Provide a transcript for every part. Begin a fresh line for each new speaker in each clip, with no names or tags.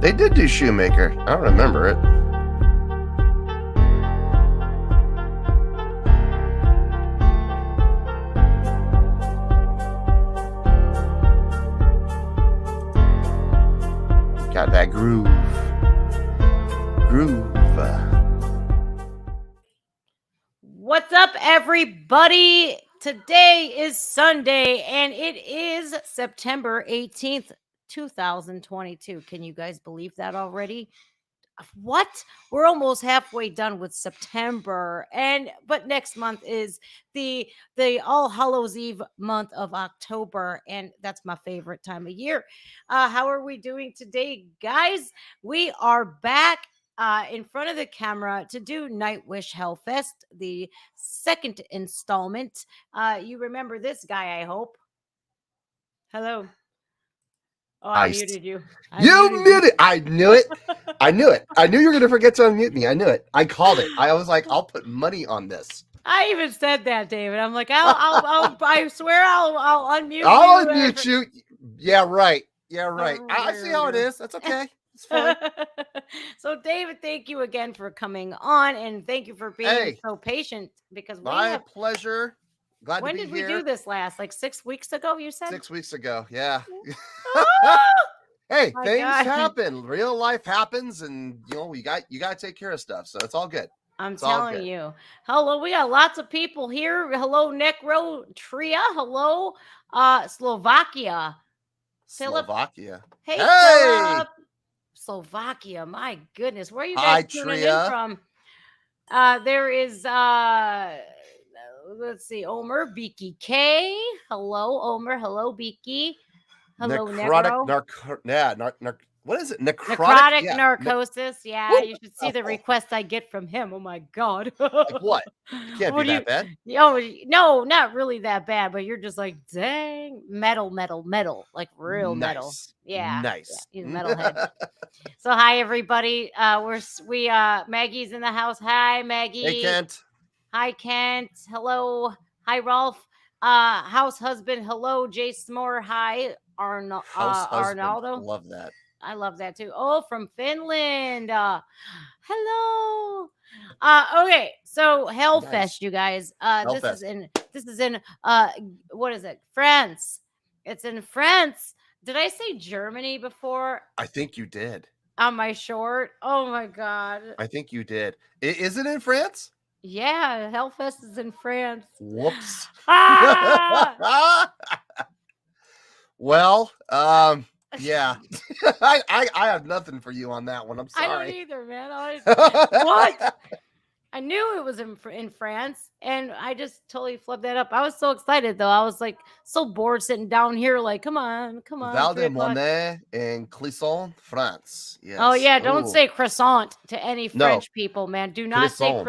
They did do Shoemaker. I don't remember it. Got that groove.
What's up, everybody? Today is Sunday, and it is September 18th, 2022. Can you guys believe that already? What? We're almost halfway done with September, but next month is the All Hallows Eve month of October, and that's my favorite time of year. How are we doing today, guys? We are back in front of the camera to do Nightwish HELLFEST, the second installment. You remember this guy, I hope. Hello. Oh, I muted you.
You muted. I knew it. I knew it. I knew you were going to forget to unmute me. I knew it. I called it. I was like, I'll put money on this.
I even said that, David. I'm like, I swear I'll unmute
I'll unmute you. Yeah, right. Yeah, right. I see how it is. That's okay. It's fine.
So, David, thank you again for coming on, and thank you for being so patient because
my pleasure. Glad
when
to be
did
here.
We do this last? Like 6 weeks ago, you said?
6 weeks ago, yeah.
Oh!
Hey, things happen. Real life happens, and you got to take care of stuff. So it's all good.
I'm telling you. Hello, we got lots of people here. Hello, Necro Tria. Hello, Slovakia.
Slovakia.
Hey, Philip. Slovakia. My goodness, where are you guys tuning in from? There is let's see, Omer, Beaky K. Hello, Omer. Hello, Beaky. Hello,
Necro. What is it?
Necrotic narcosis. Yeah, you should see the request I get from him. Oh my God.
Like what? It can't be that bad.
Oh, no, not really that bad, but you're just like, dang, metal, like real metal. Yeah.
Nice.
Yeah, he's a metalhead. So hi everybody. We Maggie's in the house. Hi, Maggie.
Hey, Kent.
Hi, Kent. Hello. Hi, Rolf. House husband. Hello, Jay Smore. Hi, Arnaldo.
Love that.
I love that too. Oh, from Finland. Hello. Okay, so HELLFEST, you guys. This is in what is it? France. It's in France. Did I say Germany before?
I think you did.
On my short. Oh my God.
I think you did. Is it in France?
Yeah, HELLFEST is in France.
Whoops.
Ah!
Well, yeah. I have nothing for you on that one. I'm sorry.
I don't either, man. What? I knew it was in France, and I just totally flipped that up. I was so excited, though. I was like so bored sitting down here, like, come on.
Val de Monet in Clisson, France. Yes.
Oh yeah, don't say croissant to any French people, man. Do not say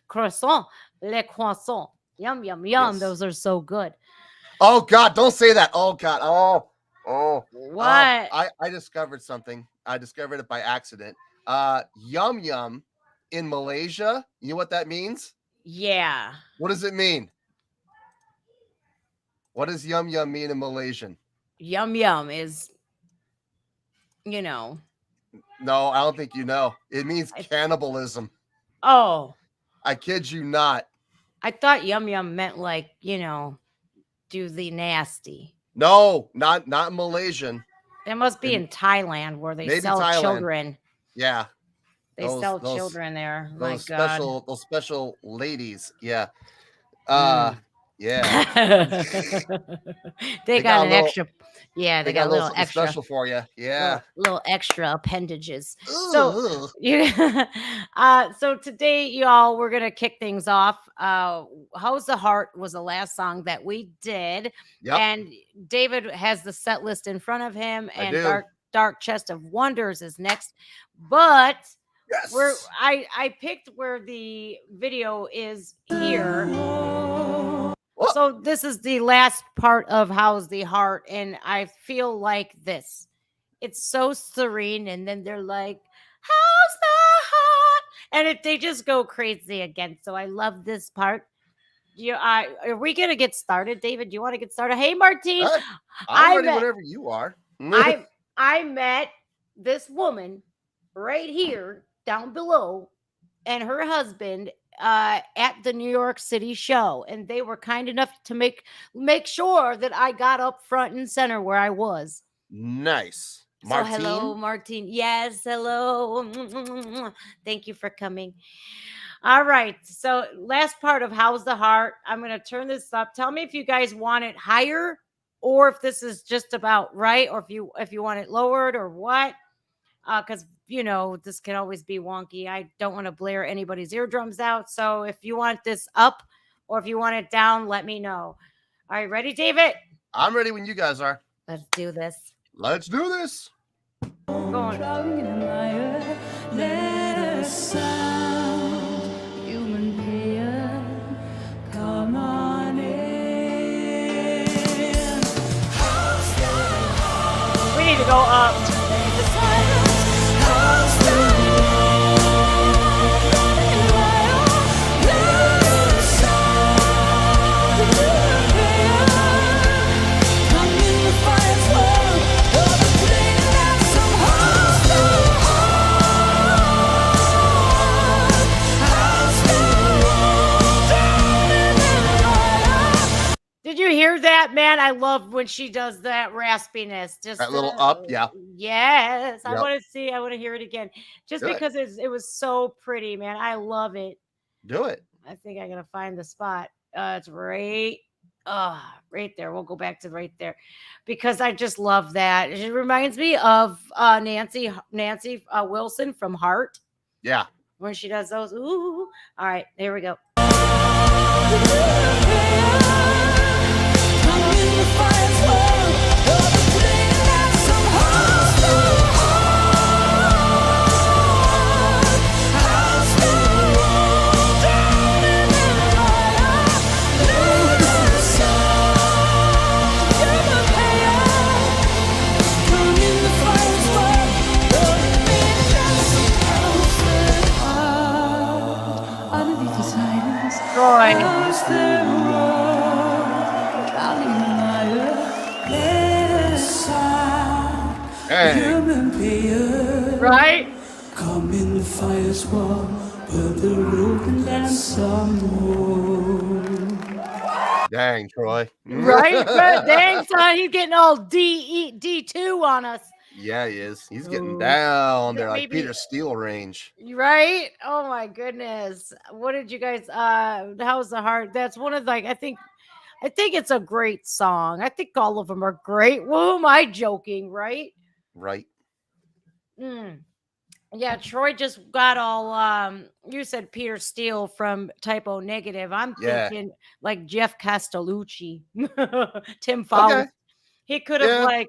croissant. Le croissant. Yum, yum, yum. Yes. Those are so good.
Oh God, don't say that. Oh God. Oh.
What?
I discovered something. I discovered it by accident. Yum yum in Malaysia. You know what that means?
Yeah.
What does it mean? What does yum yum mean in Malaysian?
Yum yum is, No,
I don't think you know. It means cannibalism.
Oh.
I kid you not.
I thought yum yum meant like, do the nasty.
No, not Malaysian.
It must be in Thailand where they sell children.
Yeah.
They sell children there. My
God. Those special ladies. Yeah. Yeah.
they got an extra. Yeah, they got a little extra
special for you. Yeah.
Little extra appendages. Ooh. So today, y'all, we're gonna kick things off. How's the Heart was the last song that we did.
Yep.
And David has the set list in front of him, and Dark Chest of Wonders is next. But
yes.
I picked where the video is here. So this is the last part of How's the Heart, and I feel like this. It's so serene, and then they're like, how's the heart? And they just go crazy again. So I love this part. Are we going to get started, David? Do you want to get started? Hey, Martine.
I'm ready whenever you are.
I met this woman right here down below and her husband at the New York City show, and they were kind enough to make sure that I got up front and center where I was.
Nice.
So hello,
Martine?
Martine. Yes, hello. Thank you for coming. All right. So last part of How's the Heart. I'm going to turn this up. Tell me if you guys want it higher or if this is just about right, or if you want it lowered or what. Because this can always be wonky. I don't want to blare anybody's eardrums out. So if you want this up or if you want it down, let me know. All right, ready, David?
I'm ready when you guys are.
Let's do this.
Let's do this.
Going.
Let us sound, human pain, come on in.
We need to go up. Did you hear that, man? I love when she does that raspiness. Just
That little up, yeah.
Yes, I
Yep.
want to see. I want to hear it again, just
Do it.
because it was so pretty, man. I love it.
Do it.
I think I gotta find the spot. It's right there. We'll go back to right there because I just love that. It reminds me of Nancy Wilson from Heart
Yeah.
when she does those. Ooh, all right, here we go. Troy.
Hey.
Right?
Come in the fire's wall, but the road and dance some more.
Dang, Troy.
Right? Dang, son, he's getting all D2 on us.
Yeah, he is. He's getting
Ooh.
down there like
Maybe-
Peter Steele range.
Right? Oh my goodness. What did you guys How's the Heart? That's one of I think it's a great song. I think all of them are great. Who am I joking, right?
Right.
Yeah, Troy just got all you said Peter Steele from Typo Negative. I'm thinking like Jeff Castellucci, Tim Fowler.
Okay.
He could have
Yeah.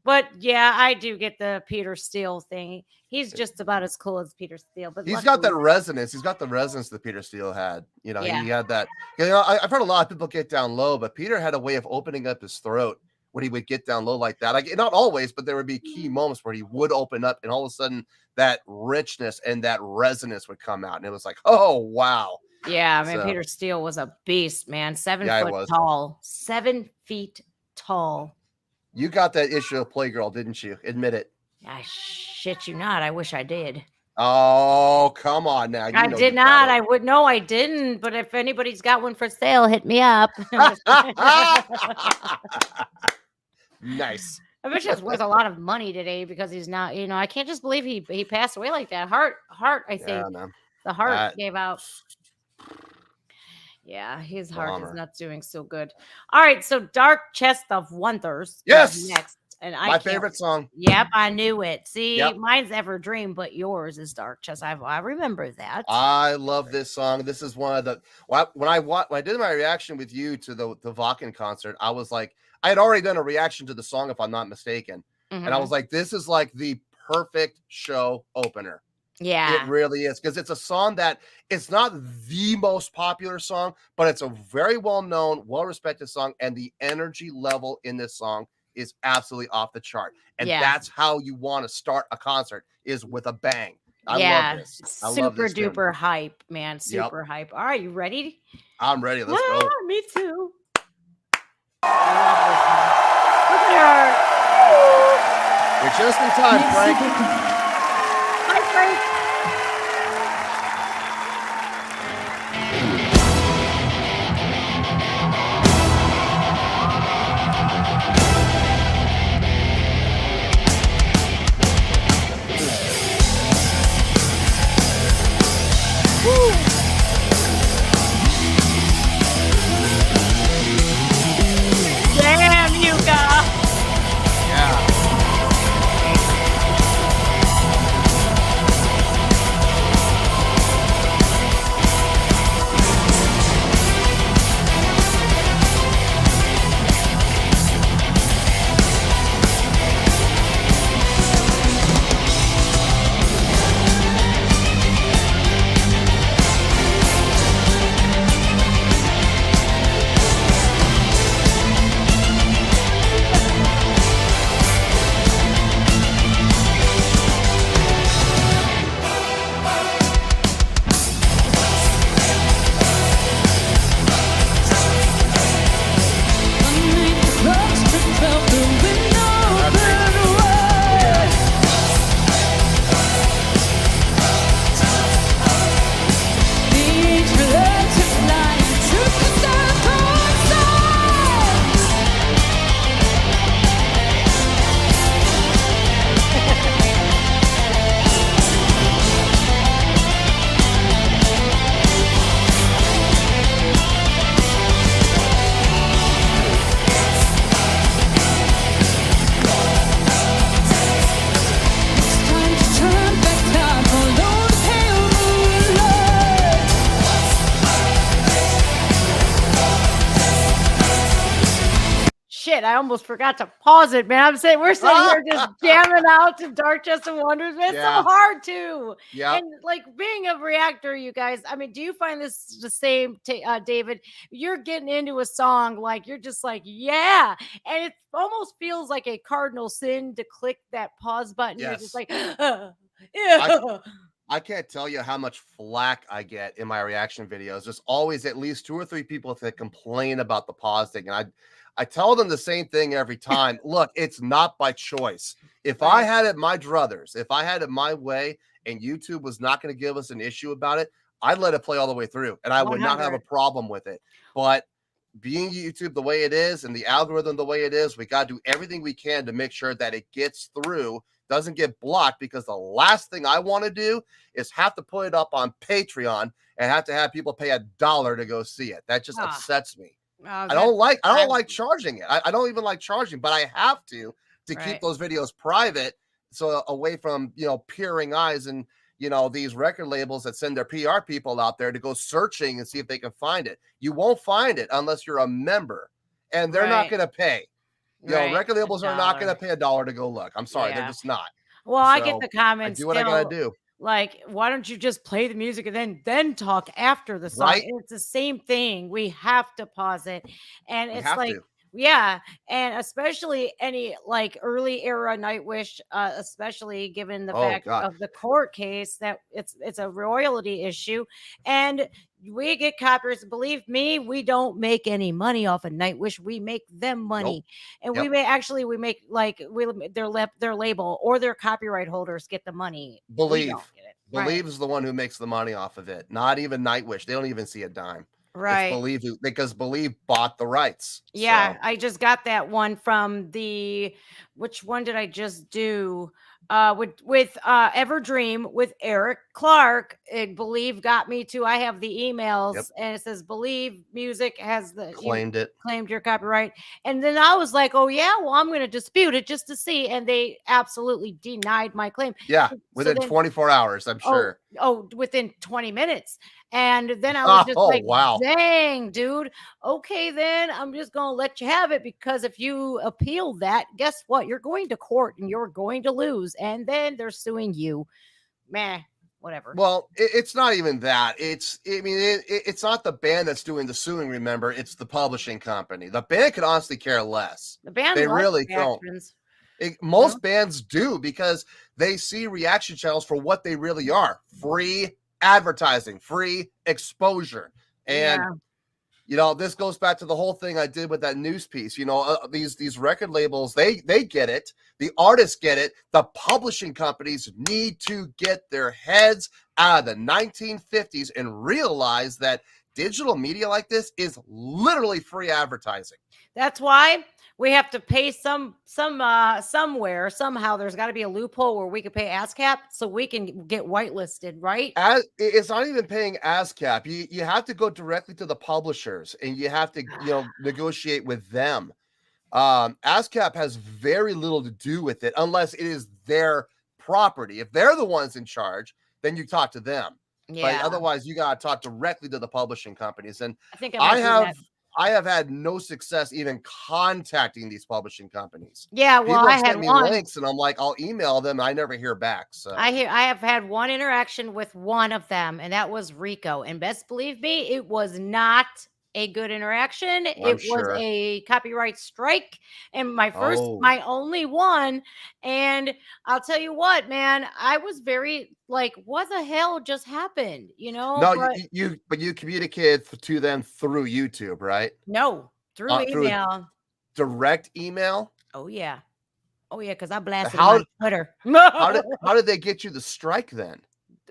but yeah, I do get the Peter Steele thing. He's just about as cool as Peter Steele, but
He's got that resonance. He's got the resonance that Peter Steele had. You know,
Yeah.
he had that. You know, I've heard a lot of people get down low, but Peter had a way of opening up his throat when he would get down low like that. Like, not always, but there would be key moments where he would open up, and all of a sudden that richness and that resonance would come out, and it was like, oh wow.
Yeah, I mean,
So-
Peter Steele was a beast, man. 7
Yeah, he
foot
was.
tall. 7 feet tall.
You got that issue of Playgirl, didn't you? Admit it.
I shit you not. I wish I did.
Oh, come on now. You
I
know
did
you got
not.
it.
I would no, I didn't. But if anybody's got one for sale, hit me up.
Nice.
I bet you it's worth a lot of money today because he's not. I can't just believe he passed away like that. Heart. I think
Yeah, man.
the heart
That-
gave out. Yeah, his heart is
Bummer.
not doing so good. All right, so Dark Chest of Wonders. is
Yes!
next, and
My favorite song.
Yep, I knew it. See,
Yep.
mine's Ever Dream, but yours is Dark Chest. I remember that.
I love this song. This is one of the when I did my reaction with you to the Vakken concert, I was like, I had already done a reaction to the song, if I'm not mistaken, and I
Mhm.
was like, this is like the perfect show opener.
yeah,
It really is, because it's a song that it's not the most popular song, but it's a very well-known, well-respected song, and the energy level in this song is absolutely off the chart. And
Yeah.
that's how you want to start a concert, is with a bang. I
yeah,
love this. I
super
love this tune.
duper hype, man.
Yep.
Super hype. All right, you ready?
I'm ready. Let's go.
Ah, me too. I love this one. Look at her.
You're just in time, Frank.
Hi, Frank. Damn, Yuka.
Yeah.
Shit, I almost forgot to pause it, man. I'm saying we're sitting here just jamming out to Dark Chest of Wonders, man. It's
Yeah.
so hard to.
Yeah.
And like being a reactor, you guys, I mean, do you find this the same, David? You're getting into a song, like you're just like, yeah. And it almost feels like a cardinal sin to click that pause button. You're just
Yes.
like, yeah.
I can't tell you how much flack I get in my reaction videos. There's always at least 2 or 3 people that complain about the pause thing. And I tell them the same thing every time. Look, it's not by choice. If I
Right.
had it my druthers, if I had it my way and YouTube was not going to give us an issue about it, I'd let it play all the way through and I would not have a
100.
problem with it. But being YouTube the way it is and the algorithm the way it is, we got to do everything we can to make sure that it gets through, doesn't get blocked, because the last thing I want to do is have to put it up on Patreon and have to have people pay $1 to go see it. That just
Ah.
upsets me.
Oh,
I
that's
don't like
private.
charging it. I don't even like charging, but I have to keep
Right.
those videos private, so away from, you know, peering eyes and, you know, these record labels that send their PR people out there to go searching and see if they can find it. You won't find it unless you're a member, and they're not
Right.
going to pay. You know,
Right.
record labels are not going to
$1.
pay $1 to go look. I'm sorry, they're
Yeah.
just not.
Well, I get
So
the
I
comments
do what I gotta
still,
do.
like, why don't you just play the music and then talk after the song?
Right?
And it's the same thing. We have to pause it. And
We
it's
have
like,
to.
yeah, and especially any like early era Nightwish, especially given the
Oh
fact
God.
of the court case that it's a royalty issue, and we get copyrights. Believe me, we don't make any money off of Nightwish. We make them money, and we
Yep.
may actually we make like their label or their copyright holders get the money. We
Believe.
don't get it.
Believe is the one who makes the money off of it. Not even Nightwish. They don't even see a dime. It's
Right.
Believe because Believe bought the rights.
Yeah,
So
I just got that one from which one did I just do? With Everdream with Eric Clark. Believe got me to. I have the emails,
Yep.
and it says Believe Music has
claimed it.
claimed your copyright. And then I was like, oh yeah, well, I'm going to dispute it just to see. And they absolutely denied my claim.
Yeah,
So
within
then,
24 hours, I'm sure.
within 20 minutes. And then I was just
Oh,
like,
wow.
dang, dude. Okay, then I'm just going to let you have it, because if you appeal that, guess what? You're going to court and you're going to lose. And then they're suing you. Meh, whatever.
Well, it's not even that. It's not the band that's doing the suing, remember. It's the publishing company. The band could honestly care less.
The band
They
loves
really don't.
reactions.
Most bands do, because they see reaction channels for what they really are: free advertising, free exposure. And
Yeah.
You know, this goes back to the whole thing I did with that news piece. You know, these record labels, they get it. The artists get it. The publishing companies need to get their heads out of the 1950s and realize that digital media like this is literally free advertising.
That's why we have to pay somewhere, somehow. There's got to be a loophole where we can pay ASCAP so we can get whitelisted, right?
It's not even paying ASCAP. You have to go directly to the publishers and you have to, negotiate with them. ASCAP has very little to do with it unless it is their property. If they're the ones in charge, then you talk to them.
Yeah.
But otherwise, you got to talk directly to the publishing companies. And
I think
I have had no success even contacting these publishing companies.
Yeah, well,
People
I
have
had
sent me
one.
links, and I'm like, I'll email them. I never hear back. So
I have had one interaction with one of them, and that was Rico. And best believe me, it was not a good interaction. It was a copyright strike, and my only one. And I'll tell you what, man, I was very like, what the hell just happened?
No, but you communicated to them through YouTube, right?
No, through email.
Direct email?
Oh yeah, because I blasted them on Twitter.
How did they get you the strike then?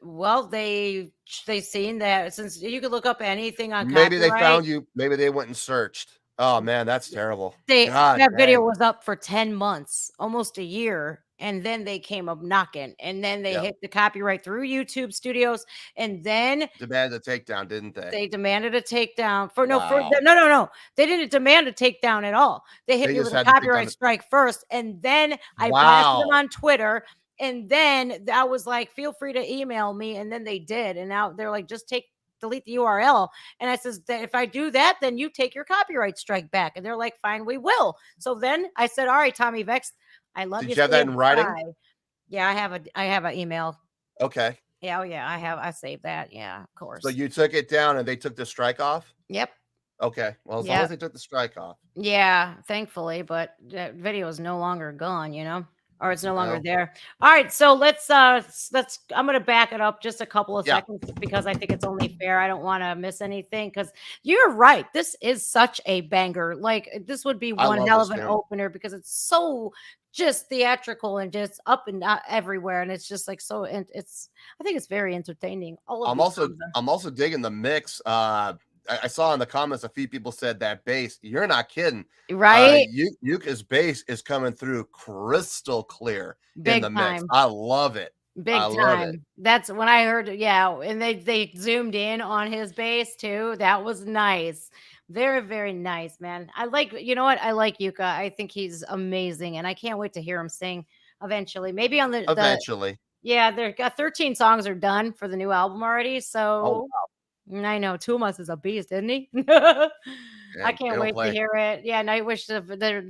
Well, they seen that, since you could look up anything on
maybe
copyright.
They found you. Maybe they went and searched. Oh man, that's terrible.
That video was up for 10 months, almost a year, and then they came up knocking, and then they hit the copyright through YouTube Studios, and then
demanded a takedown, didn't they?
They demanded a takedown no. They didn't demand a takedown at all. They hit me with a copyright strike first, and then I blasted them on Twitter. And then I was like, feel free to email me. And then they did. And now they're like, just delete the URL. And I says that if I do that, then you take your copyright strike back. And they're like, fine, we will. So then I said, all right, Tommy Vex, I love you.
Did you have that in writing?
Yeah, I have an email.
Okay.
Yeah, I saved that. Yeah, of course.
So you took it down and they took the strike off?
Yep.
Okay. Well, as long as they took the strike off.
Yeah, thankfully, but that video is no longer gone, or it's no longer there. All right, so let's I'm going to back it up just a couple of seconds because I think it's only fair. I don't want to miss anything because you're right. This is such a banger. Like, this would be one hell of an opener because it's so just theatrical and just up and everywhere, and it's just like so. And I think it's very entertaining.
I'm also digging the mix. I saw in the comments a few people said that bass. You're not kidding,
right?
Yuka's bass is coming through crystal clear
Big
in the
time.
mix. I love it.
Big time. That's when I heard it. Yeah, and they zoomed in on his bass too. That was nice. Very, very nice, man. I like Yuka. I think he's amazing, and I can't wait to hear him sing eventually. Maybe on the yeah, they've got 13 songs are done for the new album already. So. I know Tumas is a beast, isn't he? I can't wait to hear it. Yeah, Nightwish,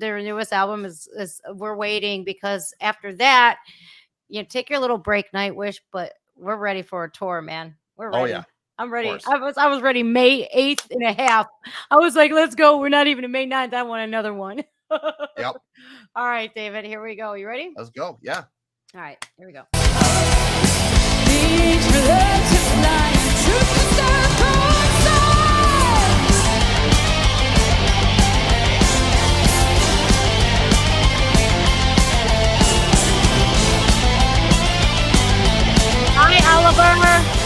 their newest album is we're waiting because after that, take your little break, Nightwish, but we're ready for a tour, man. We're ready.
Oh yeah.
I'm ready. I was ready May 8th and a half. I was like, let's go. We're not even in May 9th. I want another one.
Yep.
All right, David, here we go. You ready?
Let's go. Yeah.
All right, here we go. Hi, Oliver.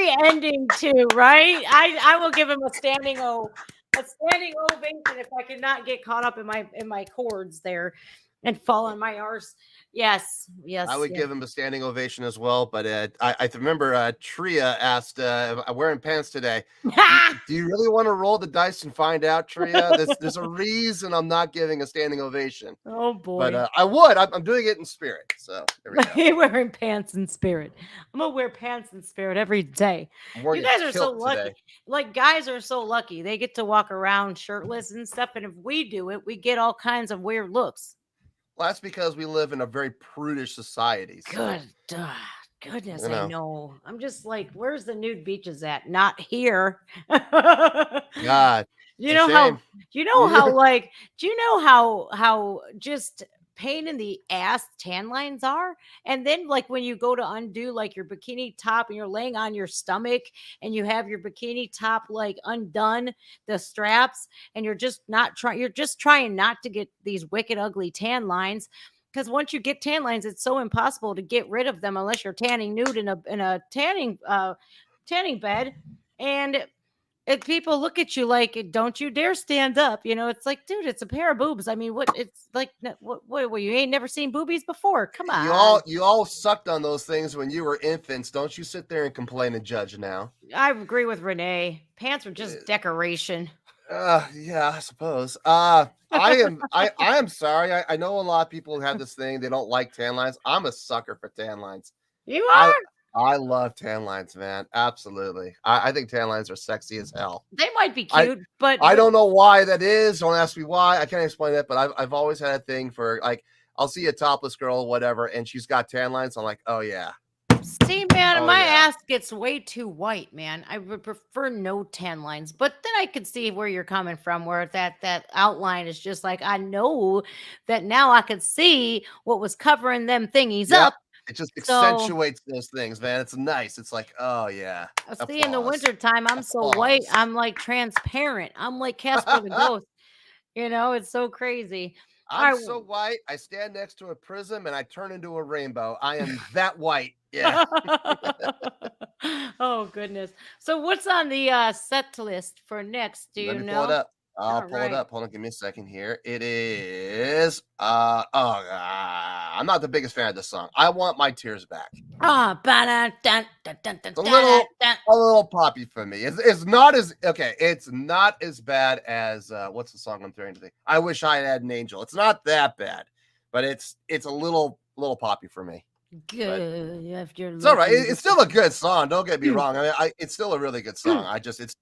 scary ending too, right? I will give him a standing ovation if I could not get caught up in my chords there and fall on my arse. Yes, yes.
I would
yes.
give him a standing ovation as well. But I remember Tria asked, "I'm wearing pants today. Do you really want to roll the dice and find out, Tria? There's a reason I'm not giving a standing ovation."
Oh boy.
But I would. I'm doing it in spirit. So there we go.
You're wearing pants in spirit. I'm gonna wear pants in spirit every day.
I'm
You
wearing a
guys are so
kilt
lucky.
today.
Like guys are so lucky. They get to walk around shirtless and stuff. And if we do it, we get all kinds of weird looks.
Well, that's because we live in a very prudish society. So,
Goodness,
you know.
I know. I'm just like, where's the nude beaches at? Not here.
God,
You
it's a
know how
shame.
you know how like do you know how just pain in the ass tan lines are? And then like when you go to undo like your bikini top and you're laying on your stomach and you have your bikini top like undone the straps and you're just trying not to get these wicked ugly tan lines. Because once you get tan lines, it's so impossible to get rid of them unless you're tanning nude in a tanning bed. And if people look at you like, don't you dare stand up. It's like, dude, it's a pair of boobs. I mean, what? It's like, what you ain't never seen boobies before? Come on.
You all sucked on those things when you were infants. Don't you sit there and complain and judge now.
I agree with Renee. Pants are just decoration.
Yeah, I suppose. I am sorry. I know a lot of people have this thing. They don't like tan lines. I'm a sucker for tan lines.
You are?
I love tan lines, man. Absolutely. I think tan lines are sexy as hell.
They might be cute, but
I don't know why that is. Don't ask me why. I can't explain that, but I've always had a thing for like I'll see a topless girl or whatever, and she's got tan lines. I'm like, oh yeah.
See, man, my ass gets way too white, man. I would prefer no tan lines, but then I could see where you're coming from, where that outline is just like I know that now I could see what was covering them thingies up.
It just accentuates those things, man. It's nice. It's like, oh yeah.
See, in the wintertime, I'm so white, I'm like transparent. I'm like Casper the Ghost. It's so crazy.
I'm so white. I stand next to a prism and I turn into a rainbow. I am that white. Yeah.
Oh goodness. So what's on the set list for next? Do
Let
you
me
know?
pull it up. I'll pull it up. Hold on, give me a second here. It is I'm not the biggest fan of this song. I Want My Tears Back. It's a little poppy for me. It's not as it's not as bad as what's the song I'm trying to think? I Wish I Had an Angel. It's not that bad, but it's a little poppy for me.
Good.
It's all right. It's still a good song. Don't get me wrong. I mean, it's still a really good song.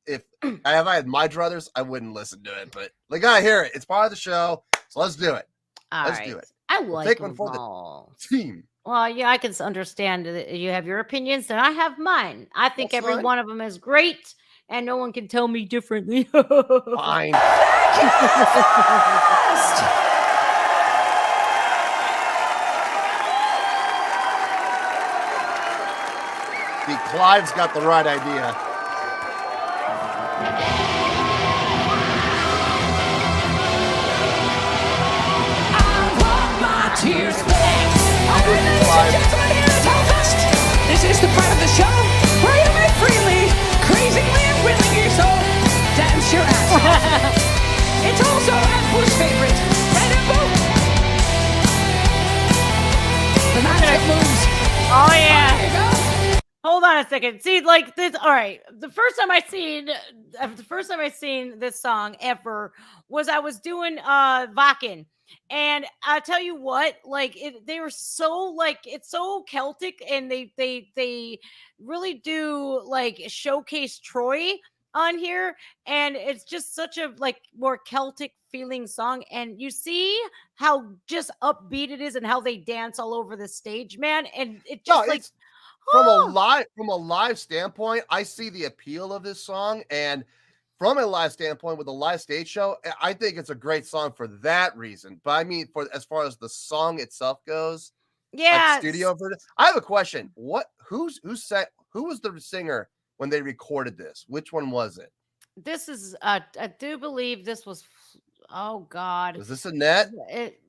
If I had my druthers, I wouldn't listen to it. But I gotta hear it. It's part of the show, so let's do it. Let's do it.
I like
take one for the team.
Well, yeah, I can understand that you have your opinions, and I have mine. I think every one of them is great, and no one can tell me differently.
Fine. See, Clive's got the right idea.
I want my tears back. All right, ladies and gentlemen, here at HELLFEST, this is the part of the show where you may freely, crazily, and willingly so dance your ass off. It's also Andrew's favorite, Red and Blue. The magic moves.
Oh yeah.
There you go.
Hold on a second. See, like this. All right. The first time I seen this song ever was I was doing Vakken. And I tell you what, like they were so like it's so Celtic, and they really do like showcase Troy on here, and it's just such a like more Celtic feeling song. And you see how just upbeat it is and how they dance all over the stage, man. And it just
from a live standpoint, I see the appeal of this song, and from a live standpoint with a live stage show, I think it's a great song for that reason. But I mean, for as far as the song itself goes,
yeah,
like studio version. I have a question. Who was the singer when they recorded this? Which one was it?
This is I do believe this was. Oh God,
was this Annette?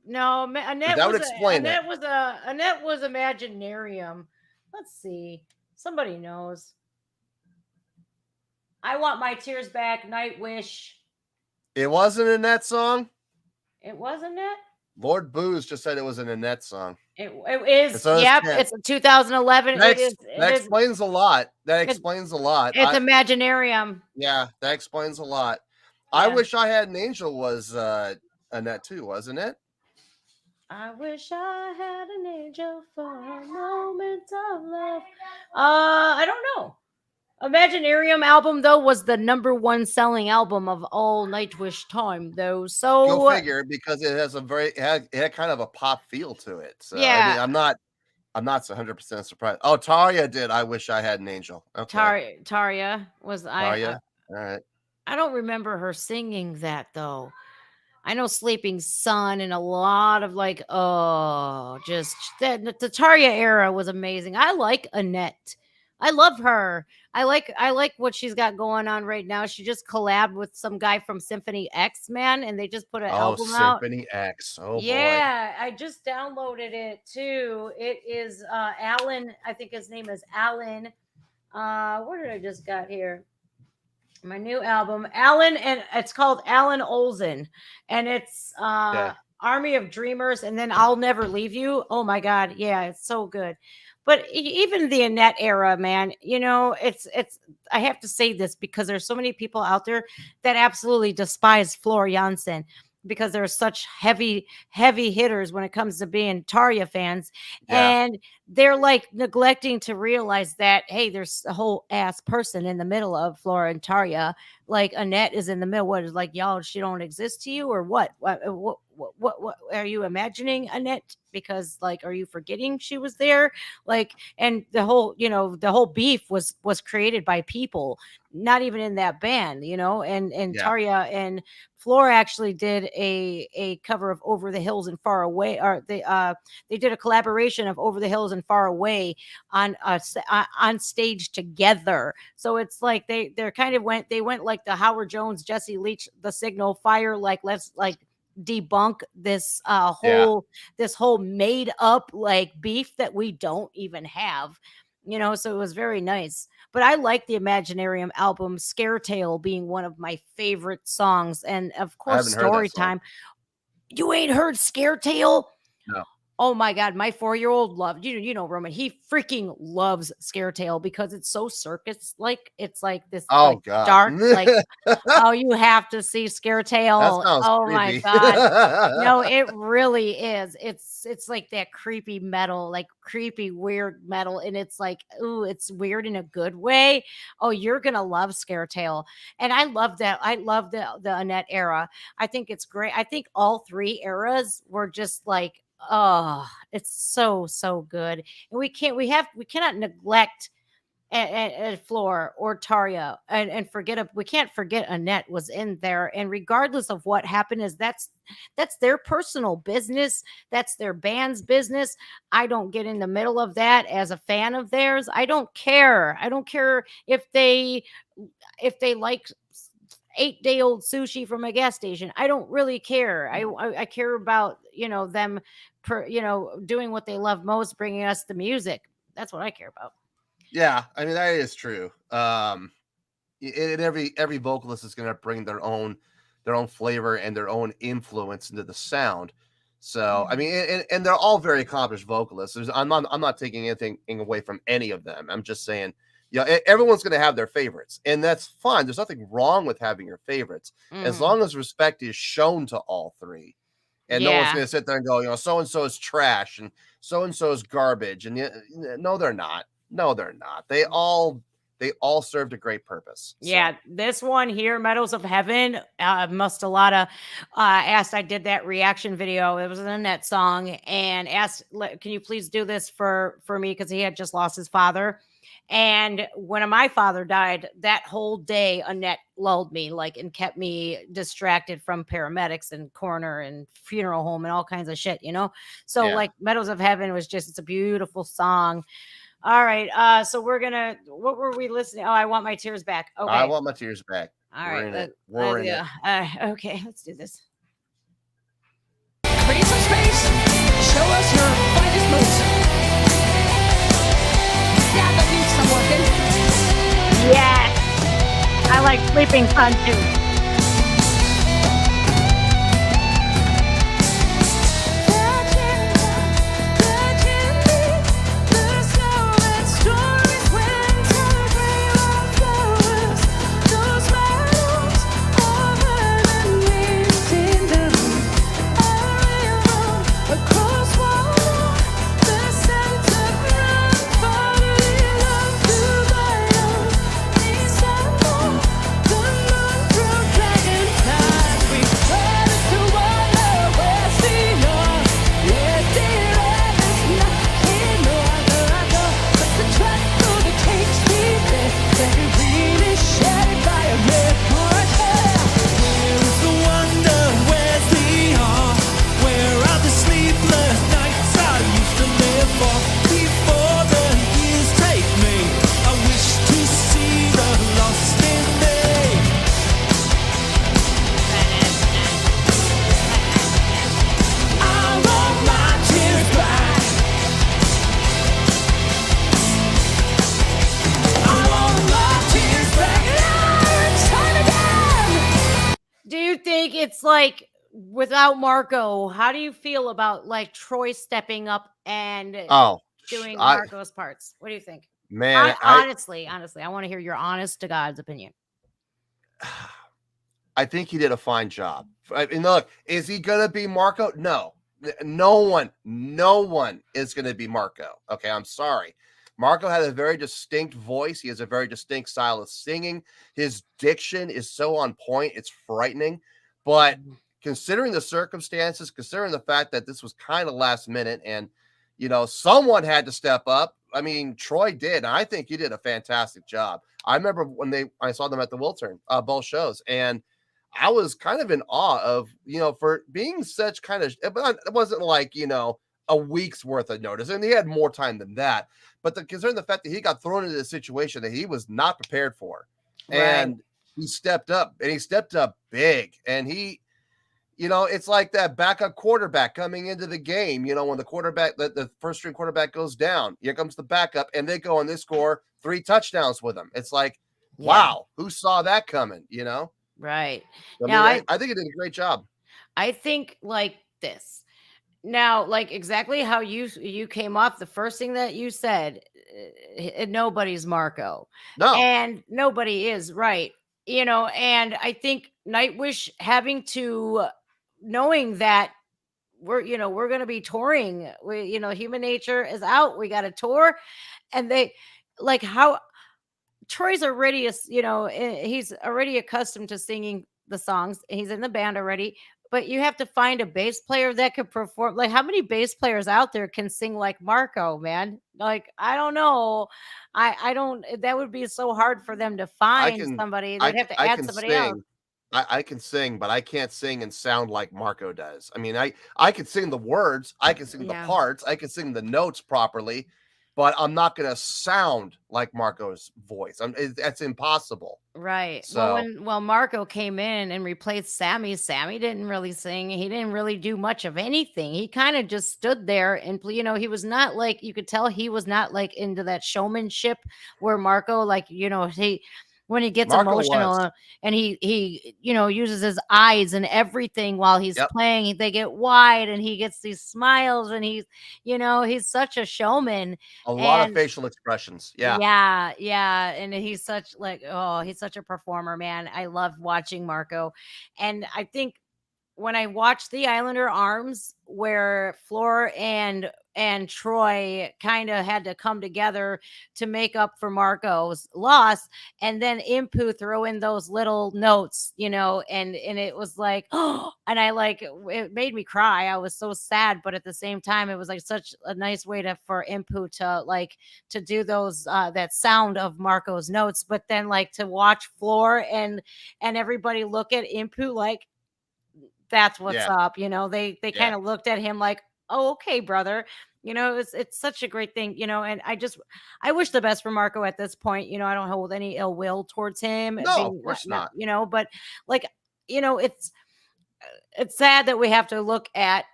No, Annette.
That would explain it.
Annette was Imaginarium. Let's see. Somebody knows. I Want My Tears Back, Nightwish.
It wasn't a Annette song?
It wasn't it?
Lord Booze just said it was an Annette song.
It is.
So
Yep,
Ken.
it's a 2011.
That,
It is.
that
It is.
explains a lot. That explains a lot.
It's Imaginarium.
Yeah, that explains a lot.
Yeah.
I Wish I Had an Angel was Annette too, wasn't it?
I wish I had an angel for a moment of love. I don't know. Imaginarium album though was the #1 selling album of all Nightwish time though. So
Go figure, because it has it had kind of a pop feel to it. So
yeah,
I mean, I'm not 100% surprised. Oh, Tarja did I Wish I Had an Angel. Okay.
Tarja was
Tarja. All right.
I don't remember her singing that though. I know Sleeping Sun and a lot of just the Tarja era was amazing. I like Annette. I love her. I like what she's got going on right now. She just collabed with some guy from Symphony X, man, and they just put an album out.
Symphony X. Oh
yeah, boy. I just downloaded it too. It is Alan. I think his name is Alan. What did I just got here? My new album, Alan, and it's called Alan Olsen, and it's Army of Dreamers, and then I'll Never Leave You. Oh my God, yeah, it's so good. But even the Annette era, man, you know, it's. I have to say this because there's so many people out there that absolutely despise Floor Jansen because they're such heavy hitters when it comes to being Tarja fans, and they're like neglecting to realize that hey, there's a whole ass person in the middle of Floor and Tarja. Like Annette is in the middle. What is like y'all? She don't exist to you, or what? What are you imagining Annette? Because like, are you forgetting she was there? Like, and the whole beef was created by people, not even in that band, you know. And Tarja and Floor actually did a cover of Over the Hills and Far Away, or they did a collaboration of Over the Hills and Far Away on stage together. So it's like they went like the Howard Jones, Jesse Leach, The Signal, Fire, like let's like debunk this whole made up like beef that we don't even have, you know. So it was very nice. But I like the Imaginarium album, Scare Tale being one of my favorite songs, and of course Storytime. You ain't heard Scare Tale?
No.
Oh my God, my 4-year-old loved, you know, Roman, he freaking loves Scare Tale because it's so circus like. It's like this
God.
dark, like oh, you have to see Scare Tale. Oh
creepy.
my God. No, it really is. It's like that creepy metal, like creepy, weird metal. And it's like, ooh, it's weird in a good way. Oh, you're gonna love Scare Tale. And I love that. I love the Annette era. I think it's great. I think all 3 eras were just like, oh, it's so good. And we cannot neglect at Floor or Tarja and we can't forget Annette was in there. And regardless of what happened, is that's their personal business. That's their band's business. I don't get in the middle of that as a fan of theirs. I don't care. I don't care if they like 8-day-old sushi from a gas station. I don't really care. I care about, you know, them doing what they love most, bringing us the music. That's what I care about.
Yeah, I mean, that is true. And every vocalist is going to bring their own flavor and their own influence into the sound. So I mean, and they're all very accomplished vocalists. I'm not taking anything away from any of them. I'm just saying, everyone's going to have their favorites, and that's fine. There's nothing wrong with having your favorites, as long as respect is shown to all 3. And no one's going to sit there and go, you know, so-and-so is trash and so-and-so is garbage. And no, they're not. No, they're not. They all served a great purpose.
Yeah, this one here, Meadows of Heaven, asked. I did that reaction video. It was an Annette song, and asked, can you please do this for me? Because he had just lost his father. And when my father died, that whole day, Annette lulled me, and kept me distracted from paramedics and coroner and funeral home and all kinds of shit, you know? So Meadows of Heaven was it's a beautiful song. All right. So what were we listening? Oh, I Want My Tears Back. Okay.
I Want My Tears Back.
All right.
We're in it.
Okay. Let's do this.
Create some space. Show us your finest moves. Yeah, that needs some working.
Yes. I like Sleeping Sun too. Do you think it's like without Marco, how do you feel about like Troy stepping up and
Oh,
doing
I
Marco's parts? What do you think?
man,
Honestly, I want to hear your honest to God's opinion.
I think he did a fine job. I mean, look, is he gonna be Marco? No, no one is gonna be Marco. Okay, I'm sorry. Marco had a very distinct voice. He has a very distinct style of singing. His diction is so on point, it's frightening. But considering the circumstances, considering the fact that this was kind of last minute, and someone had to step up. I mean, Troy did. And I think he did a fantastic job. I remember when I saw them at the Wiltern, both shows, and I was kind of in awe of, for being such kind of, it wasn't like, a week's worth of notice. And he had more time than that. But considering the fact that he got thrown into a situation that he was not prepared for.
Right.
And he stepped up, and he stepped up big. And he, it's like that backup quarterback coming into the game. When the quarterback, the first string quarterback goes down, here comes the backup, and they go and they score 3 touchdowns with him. It's like, wow, who saw that coming,
Right.
I think he did a great job.
I think like this. Now, like exactly how you came off, the first thing that you said, nobody's Marco.
No.
And nobody is, right. And I think Nightwish having to knowing that we're going to be touring. Human Nature is out. We got a tour, and they like how Troy's already, he's already accustomed to singing the songs. He's in the band already, but you have to find a bass player that could perform. Like, how many bass players out there can sing like Marco, man? Like, I don't know. I don't. That would be so hard for them to find somebody. They'd have to add somebody else.
I can sing, but I can't sing and sound like Marco does. I mean, I can sing the words, I can sing the parts, I can sing the notes properly, but I'm not going to sound like Marco's voice. That's impossible.
Right.
So,
well, Marco came in and replaced Sammy. Sammy didn't really sing. He didn't really do much of anything. He kind of just stood there and, he was not like, you could tell he was not like into that showmanship where Marco, like, when he gets
Marco
emotional and he uses his eyes and everything while he's playing, they get wide and he gets these smiles and he's such a showman.
A lot of facial expressions.
Yeah. And he's such he's such a performer, man. I love watching Marco. And I think when I watched the Islander Arms, where Floor and Troy kind of had to come together to make up for Marco's loss, and then Impu throw in those little notes, and it was like, oh, and it made me cry. I was so sad, but at the same time, it was like such a nice way for Impu to do those that sound of Marco's notes, but then like to watch Floor and everybody look at Impu like, that's what's up. They kind of looked at him like, oh, okay, brother. It's such a great thing, and I wish the best for Marco at this point. I don't hold any ill will towards him.
No, of course not.
But like, it's sad that we have to look at,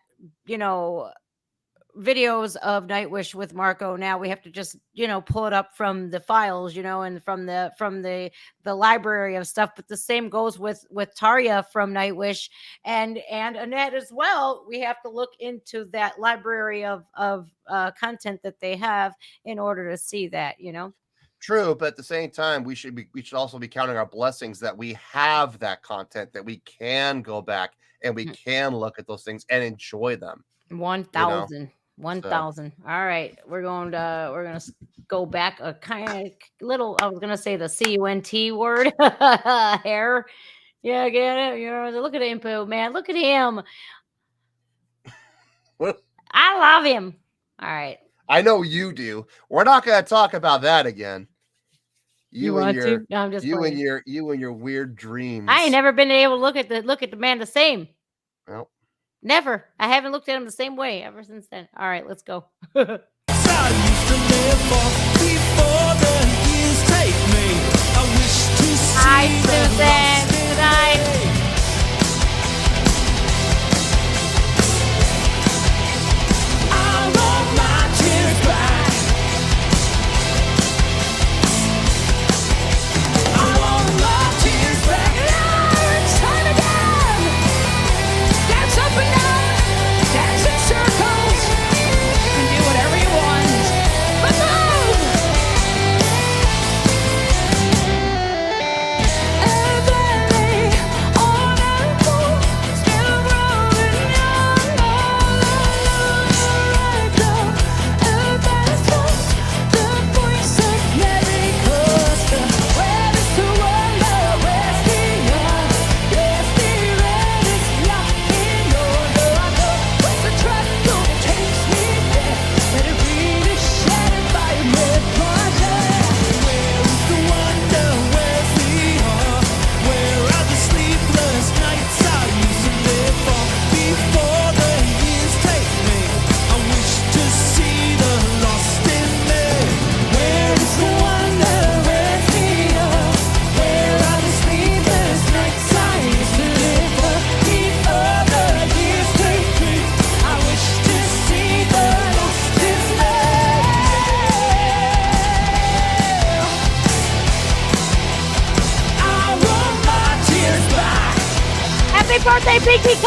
videos of Nightwish with Marco. Now we have to just, pull it up from the files, and from the library of stuff. But the same goes with Tarja from Nightwish and Annette as well. We have to look into that library of content that they have in order to see that,
True, but at the same time, we should also be counting our blessings that we have that content, that we can go back and we can look at those things and enjoy them.
1,000. 1,000. All right. We're going to go back a kind of little, I was going to say the CUNT word, hair. Yeah, get it. Look at Impu, man. Look at him. I love him. All right.
I know you do. We're not going to talk about that again.
You want to? No, I'm just playing.
You and your weird dreams.
I ain't never been able to look at the man the same.
Well,
never. I haven't looked at him the same way ever since then. All right, let's go. Hi, Susan. Good night. Happy birthday, BTK!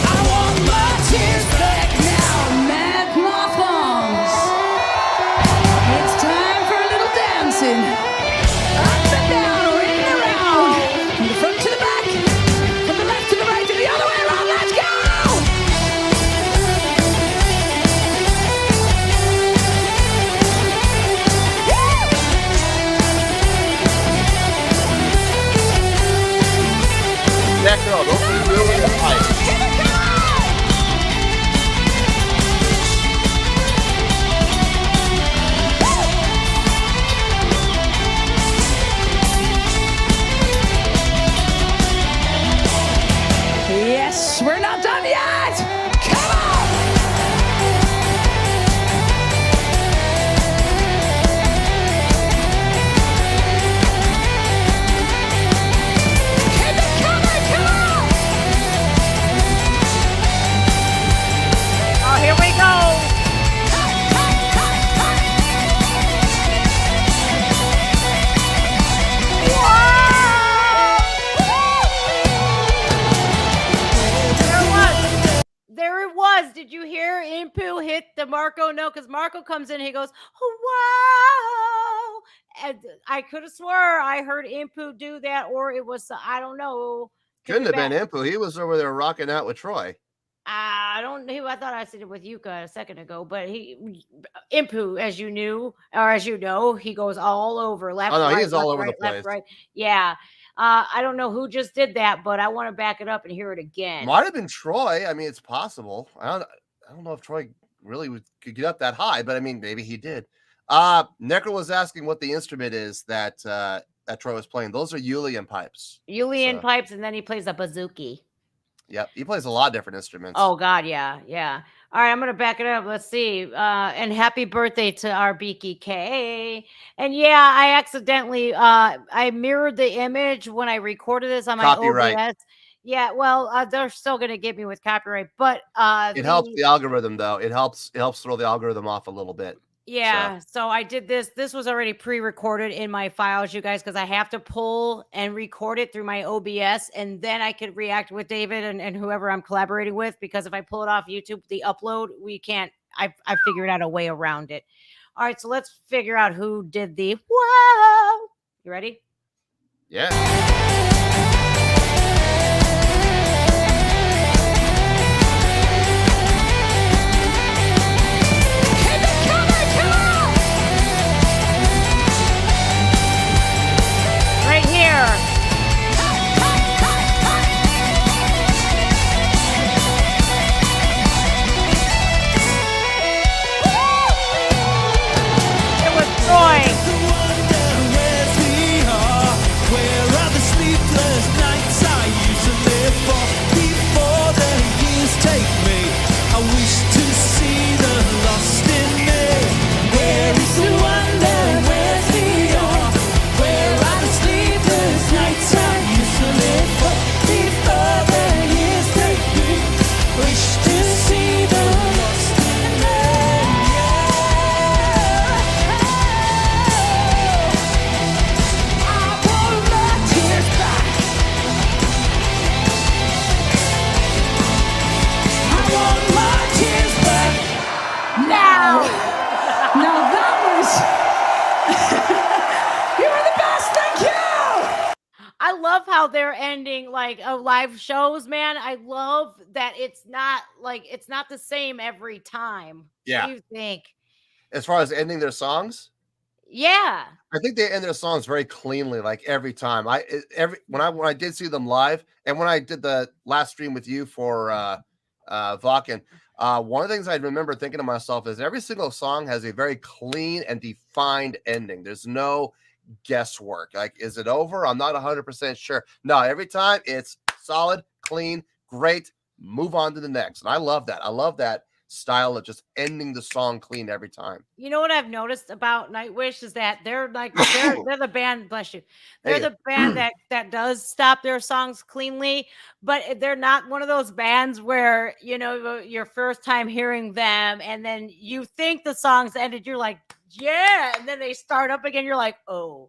I want my tears back now, Mad Mothbombs. It's time for a little dancing. Up and down, ring around. From the front to the back, from the left to the right, to the other way around. Let's go!
that girl, those are really nice.
Yes, we're not done yet! Come on! Keep it coming, come on!
Oh, here we go. There it was. Did you hear Impu hit the Marco note? Because Marco comes in, he goes, wow. And I could have swore I heard Impu do that, or it was, I don't know.
Couldn't have been Impu. He was over there rocking out with Troy.
I don't know. I thought I said it with Yuka a second ago, but Impu, as you knew, or as you know, he goes all over left.
Oh, no,
right,
he's all over
right,
the place.
left, right. Yeah. I don't know who just did that, but I want to back it up and hear it again.
Might have been Troy. I mean, it's possible. I don't know if Troy really could get up that high, but I mean, maybe he did. Necro was asking what the instrument is that Troy was playing. Those are Julian pipes.
Julian pipes, and then he plays a bouzouki.
Yep, he plays a lot of different instruments.
Oh God, yeah. All right, I'm gonna back it up. Let's see. And happy birthday to our BKK. And yeah, I accidentally I mirrored the image when I recorded this on my
Copyright.
OBS. Yeah, well, they're still gonna get me with copyright, but
It helps the algorithm though. It helps throw the algorithm off a little bit.
yeah, so I did this. This was already pre-recorded in my files, you guys, because I have to pull and record it through my OBS, and then I could react with David and whoever I'm collaborating with. Because if I pull it off YouTube, the upload, we can't. I figured out a way around it. All right, so let's figure out who did the whoa. You ready?
Yeah.
Keep it coming, come on!
Right here. It was Troy.
Now that was you were the best, thank you.
I love how they're ending like live shows, man. I love that it's not the same every time.
Yeah.
What do you think?
As far as ending their songs,
Yeah.
I think they end their songs very cleanly, like every time. When I did see them live, and when I did the last stream with you for Vakken, one of the things I remember thinking to myself is every single song has a very clean and defined ending. There's no guesswork. Like, is it over? I'm not 100% sure. No, every time it's solid, clean, great. Move on to the next. And I love that. I love that style of just ending the song clean every time.
You know what I've noticed about Nightwish is that they're the band, bless you. They're
Hey.
the band that does stop their songs cleanly, but they're not one of those bands where, you know, your first time hearing them and then you think the song's ended, you're like, yeah, and then they start up again, you're like, oh.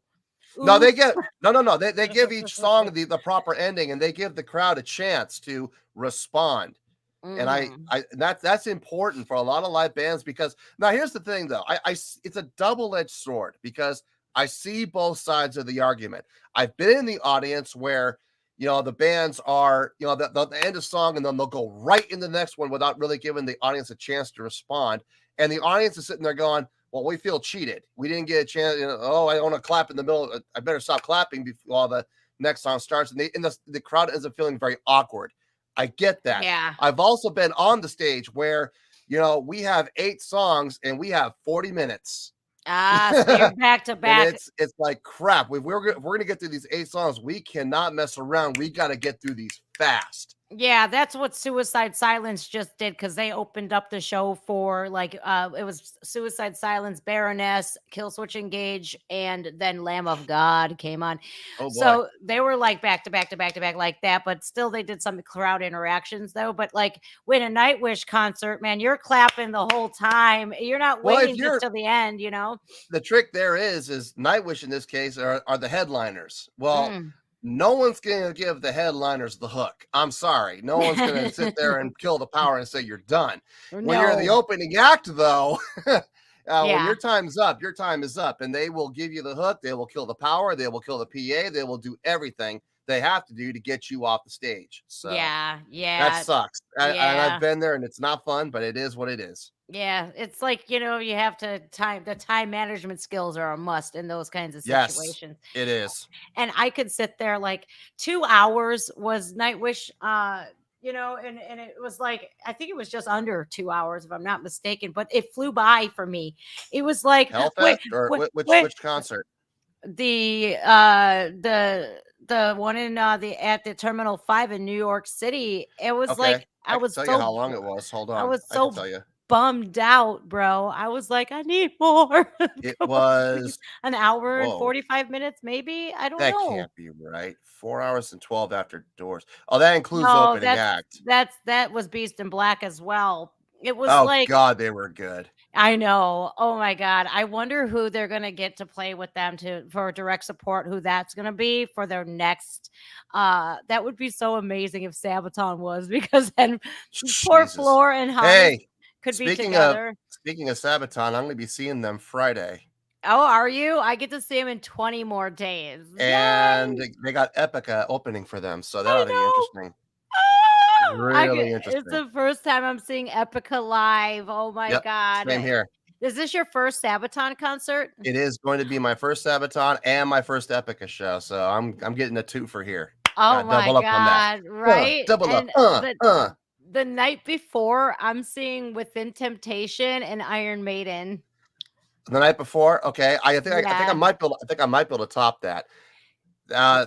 No, they
oops.
get no. They give each song the proper ending, and they give the crowd a chance to respond. And that's important for a lot of live bands, because now here's the thing though. It's a double-edged sword, because I see both sides of the argument. I've been in the audience where, you know, the bands are, you know, the end of song and then they'll go right in the next one without really giving the audience a chance to respond. And the audience is sitting there going, well, we feel cheated. We didn't get a chance. You know, oh, I want to clap in the middle. I better stop clapping before the next song starts. And the crowd ends up feeling very awkward. I get that.
Yeah.
I've also been on the stage where, you know, we have 8 songs and we have 40 minutes.
So you're back to back.
And it's like crap. If we're going to get through these 8 songs, we cannot mess around. We got to get through these fast.
Yeah, that's what Suicide Silence just did, because they opened up the show for like it was Suicide Silence, Baroness, Killswitch Engage, and then Lamb of God came on.
Oh boy.
So they were like back to back to back to back like that, but still they did some crowd interactions though. But like when a Nightwish concert, man, you're clapping the whole time. You're not waiting just till the end, you know.
The trick there is Nightwish in this case are the headliners. Well, no one's going to give the headliners the hook. I'm sorry. No one's going to sit there and kill the power and say you're done. When you're the opening act, though, when your time's up, your time is up. And they will give you the hook. They will kill the power. They will kill the PA. They will do everything they have to do to get you off the stage. So
yeah.
That sucks. And I've been there, and it's not fun, but it is what it is.
Yeah, it's like, you know, you have to the time management skills are a must in those kinds of situations.
Yes, it is.
And I could sit there like 2 hours was Nightwish, you know, and it was like, I think it was just under 2 hours if I'm not mistaken, but it flew by for me. It was like
HELLFEST which concert?
The one in at the Terminal 5 in New York City. It was like I was
tell
so
you how long it was. Hold on.
I was
can
so
tell you.
bummed out, bro. I was like, I need more.
It
Go
was
an hour and
whoa.
45 minutes, maybe. I don't
That
know.
can't be right. 4 hours and 12 after doors. Oh, that includes the
No,
opening act.
that was Beast in Black as well. It was
Oh
like
god, they were good.
I know. Oh my god. I wonder who they're gonna get to play with them for direct support, who that's gonna be for their next that would be so amazing if Sabaton was because then poor
Jesus.
Floor and Hans
Hey,
could be
speaking
together.
of Sabaton, I'm gonna be seeing them Friday.
Oh, are you? I get to see him in 20 more days.
And
Yay!
they got Epica opening for them, so that
I
ought to be
know.
interesting.
I
Really
it's
interesting.
the first time I'm seeing Epica live. Oh my
Yep,
god.
same here.
Is this your first Sabaton concert?
It is going to be my first Sabaton and my first Epica show, so I'm getting a toot for here.
Oh
Gotta
my
double up on that.
god, right?
Double up.
And the night before, I'm seeing Within Temptation and Iron Maiden.
The night before, okay. I think
Yeah.
I might be able to top that.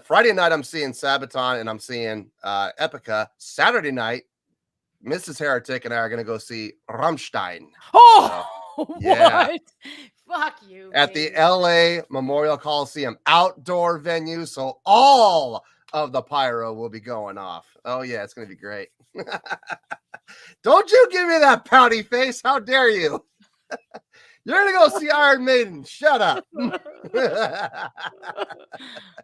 Friday night I'm seeing Sabaton and I'm seeing Epica. Saturday night, Mrs. Heretic and I are gonna go see Rammstein.
Oh,
yeah.
what? Fuck you.
At the
baby.
LA Memorial Coliseum outdoor venue, so all of the pyro will be going off. Oh yeah, it's gonna be great. Don't you give me that pouty face. How dare you? You're gonna go see Iron Maiden. Shut up.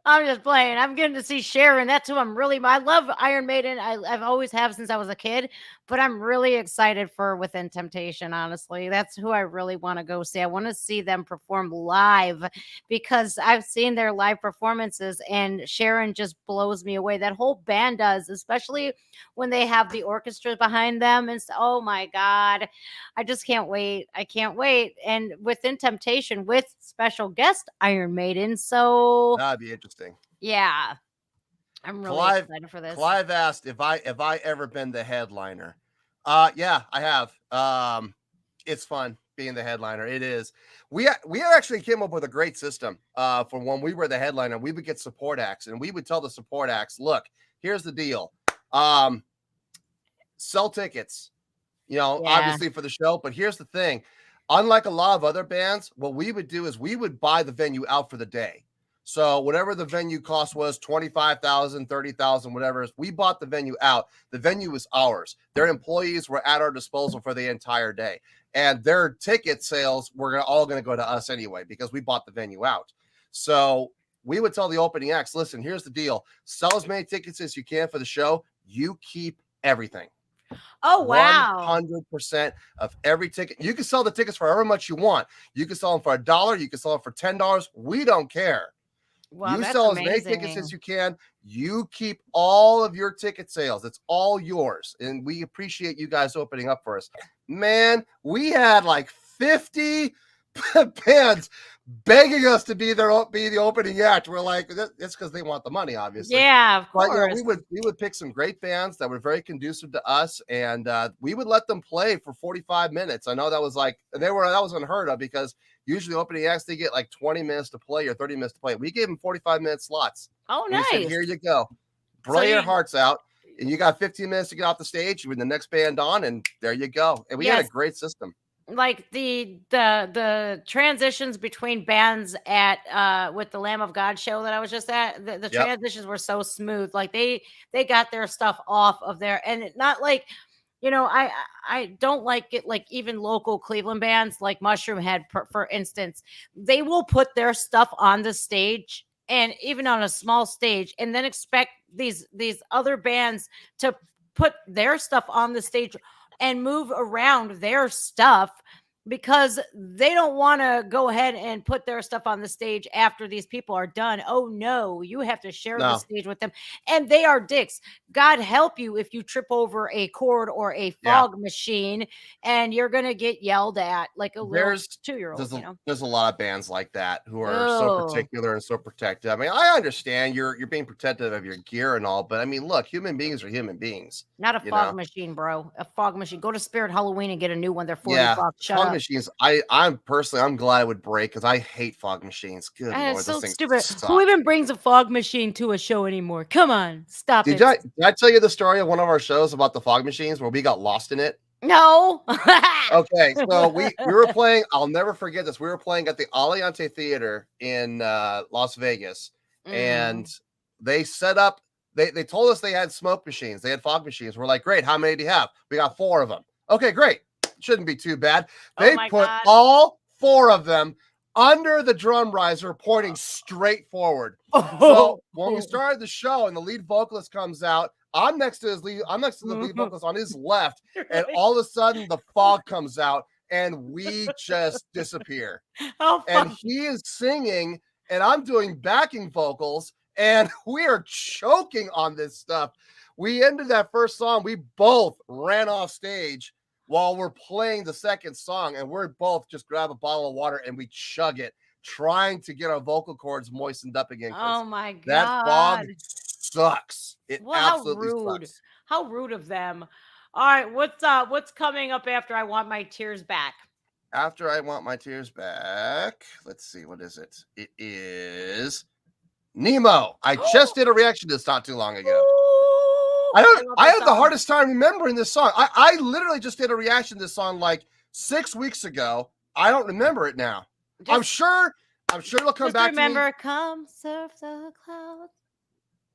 I'm just playing. I'm getting to see Sharon. That's who I'm really. I love Iron Maiden. I've always have since I was a kid. But I'm really excited for Within Temptation. Honestly, that's who I really want to go see. I want to see them perform live because I've seen their live performances, and Sharon just blows me away. That whole band does, especially when they have the orchestra behind them. And oh my god, I just can't wait. I can't wait. And Within Temptation with special guest Iron Maiden. So
That'd be interesting.
yeah, I'm really excited for this.
Clive asked if I ever been the headliner. Yeah, I have. It's fun being the headliner. It is. We actually came up with a great system. For when we were the headliner, we would get support acts, and we would tell the support acts, "Look, here's the deal. Sell tickets. Obviously for the show, but here's the thing. Unlike a lot of other bands, what we would do is we would buy the venue out for the day. So whatever the venue cost was, 25,000, 30,000, whatever, we bought the venue out. The venue was ours. Their employees were at our disposal for the entire day. And their ticket sales were all going to go to us anyway, because we bought the venue out. So we would tell the opening acts, listen, here's the deal. Sell as many tickets as you can for the show. You keep everything.
Oh, wow.
100% of every ticket. You can sell the tickets for however much you want. You can sell them for $1. You can sell them for $10. We don't care.
Well,
you
that's
sell
amazing.
as many tickets as you can. You keep all of your ticket sales. It's all yours. And we appreciate you guys opening up for us. Man, we had like 50 bands begging us to be the opening act. We're like, it's because they want the money, obviously.
Yeah, of course.
But we would pick some great bands that were very conducive to us, and we would let them play for 45 minutes. I know that was that was unheard of, because usually opening acts, they get like 20 minutes to play or 30 minutes to play. We gave them 45-minute slots.
Oh,
and
nice.
we said, here you go. Play your hearts out. And you got 15 minutes to get off the stage with the next band on, and there you go. And we had a great system.
Like the transitions between bands at with the Lamb of God show that I was just at, the transitions were so smooth. Like they got their stuff off of there, and it not like, I don't like it. Like even local Cleveland bands like Mushroom Head, for instance, they will put their stuff on the stage, and even on a small stage, and then expect these other bands to put their stuff on the stage and move around their stuff, because they don't want to go ahead and put their stuff on the stage after these people are done. Oh no, you have to share the stage with them. And they are dicks. God help you if you trip over a cord or a fog machine, and you're going to get yelled at like a little 2-year-old.
There's a lot of bands like that who are so particular and so protective. I mean, I understand you're being protective of your gear and all, but I mean, look, human beings are human beings.
Not a fog machine, bro. A fog machine. Go to Spirit Halloween and get a new one. They're $40. Shut up.
Machines. I'm glad it would break, because I hate fog machines. Good Lord,
it's so
those things
stupid.
suck.
Who even brings a fog machine to a show anymore? Come on, stop it.
Did I tell you the story of one of our shows about the fog machines where we got lost in it?
No.
Okay, so we were playing. I'll never forget this. We were playing at the Aliante Theater in Las Vegas, and they set up. They told us they had smoke machines. They had fog machines. We're like, great. How many do you have? We got 4 of them. Okay, great. Shouldn't be too bad. They put
God.
all 4 of them under the drum riser, pointing straight forward. So when we started the show and the lead vocalist comes out, I'm next to the lead vocalist on his left, and all of a sudden the fog comes out and we just disappear. And he is singing and I'm doing backing vocals and we are choking on this stuff. We ended that first song. We both ran off stage while we're playing the second song, and we're both just grab a bottle of water and we chug it, trying to get our vocal cords moistened up again.
Oh my God.
That fog sucks. It absolutely sucks.
How rude of them. All right, what's coming up after I Want My Tears Back?
After I Want My Tears Back, let's see, what is it? It is Nemo. I just did a reaction to this not too long ago. I have the hardest time remembering this song. I literally just did a reaction to this song like 6 weeks ago. I don't remember it now. I'm sure it'll come back to me.
Remember, come surf the clouds.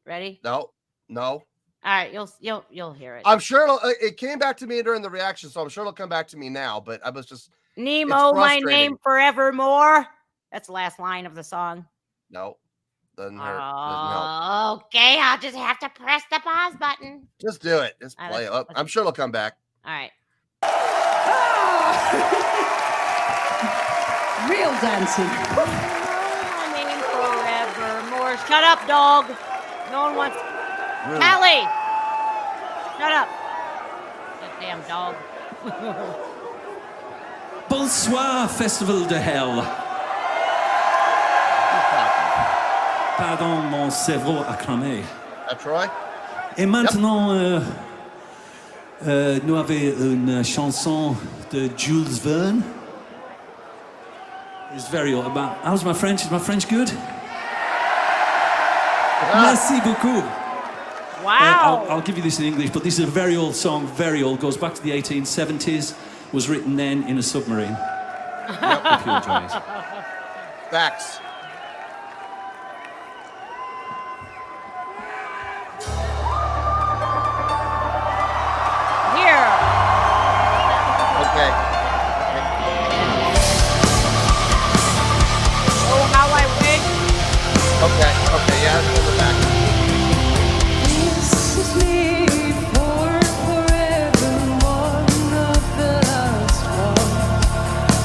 Ready?
No.
All right, you'll hear it.
I'm sure it came back to me during the reaction, so I'm sure it'll come back to me now. But I was just
Nemo, my name forevermore. That's the last line of the song.
No, doesn't hurt. Doesn't help.
Okay, I'll just have to press the pause button.
Just do it. Just play it. I'm sure it'll come back.
All right.
Real dancing.
My name forevermore. Shut up, dog. No one wants. Callie! Shut up. That damn dog.
Bonsoir, Festival de Hell. Pardon, mon cerveau a cramé.
Troy?
Et maintenant, nous avons une chanson de Jules Verne. It's very old. How's my French? Is my French good? Merci beaucoup.
Wow.
I'll give you this in English, but this is a very old song, very old, goes back to the 1870s, was written then in a submarine. If you enjoy it.
Facts.
Here.
Okay.
Oh, how I wish.
Okay, yeah, it's in the back.
This is me for forever, one of the last ones.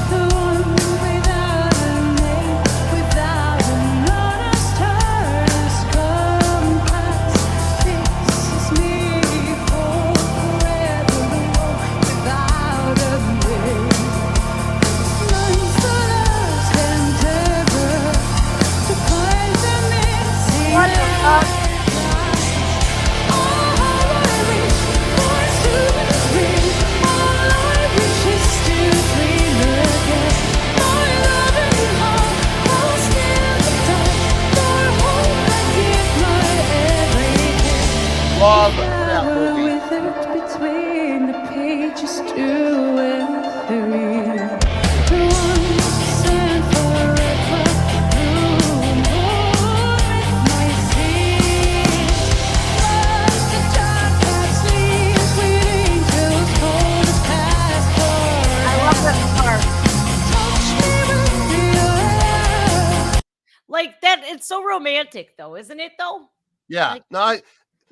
The one without a name, without an honest heart has come past. This is me for forever, one without a name. Runs the last endeavor to find the missing.
What the fuck?
Love that movie.
Between the pages 2 and 3, the ones and forever, with my sea. Was the dark that sleeps with angels cold as passport.
I love this part.
Touch me with your hand.
Like that, it's so romantic though, isn't it though?
Yeah.
Like-
No,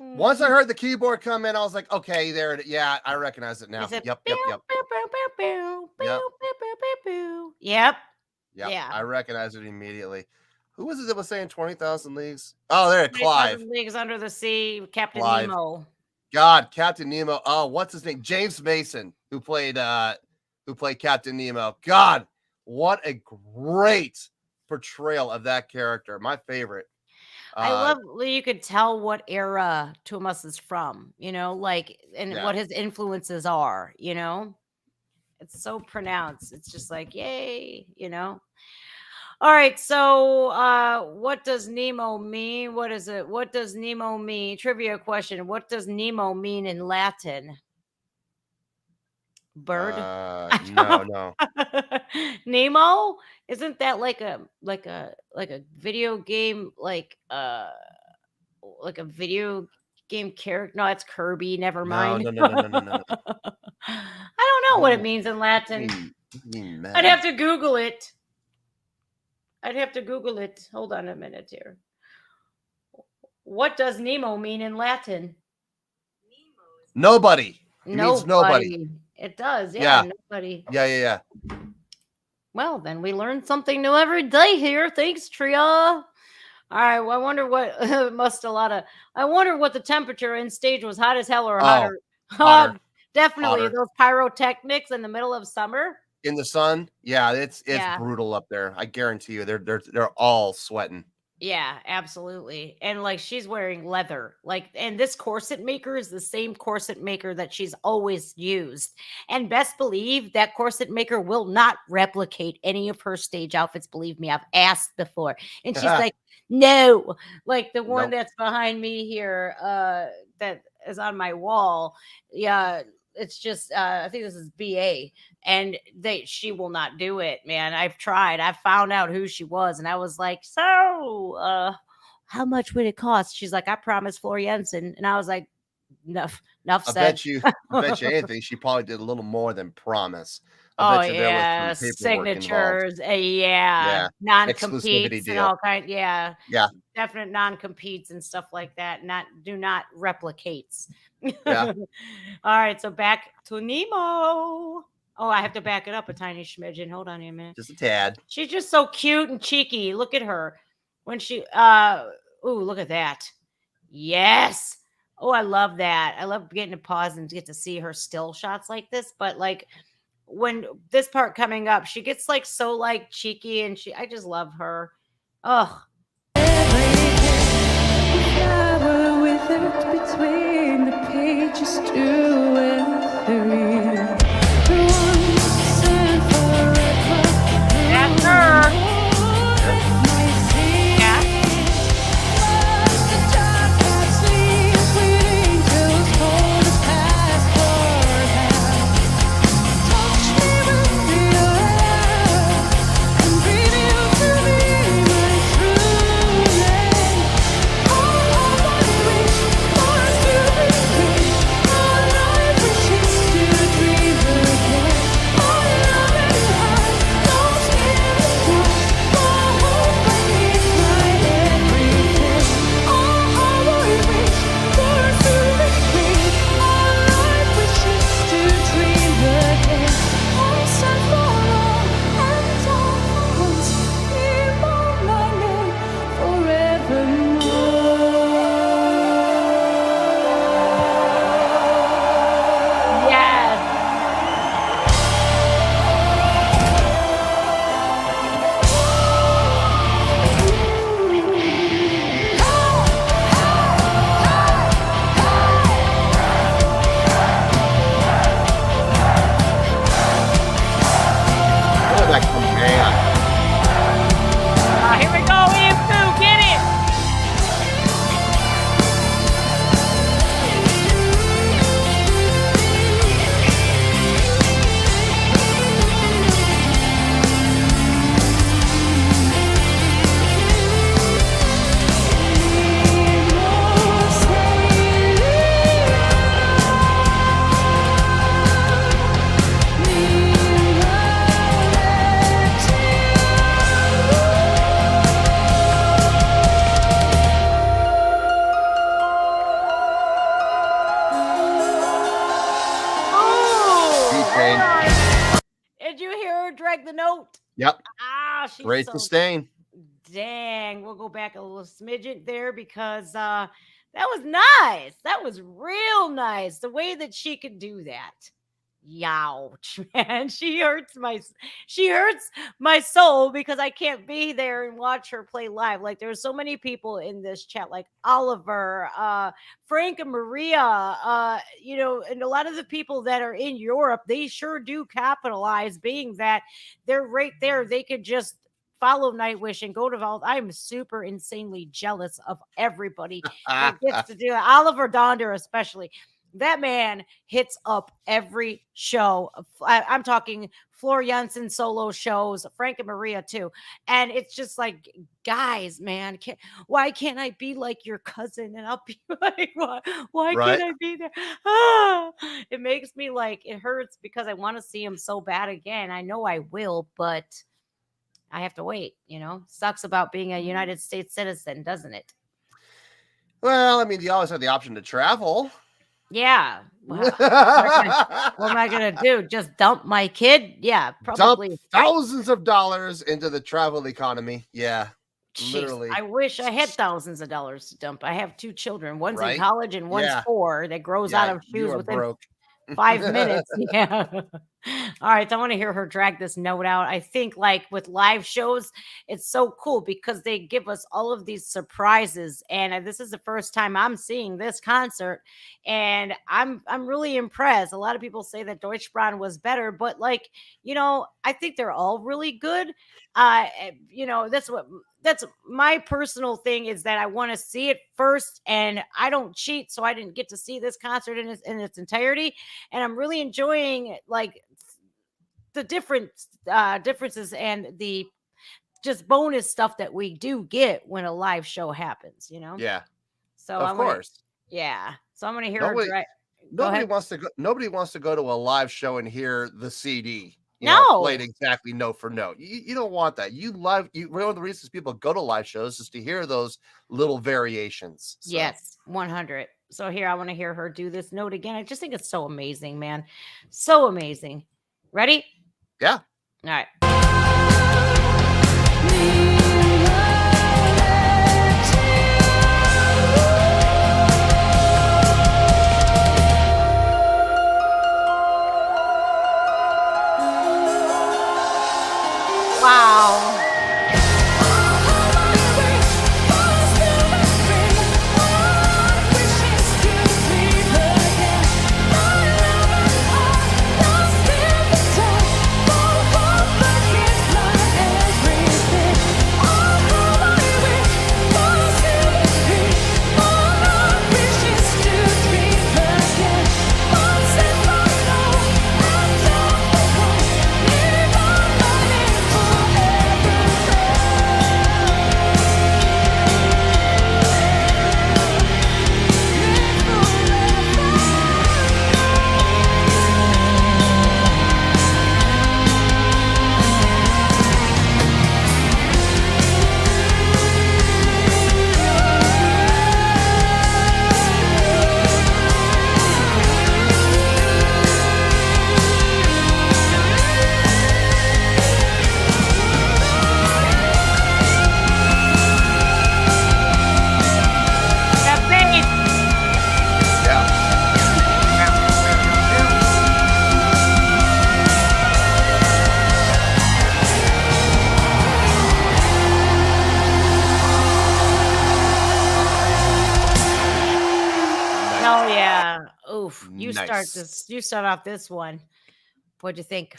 once I heard the keyboard come in, I was like, okay, there it is. Yeah, I recognize it now.
Is it
Yep.
pew,
Yep.
pew, pew, pew, pew, pew,
Yep.
pew, pew, pew, pew. Yep.
Yep.
Yeah.
I recognize it immediately. Who was it that was saying 20,000 Leagues? Oh, there, Clive.
Leagues Under the Sea, Captain
Clive.
Nemo.
God, Captain Nemo. Oh, what's his name? James Mason, who played Captain Nemo. God, what a great portrayal of that character. My favorite.
I love you could tell what era Thomas is from, like, and
Yeah.
what his influences are, It's so pronounced. It's just like, yay, All right, so what does Nemo mean? What is it? What does Nemo mean? Trivia question. What does Nemo mean in Latin? Bird.
No.
Nemo? Isn't that like a video game like a video game character? No, it's Kirby. Never
No,
mind.
no.
I don't know what it means in Latin. I'd have to Google it. Hold on a minute here. What does Nemo mean in Latin?
Nobody. It means nobody.
It does.
Yeah.
Nobody.
Yeah.
Well, then we learn something new every day here. Thanks, Tria. All right. Well, I wonder what I wonder what the temperature in stage was. Hot as hell or hotter?
Hotter.
Definitely
Hotter.
those pyrotechnics in the middle of summer.
In the sun, yeah, it's
Yeah.
brutal up there. I guarantee you, they're all sweating.
Yeah, absolutely. And like she's wearing leather. And this corset maker is the same corset maker that she's always used. And best believe that corset maker will not replicate any of her stage outfits. Believe me, I've asked before. And she's like, no. Like the one
Nope.
that's behind me here, that is on my wall. Yeah. It's just I think this is BA, and she will not do it, man. I've tried. I found out who she was, and I was like, so how much would it cost? She's like, I promised Floriensen, and I was like, enough
I
said.
bet you anything, she probably did a little more than promise.
Oh
bet you there
yeah,
was some paperwork
signatures,
Yeah.
non-competes
Exclusivity
and
deal.
all kind. Yeah,
Yeah.
definite non-competes and stuff like that. Do not replicates.
Yeah.
All right, so back to Nemo. Oh, I have to back it up a tiny smidgen. Hold on a minute.
Just a tad.
She's just so cute and cheeky. Look at her when she. Ooh, look at that. Yes. Oh, I love that. I love getting to pause and get to see her still shots like this. But like when this part coming up, she gets like so like cheeky, and I just love her. Oh.
Flower withered between the pages 2 and 3. Once and forever.
That's her. Yeah.
The dark past sleeps with angels hold us past forever. Touch me with your love and reveal to me my true name. All I wish for us to be free. All I wish is to dream again. All love and light, don't scare me much. For hope I need my everyday. All I wish for us to be free. All I wish is to dream again. Once and for all, and all for once, Nemo, my name, forevermore.
Yes.
Look at that command.
Here we go, Ian. Get it. Did you hear her drag the note?
Yep.
She's
Great
so
sustain.
dang. We'll go back a little smidget there because that was nice. That was real nice. The way that she could do that. Youch, man. She hurts my soul because I can't be there and watch her play live. Like there's so many people in this chat, like Oliver, Frank and Maria, and a lot of the people that are in Europe, they sure do capitalize, being that they're right there. They could just follow Nightwish and go to Vault. I'm super insanely jealous of everybody that gets to do it. Oliver Donder, especially. That man hits up every show. I'm talking Floor Jansen solo shows, Frank and Maria too. And it's just like, guys, man, why can't I be like your cousin? And I'll be like, why can't
Right.
I be there? Ah, it makes me like, it hurts because I want to see him so bad again. I know I will, but I have to wait, Sucks about being a United States citizen, doesn't it?
Well, I mean, you always have the option to travel.
Yeah. Well, what am I gonna do? Just dump my kid? Yeah, probably.
Dump thousands of dollars into the travel economy. Yeah,
Jeez,
literally.
I wish I had thousands of dollars to dump. I have 2 children. One's in
Right?
college and one's
Yeah.
4 that grows out
Yeah,
of
you
shoes
are
within
broke.
5 minutes. Yeah. All right. So I want to hear her drag this note out. I think like with live shows, it's so cool because they give us all of these surprises. And this is the first time I'm seeing this concert. And I'm really impressed. A lot of people say that Deutschbrand was better, but like, I think they're all really good. That's my personal thing is that I want to see it first, and I don't cheat, so I didn't get to see this concert in its entirety, and I'm really enjoying like the differences and the just bonus stuff that we do get when a live show happens.
Yeah,
So
of course.
yeah. So I'm gonna hear
Nobody,
her. Go
nobody
ahead.
wants to go. Nobody wants to go to a live show and hear the CD.
No.
Played exactly note for note. You don't want that. One of the reasons people go to live shows is to hear those little variations. So.
Yes, 100. So here, I want to hear her do this note again. I just think it's so amazing, man. So amazing. Ready?
Yeah.
All right. Wow. You start off this one. What'd you think?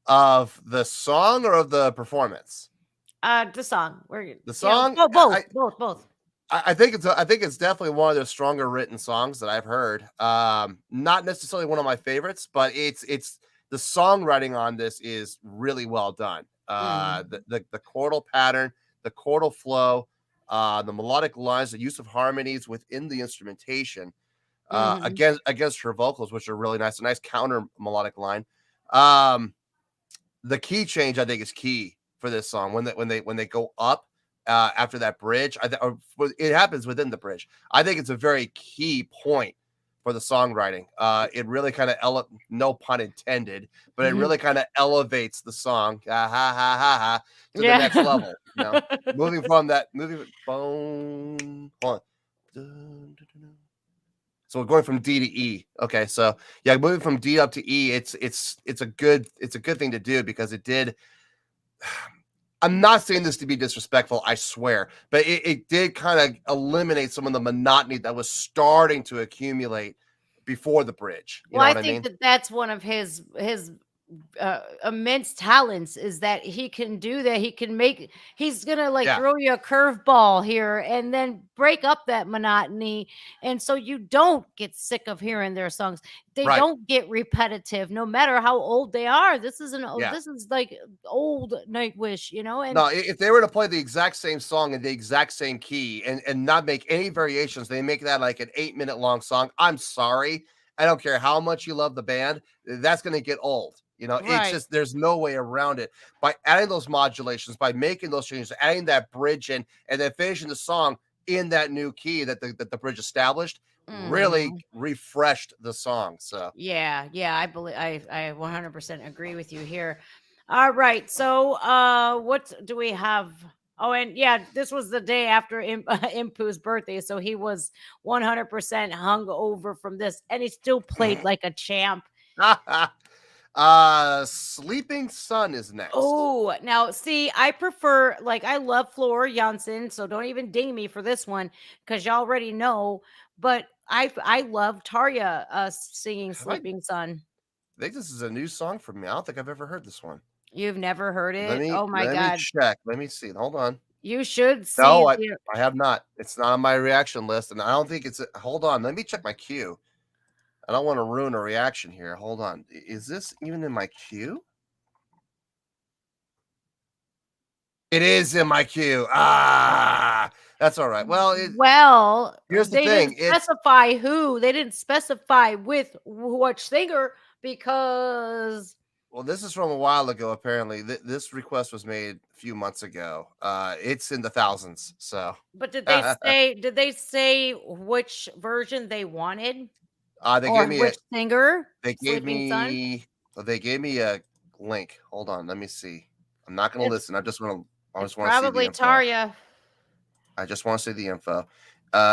Of the song or of the performance?
The song.
The song?
Both.
I think it's definitely one of the stronger written songs that I've heard. Not necessarily one of my favorites, but it's the songwriting on this is really well done. The chordal pattern, the chordal flow, the melodic lines, the use of harmonies within the instrumentation, against her vocals, which are really nice, a nice counter melodic line. The key change I think is key for this song when they go up after that bridge. It happens within the bridge. I think it's a very key point for the songwriting. It really kind of no pun intended, but it really kind of elevates the song to the next level. Moving boom. Hold on. So we're going from D to E. Okay, so yeah, moving from D up to E, it's a good thing to do because it did. I'm not saying this to be disrespectful, I swear, but it did kind of eliminate some of the monotony that was starting to accumulate before the bridge.
I think that's one of his immense talents is that he can do that. He's gonna like
Yeah.
throw you a curveball here and then break up that monotony. And so you don't get sick of hearing their songs. They
Right.
don't get repetitive, no matter how old they are. This is
Yeah.
this is like old Nightwish, you know, and
No, if they were to play the exact same song in the exact same key and not make any variations, they make that like an 8-minute long song. I'm sorry. I don't care how much you love the band. That's going to get old. You know, it's
Right.
just, there's no way around it. By adding those modulations, by making those changes, adding that bridge in, and then finishing the song in that new key that the bridge established, really refreshed the song. So
yeah, I believe I 100% agree with you here. All right, so what do we have? Oh, and yeah, this was the day after Impu's birthday, so he was 100% hung over from this, and he still played like a champ.
Sleeping Sun is next.
Oh, now see, I prefer, like, I love Floor Janssen, so don't even ding me for this one because you already know. But I love Tarja singing "Sleeping Sun."
I think this is a new song for me. I don't think I've ever heard this one.
You've never heard it? Oh my
Let me
God,
check. Let me see. Hold on.
you should see.
No, I have not. It's not on my reaction list, and I don't think it's. Hold on. Let me check my queue. I don't want to ruin a reaction here. Hold on. Is this even in my queue? It is in my queue. Ah, that's all right. Well, here's the
they
thing.
didn't specify who. They didn't specify with what singer because.
Well, this is from a while ago. Apparently, this request was made a few months ago. It's in the thousands. So,
But did they say? Did they say which version they wanted?
they
Or
gave me
which singer?
They gave
Sleeping Sun?
me. They gave me a link. Hold on. Let me see. I'm not going to listen. I just want to. I just want to see the
Probably
info.
Tarja.
I just want to see the info.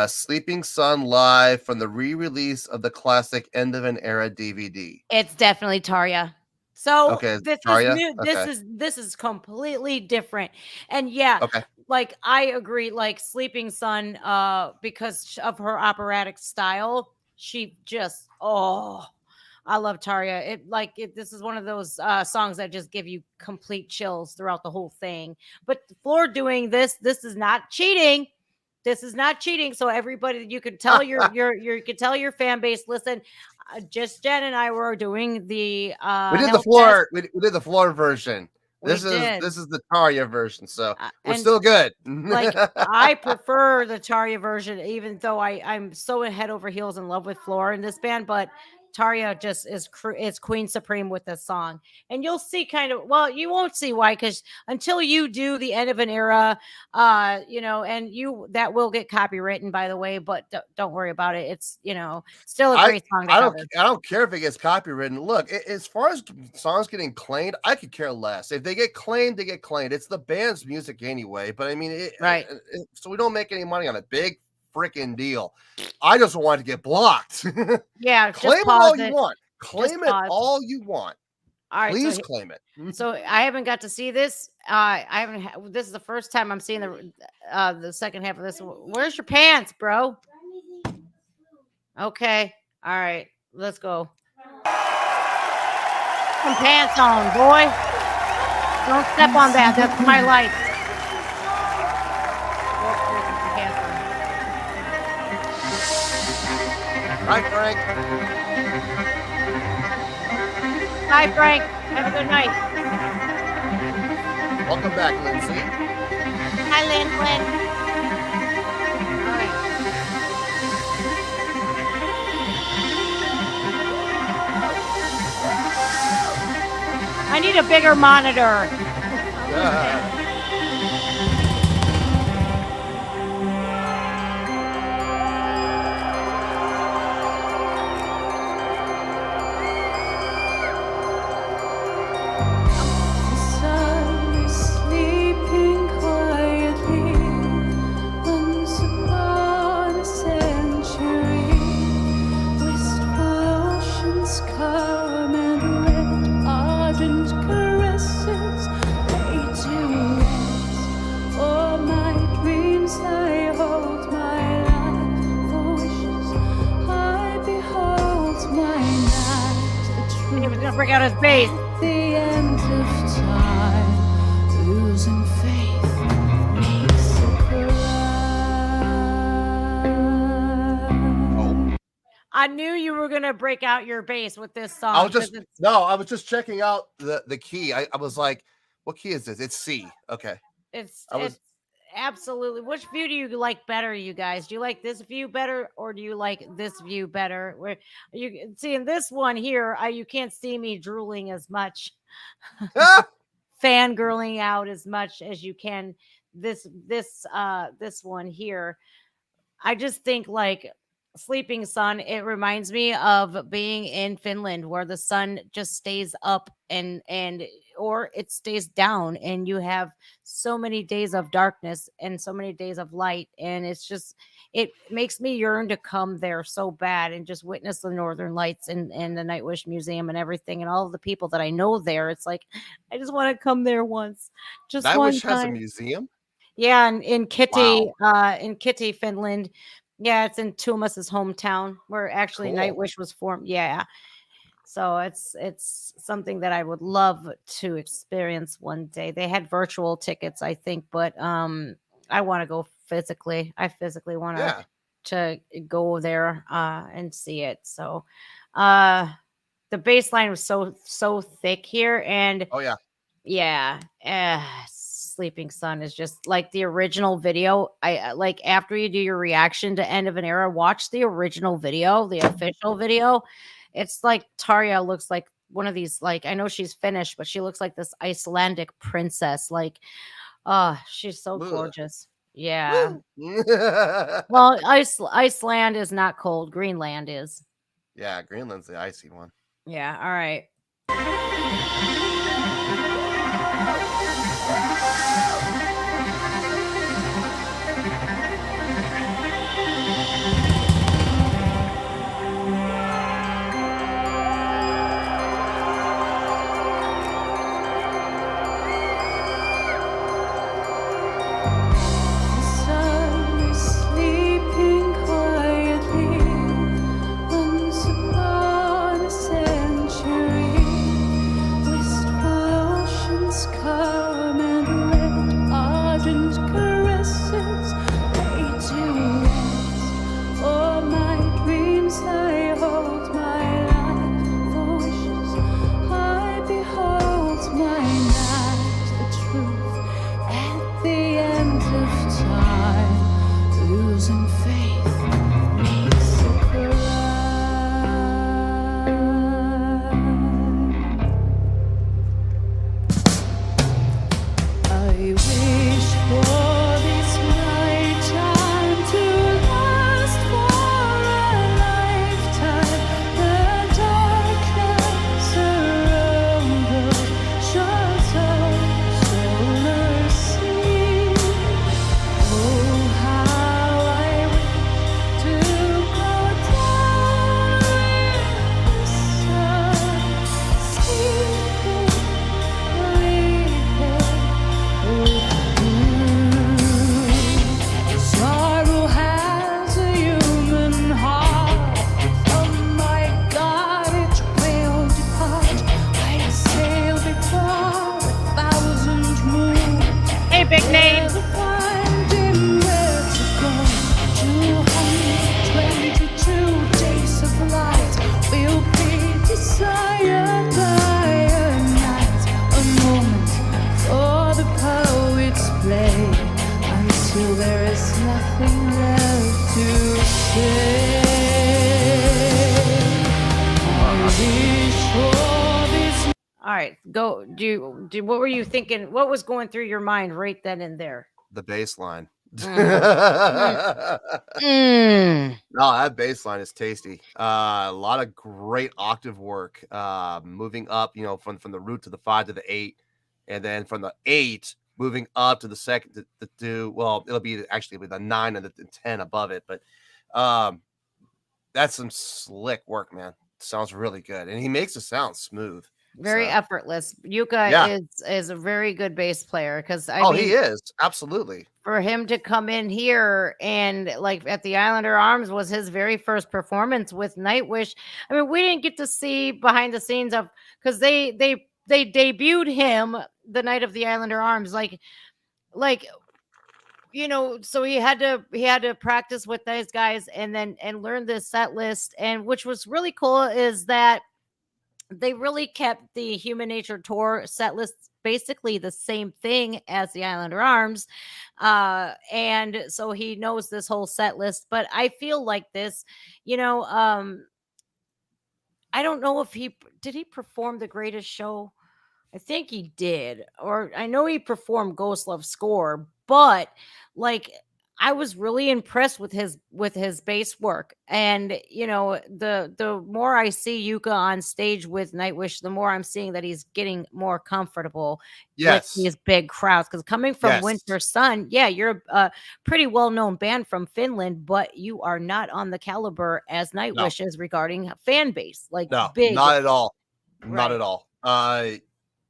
Sleeping Sun live from the re-release of the classic End of an Era DVD.
It's definitely Tarja. So
Okay,
this
Tarja?
is new.
Okay.
This is completely different. And yeah,
Okay.
like I agree, like Sleeping Sun, because of her operatic style, she just I love Tarja. This is one of those songs that just give you complete chills throughout the whole thing. But Floor doing this is not cheating. This is not cheating. So everybody, you can tell you can tell your fan base. Listen, just Jen and I were doing the.
We did the floor. We did the floor version. This
did.
is the Tarja version. So we're
and
still good.
like I prefer the Tarja version, even though I'm so head over heels in love with Floor in this band, but Tarja just is queen supreme with this song. And you'll see you won't see why, because until you do the End of an Era, and that will get copywritten, by the way, but don't worry about it. It's, still a great song to cover.
I don't care if it gets copywritten. Look, as far as songs getting claimed, I could care less. If they get claimed, they get claimed. It's the band's music anyway. But I mean,
right.
So we don't make any money on a big freaking deal. I just want to get blocked.
Yeah,
claim it all you want. Claim it all you want.
All right,
please claim it.
So I haven't got to see this. This is the first time I'm seeing the second half of this. Where's your pants, bro? Okay, all right, let's go. Some pants on, boy. Don't step on that. That's my life.
Hi, Frank.
Hi, Frank. Have a good night.
Welcome back, Lindsay.
Hi, Lynn. All right. I need a bigger monitor. He was gonna break out his bass.
the end of time, losing faith makes you cry.
I knew you were gonna break out your bass with this song.
I was
'cause
just
it's,
I was just checking out the key. I was like, what key is this? It's C. Okay.
it's
I was
it's absolutely. Which view do you like better, you guys? Do you like this view better, or do you like this view better? Where you see in this one here, you can't see me drooling as much,
ah!
fangirling out as much as you can. This one here. I just think like Sleeping Sun, it reminds me of being in Finland where the sun just stays up and or it stays down and you have so many days of darkness and so many days of light, and it's just it makes me yearn to come there so bad and just witness the northern lights and the Nightwish Museum and everything and all of the people that I know there. It's like I just want to come there once, just one
Nightwish has a
time.
museum.
Yeah, in Kitty,
Wow.
in Kitty, Finland. Yeah, it's in Tuomas's hometown where actually
Cool.
Nightwish was formed. Yeah. So it's something that I would love to experience one day. They had virtual tickets, I think, but I want to go physically. I physically want
Yeah.
to go there and see it. So uh the bass line was so thick here, and
Oh yeah.
yeah, Sleeping Sun is just like the original video. I like after you do your reaction to End of an Era, watch the original video, the official video. It's like Tarja looks like one of these, like I know she's Finnish, but she looks like this Icelandic princess. Like, oh, she's so
Ugh.
gorgeous. Yeah.
Woo.
Well, Iceland is not cold. Greenland is.
Yeah, Greenland's the icy one.
Yeah. All right.
The sun is sleeping quietly. Once upon a century, wistful oceans come and let ardent caresses lay to rest. All my dreams I hold, my life for wishes I behold, my night the truth at the end of time, losing faith makes you cry. I wish for this nighttime to last for a lifetime. The darkness around us shines our solar sea. Oh, how I wish to go down with the sun, sleeping, sleeping. Sorrow has a human heart. Oh my God, it will depart. I sail before 1,000 moons.
Hey, Big Nate.
Never finding where to go. 222 days of light will be desired by a night, a moment for the poet's play, until there is nothing left to say. I wish for this.
All right, go. Do what were you thinking? What was going through your mind right then and there?
The bass line.
Mm.
No, that bass line is tasty. A lot of great octave work. Moving up, from the root to the 5 to the 8, and then from the 8 moving up to the second to the 2. Well, it'll be actually with the 9 and the 10 above it, but that's some slick work, man. Sounds really good, and he makes it sound smooth.
Very
So-
effortless. Yuka
Yeah.
is a very good bass player because I
Oh,
mean,
he is absolutely.
for him to come in here and like at the Islander Arms was his very first performance with Nightwish. I mean, we didn't get to see behind the scenes of because they they debuted him the night of the Islander Arms, like so he had to practice with those guys and learn this set list. And which was really cool is that they really kept the Human Nature Tour set list basically the same thing as the Islander Arms. And so he knows this whole set list. But I feel like this, I don't know if he perform The Greatest Show. I think he did, or I know he performed Ghost Love Score, but like I was really impressed with his bass work. And the more I see Yuka on stage with Nightwish, the more I'm seeing that he's getting more comfortable with
Yes.
these big crowds. Because coming from
Yes.
Winter Sun, yeah, you're a pretty well-known band from Finland, but you are not on the caliber as Nightwish is regarding fan base. Like
No,
big,
not at all. Not
Right.
at all.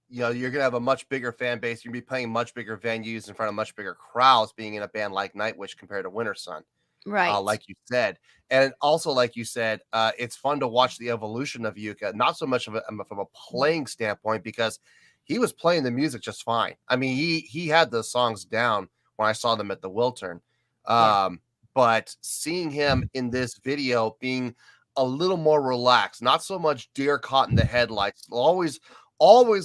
You're gonna have a much bigger fan base. You're gonna be playing much bigger venues in front of much bigger crowds, being in a band like Nightwish compared to Winter Sun.
right?
Like you said, and also like you said, it's fun to watch the evolution of Yuka. Not so much of from a playing standpoint, because he was playing the music just fine. I mean, he had the songs down when I saw them at the Wiltern.
Yeah.
But seeing him in this video being a little more relaxed, not so much deer caught in the headlights, always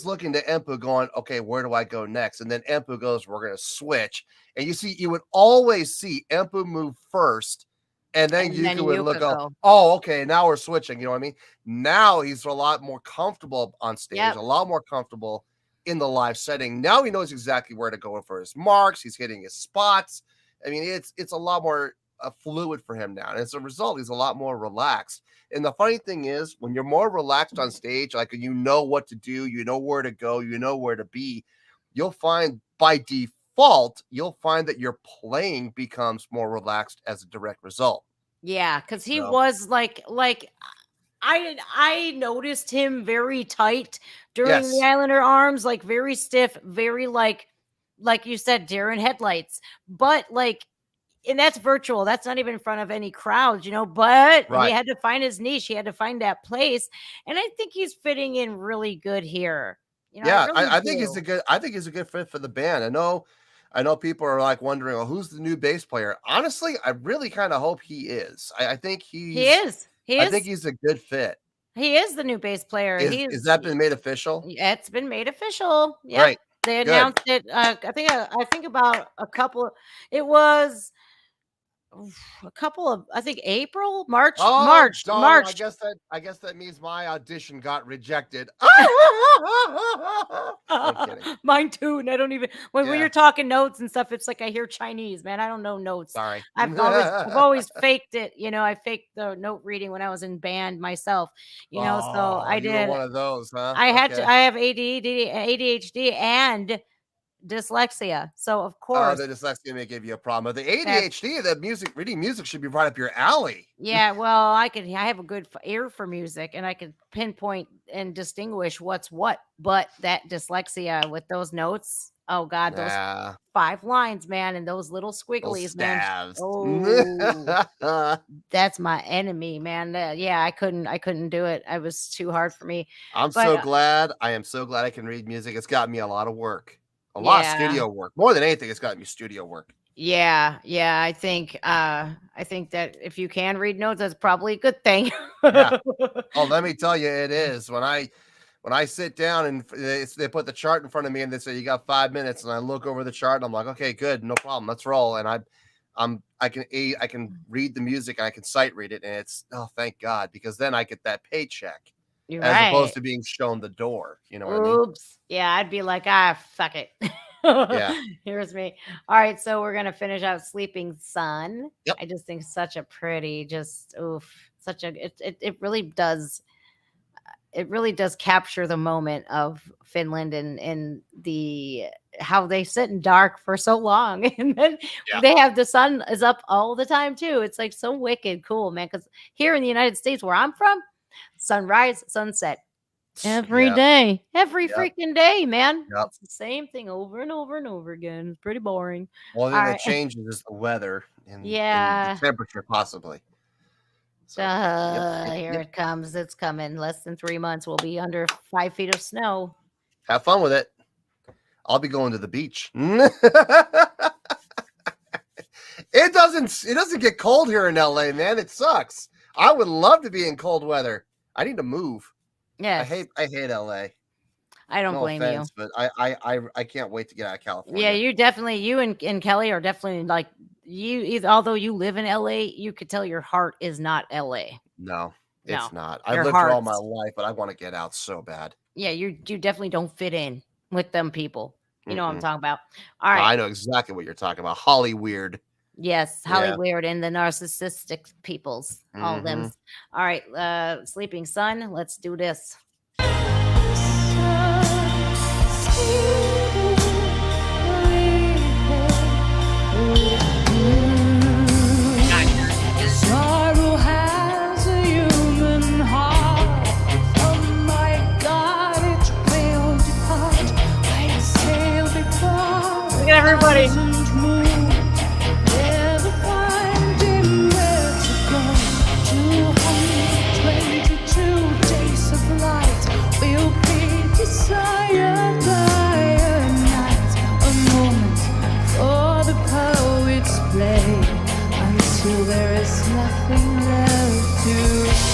looking to Empu going, okay, where do I go next? And then Empu goes, we're going to switch. And you would always see Empu move first. And then Yuka would look, oh, okay, now we're switching. You know what I mean? Now he's a lot more comfortable on stage,
Yep.
a lot more comfortable in the live setting. Now he knows exactly where to go for his marks. He's hitting his spots. I mean, it's a lot more fluid for him now. And as a result, he's a lot more relaxed. And the funny thing is, when you're more relaxed on stage, like you know what to do, you know where to go, you know where to be, you'll find by default, that your playing becomes more relaxed as a direct result.
Yeah, because he
So-
was like I noticed him very tight during the
Yes.
Islander Arms, like very stiff, very like you said, deer in headlights. But and that's virtual. That's not even in front of any crowds, but
Right.
he had to find his niche. He had to find that place. And I think he's fitting in really good here.
Yeah,
really
I think he's
do.
he's a good fit for the band. I know people are like wondering, well, who's the new bass player? Honestly, I really kind of hope he is. I think
He is.
I think he's a good fit.
He is the new bass player.
Is that been made official?
It's been made official. Yeah.
Right.
They
Good.
announced it. I think about a couple. It was a couple of. I think April, March,
Oh,
March,
darn,
March.
I guess that means my audition got rejected. I'm kidding.
Mine too. And I don't even when
Yeah.
you're talking notes and stuff. It's like I hear Chinese, man. I don't know notes.
Sorry.
I've always faked it. I faked the note reading when I was in band myself. So I
you were
did.
one of those, huh?
I had
Okay.
to. I have ADHD and dyslexia. So of
Oh,
course,
the dyslexia may give you a problem. But the ADHD, reading music should be right up your alley.
yeah. Well, I have a good ear for music, and I could pinpoint and distinguish what's what. But that dyslexia with those notes, oh God, those
Yeah.
5 lines, man, and those little squigglies, man.
Stabs.
Oh, that's my enemy, man. Yeah, I couldn't do it. It was too hard for me.
I am so glad I can read music. It's got me a lot of work. A lot of studio work. More than anything, it's got me studio work.
Yeah. I think that if you can read notes, that's probably a good thing.
Yeah. Oh, let me tell you, it is. When I sit down and they put the chart in front of me and they say you got 5 minutes, and I look over the chart and I'm like, okay, good, no problem, let's roll. And I can read the music and I can sight read it, and it's thank God, because then I get that paycheck.
You're
as
right.
opposed to being shown the door. You know what I mean?
Oops. Yeah, I'd be like, fuck it.
Yeah.
Here's me. All right, so we're gonna finish out Sleeping Sun.
Yep.
I just think such a pretty, it really does. It really does capture the moment of Finland and the how they sit in dark for so long, and then they have the sun is up all the time too. It's like so wicked cool, man. Because here in the United States, where I'm from, sunrise, sunset every day, every freaking day, man. It's the same thing over and over and over again. It's pretty boring.
Well, then the changes is the weather and the temperature, possibly. So,
Here it comes. It's coming. Less than 3 months. We'll be under 5 feet of snow.
Have fun with it. I'll be going to the beach. It doesn't get cold here in LA, man. It sucks. I would love to be in cold weather. I need to move.
Yes.
I hate LA.
I don't
No
blame
offense,
you.
but I can't wait to get out of California.
Yeah, you and Kelly are definitely like although you live in LA, you could tell your heart is not LA.
No, it's
No,
not. I've
your
lived here all my
heart's-
life, but I want to get out so bad.
Yeah, you definitely don't fit in with them people. You know what I'm
Mm-mm.
talking about. All
No,
right.
I know exactly what you're talking about. Holly weird.
Yes,
Yeah.
Hollywood and the narcissistic peoples. All of them.
Mhm.
All right, Sleeping Sun, let's do this.
Sorrow has a human heart. Oh my God, it will depart. I sail before.
Look at everybody.
Never finding where to go. 222 days of light will be desired by a night. A moment for the poet's play. Until there is nothing left to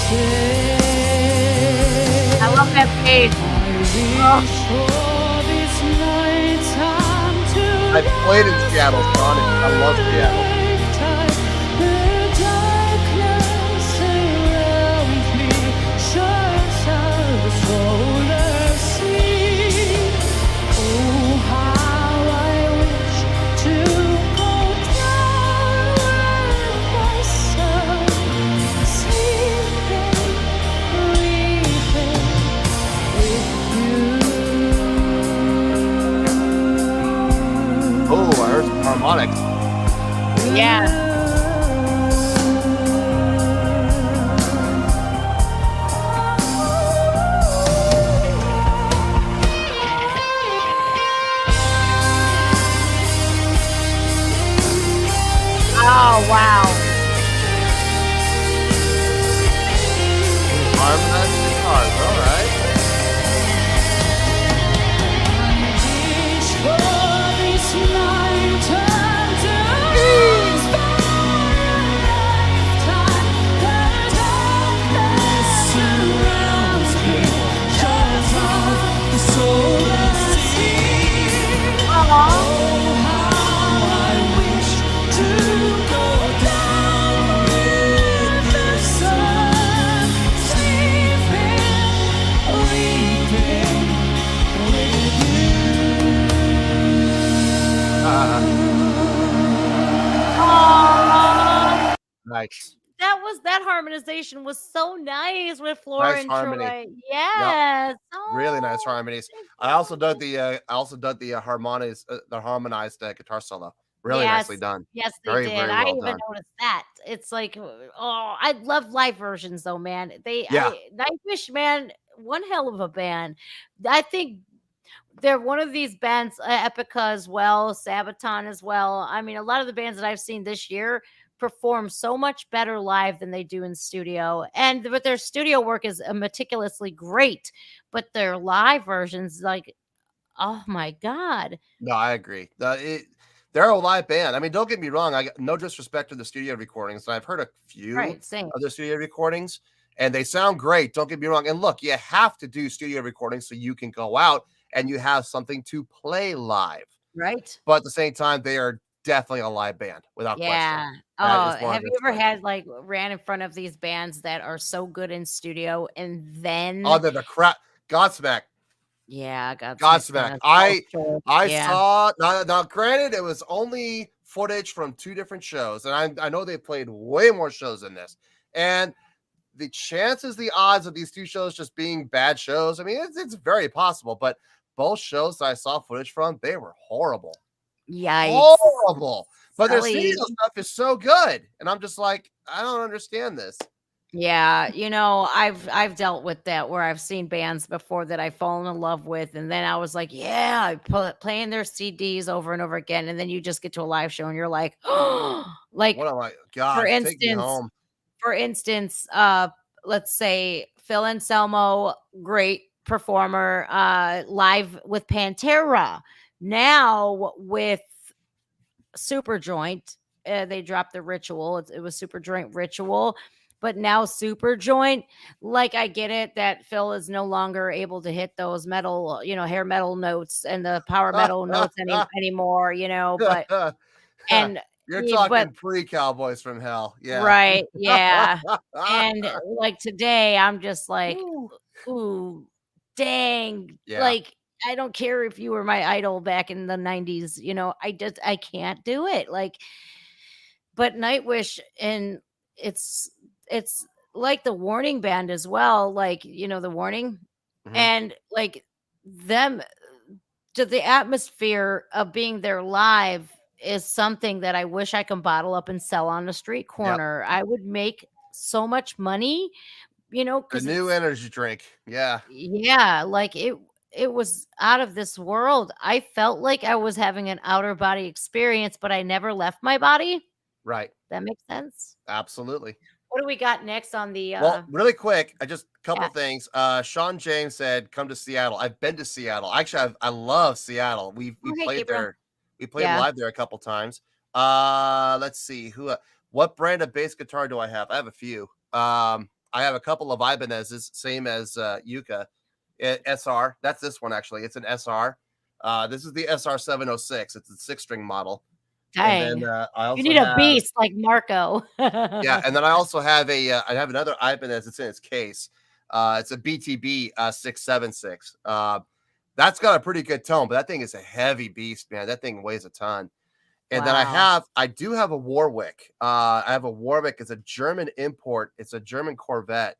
say.
I love that page.
I played in Seattle, Sonic. I love Seattle.
The darkness around me shows how the solar sea. Oh, how I wish to go down with my son, sleeping, weeping with you.
Oh, I heard some harmonics.
Yeah. Oh, wow.
Harmonized guitars. All right.
Wish for this night to inspire a lifetime. The darkness surrounds me, shuts off the solar sea. Oh, how I wish to go down with the sun, sleeping, weeping with
Aw.
Nice.
That harmonization was so nice with Flora
Nice
and
harmony.
Troy. Yes.
Really nice
Oh,
harmonies.
thank
I also
you.
dug the harmonized guitar solo. Really nicely
Yes.
done.
Yes, they
Very,
did.
very
I
well
even
done.
noticed that. It's like, oh, I love live versions though, man.
Yeah.
Nightwish, man, one hell of a band. I think they're one of these bands, Epica as well, Sabaton as well. I mean, a lot of the bands that I've seen this year perform so much better live than they do in studio. But their studio work is meticulously great, but their live versions, like, oh my God.
No, I agree. They're a live band. I mean, don't get me wrong. I got no disrespect to the studio recordings. I've heard a few
Right, same.
of the studio recordings, and they sound great. Don't get me wrong. And look, you have to do studio recordings so you can go out and you have something to play live.
Right?
But at the same time, they are definitely a live band without question.
Yeah.
That
Oh,
is 100%
have you ever had like ran in front of these bands that are so good in studio and then
other the crap Godsmack?
yeah, Godsmack
Godsmack.
kinda falls short.
I
Yeah.
saw now granted it was only footage from 2 different shows, and I know they played way more shows than this. And the chances, the odds of these 2 shows just being bad shows, I mean, it's very possible, but both shows that I saw footage from, they were horrible.
Yikes.
Horrible. But their
Sully.
studio stuff is so good. And I'm just like, I don't understand this.
Yeah, you know, I've dealt with that where I've seen bands before that I've fallen in love with, and then I was like, yeah, I playing their CDs over and over again, and then you just get to a live show and you're like, oh, like
What am I? God,
for
take me
instance,
home.
let's say Phil Anselmo, great performer live with Pantera. Now with Superjoint, they dropped the Ritual. It was Superjoint Ritual, but now Superjoint, like I get it that Phil is no longer able to hit those metal, hair metal notes and the power metal notes anymore, but and
You're
but
talking pre-Cowboys from Hell. Yeah.
right, yeah. And like today, I'm just like,
Woo.
ooh, dang.
Yeah.
Like, I don't care if you were my idol back in the 90s, I can't do it. Like, but Nightwish, and it's like the Warning band as well, like, the Warning,
Mhm.
and like them, to the atmosphere of being there live is something that I wish I can bottle up and sell on the street corner. I would make so much money,
The
because
new energy drink. Yeah.
yeah, like it was out of this world. I felt like I was having an outer body experience, but I never left my body.
Right.
That makes sense.
Absolutely.
What do we got next on the
Well, really quick, I just a couple
yeah.
things. Sean James said, "Come to Seattle." I've been to Seattle. Actually, I love Seattle. We
hey,
played
Gabriel.
there. We played
Yeah.
live there a couple times. Let's see what brand of bass guitar do I have? I have a few. I have a couple of Ibanez's, same as Yuka. SR. That's this one actually. It's an SR. This is the SR 706. It's a 6-string model.
Dang.
And then I also
You need a beast like Marco.
yeah, and then I also have I have another Ibanez. It's in its case. It's a BTB 676. That's got a pretty good tone, but that thing is a heavy beast, man. That thing weighs a ton. And then I do have a Warwick. I have a Warwick. It's a German import. It's a German Corvette.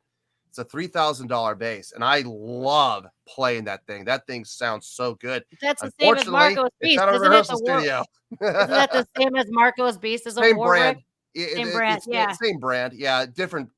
It's a $3,000 bass, and I love playing that thing. That thing sounds so good.
That's the same as Marco's
It's
beast,
at a
isn't it?
rehearsal studio.
Isn't that the same as Marco's beast as a
Same
Warwick?
brand.
Same brand, yeah.
Same brand. Yeah, different,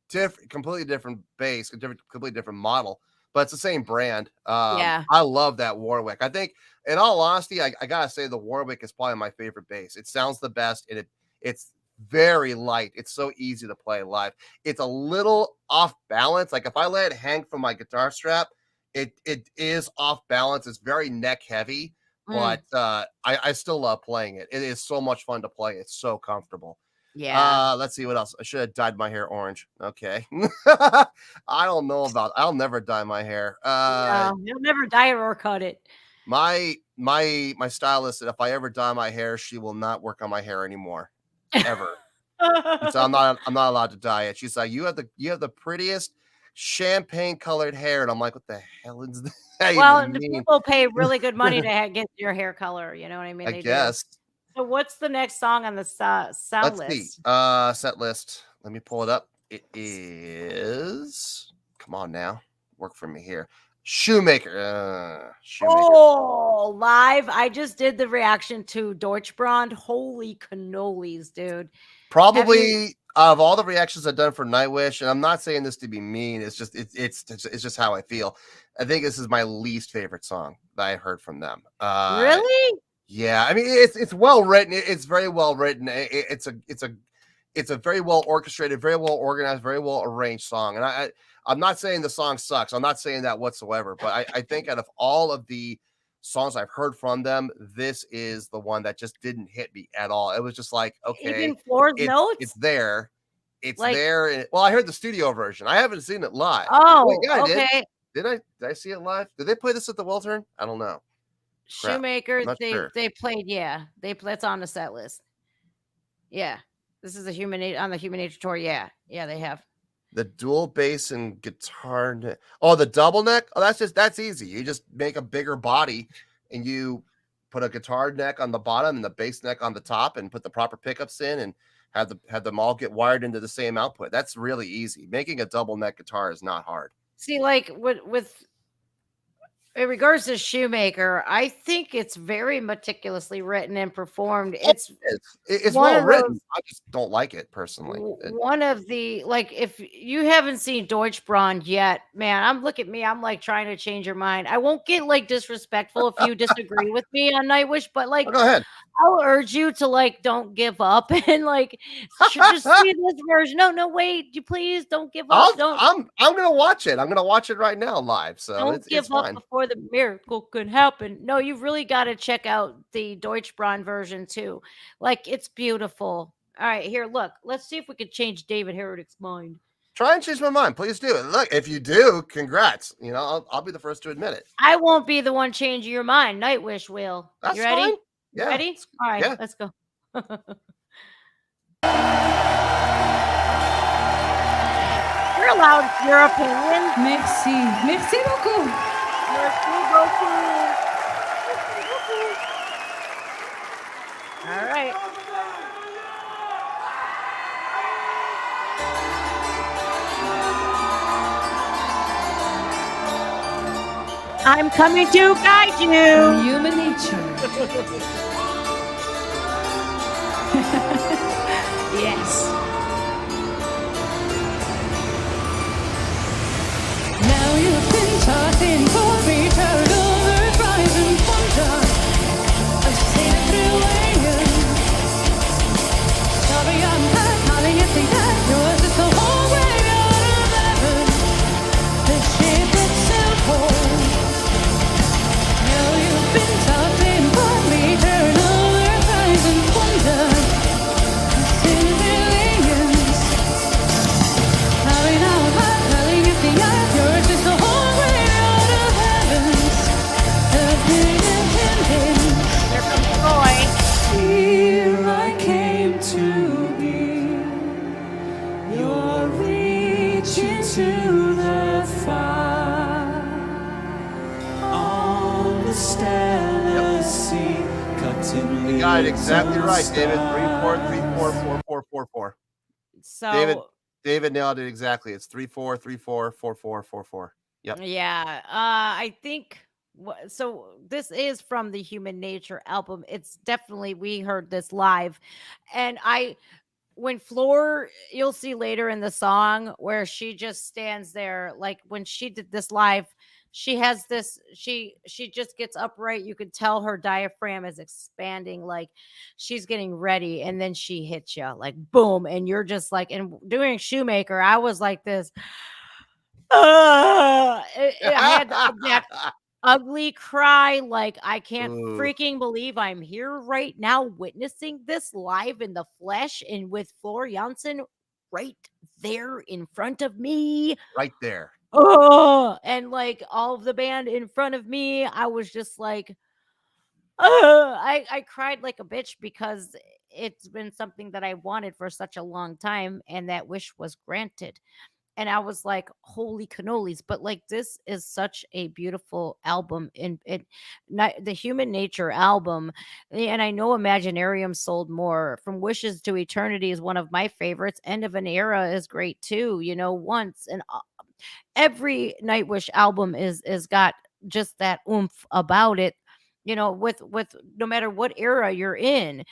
completely different bass, completely different model, but it's the same brand.
Yeah.
I love that Warwick. I think, in all honesty, I gotta say the Warwick is probably my favorite bass. It sounds the best, and it's very light. It's so easy to play live. It's a little off balance. Like if I let it hang from my guitar strap, it is off balance. It's very neck heavy, but I still love playing it. It is so much fun to play. It's so comfortable.
Yeah.
Let's see what else. I should have dyed my hair orange. Okay. I don't know about. I'll never dye my hair.
No, you'll never dye it or cut it.
My stylist said if I ever dye my hair, she will not work on my hair anymore, ever. So I'm not allowed to dye it. She's like, you have the prettiest champagne colored hair, and I'm like, what the hell is that?
Well,
even
the
mean?
people pay really good money to get your hair color. You know what I mean?
I
They
guess.
do. So what's the next song on the sound
Let's
list?
see. Set list. Let me pull it up. It is. Come on now, work for me here. Shoemaker. Shoemaker.
Oh, live! I just did the reaction to Deutschbrand. Holy cannolis, dude!
Probably of all the reactions I've done for Nightwish, and I'm not saying this to be mean. It's just it's just how I feel. I think this is my least favorite song that I heard from them.
Really?
Yeah, I mean it's well written. It's very well written. It's a very well orchestrated, very well organized, very well arranged song. And I'm not saying the song sucks. I'm not saying that whatsoever. But I think out of all of the songs I've heard from them, this is the one that just didn't hit me at all. It was just like, okay,
Even Floor's notes?
it's there. It's
Like-
there. Well, I heard the studio version. I haven't seen it live.
Oh,
Wait, yeah, I
okay.
Did I see it live? Did they play this at the Wiltern? I don't know. Crap.
Shoemaker,
Not sure.
they played, yeah. That's on the set list. Yeah. This is on the Human Nature tour. Yeah. Yeah, they have.
The dual bass and guitar neck. Oh, the double neck. Oh, that's easy. You just make a bigger body and you put a guitar neck on the bottom and the bass neck on the top and put the proper pickups in and have them all get wired into the same output. That's really easy. Making a double neck guitar is not hard.
See, like with In regards to Shoemaker, I think it's very meticulously written and performed. It's
It's
one
well
of
written.
those
I just don't like it personally.
one of the like if you haven't seen Deutschbrand yet, man, look at me. I'm like trying to change your mind. I won't get like disrespectful if you disagree with me on Nightwish, but like
Oh, go ahead.
I'll urge you to like don't give up and like just see this version. No, wait, you please don't give up.
I'm gonna watch it. I'm gonna watch it right now live. So
Don't
it's
give up
fine.
before the miracle can happen. No, you've really got to check out the Deutschbrand version too. Like it's beautiful. All right, here, look. Let's see if we can change David Heretic's mind.
Try and change my mind. Please do it. Look, if you do, congrats. You know, I'll be the first to admit it.
I won't be the one changing your mind. Nightwish will.
That's
You ready?
fine.
You
Yeah.
ready? All right,
Yeah.
let's go. You're allowed your opinion.
Merci. Merci beaucoup.
Merci beaucoup. All right. I'm coming to guide you.
Human nature. Yes. Now you've been talking for eternal earth, rise and wonder. I've seen it through layers. Sorry, I'm not calling it the act. Yours is the whole way out of heaven. The ship itself holds. Now you've been talking for eternal earth, rise and wonder. I've seen it through layers. Sorry, now I'm not calling it the act. Yours is the whole way out of heavens. The brilliant ending.
Here comes Roy.
Here I came to be. You're reaching to the far on the stellar sea, cutting
You got it
leaves
exactly
and
right, David. 3 4 3 4 4
stars.
4 4 4.
So
David nailed it exactly. It's 3 4 3 4 4 4 4 4. Yep.
yeah, I think so. This is from the Human Nature album. It's definitely we heard this live, and when Floor, you'll see later in the song where she just stands there, like when she did this live, she has this, she just gets upright. You could tell her diaphragm is expanding, like she's getting ready, and then she hits you like boom, and you're just like, and doing Shoemaker, I was like this. I had that ugly cry, like I can't
Ooh.
freaking believe I'm here right now witnessing this live in the flesh and with Floor Jansen right there in front of me.
Right there.
Oh, and like all of the band in front of me. I was just like, I cried like a bitch because it's been something that I wanted for such a long time, and that wish was granted. And I was like, holy cannolis. But like, this is such a beautiful album. And the Human Nature album, and I know Imaginarium sold more. From Wishes to Eternity is one of my favorites. End of an Era is great too. You know, once and every Nightwish album is got just that oomph about it. You know, with no matter what era you're in,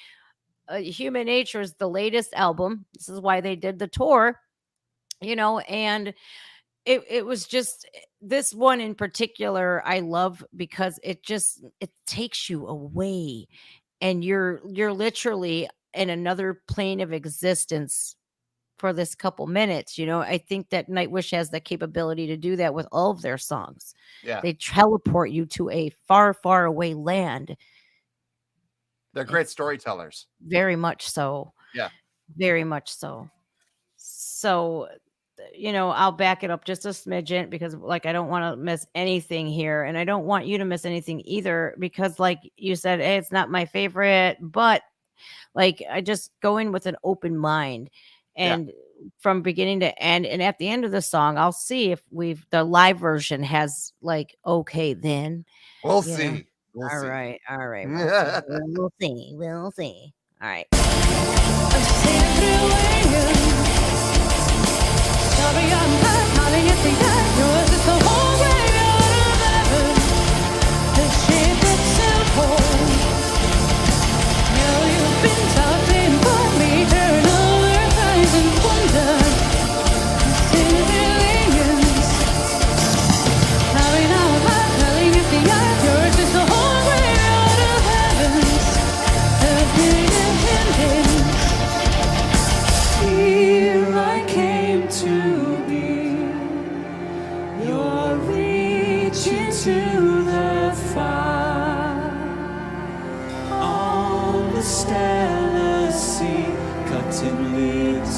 Human Nature is the latest album. This is why they did the tour. You know, and it was just this one in particular I love because it takes you away, and you're literally in another plane of existence for this couple minutes. You know, I think that Nightwish has the capability to do that with all of their songs.
Yeah.
They teleport you to a far, far away land.
They're great storytellers.
Very much so.
Yeah.
Very much so. So, you know, I'll back it up just a smidgen because like I don't want to miss anything here, and I don't want you to miss anything either because like you said, hey, it's not my favorite, but like I just go in with an open mind, and from beginning to end, and at the end of the song I'll see if the live version has like okay then.
We'll
Yeah.
see. We'll
All
see.
right. We'll see. All right.
I've seen it through layers. Sorry, I'm not calling it the act. Yours is the whole way out of heaven.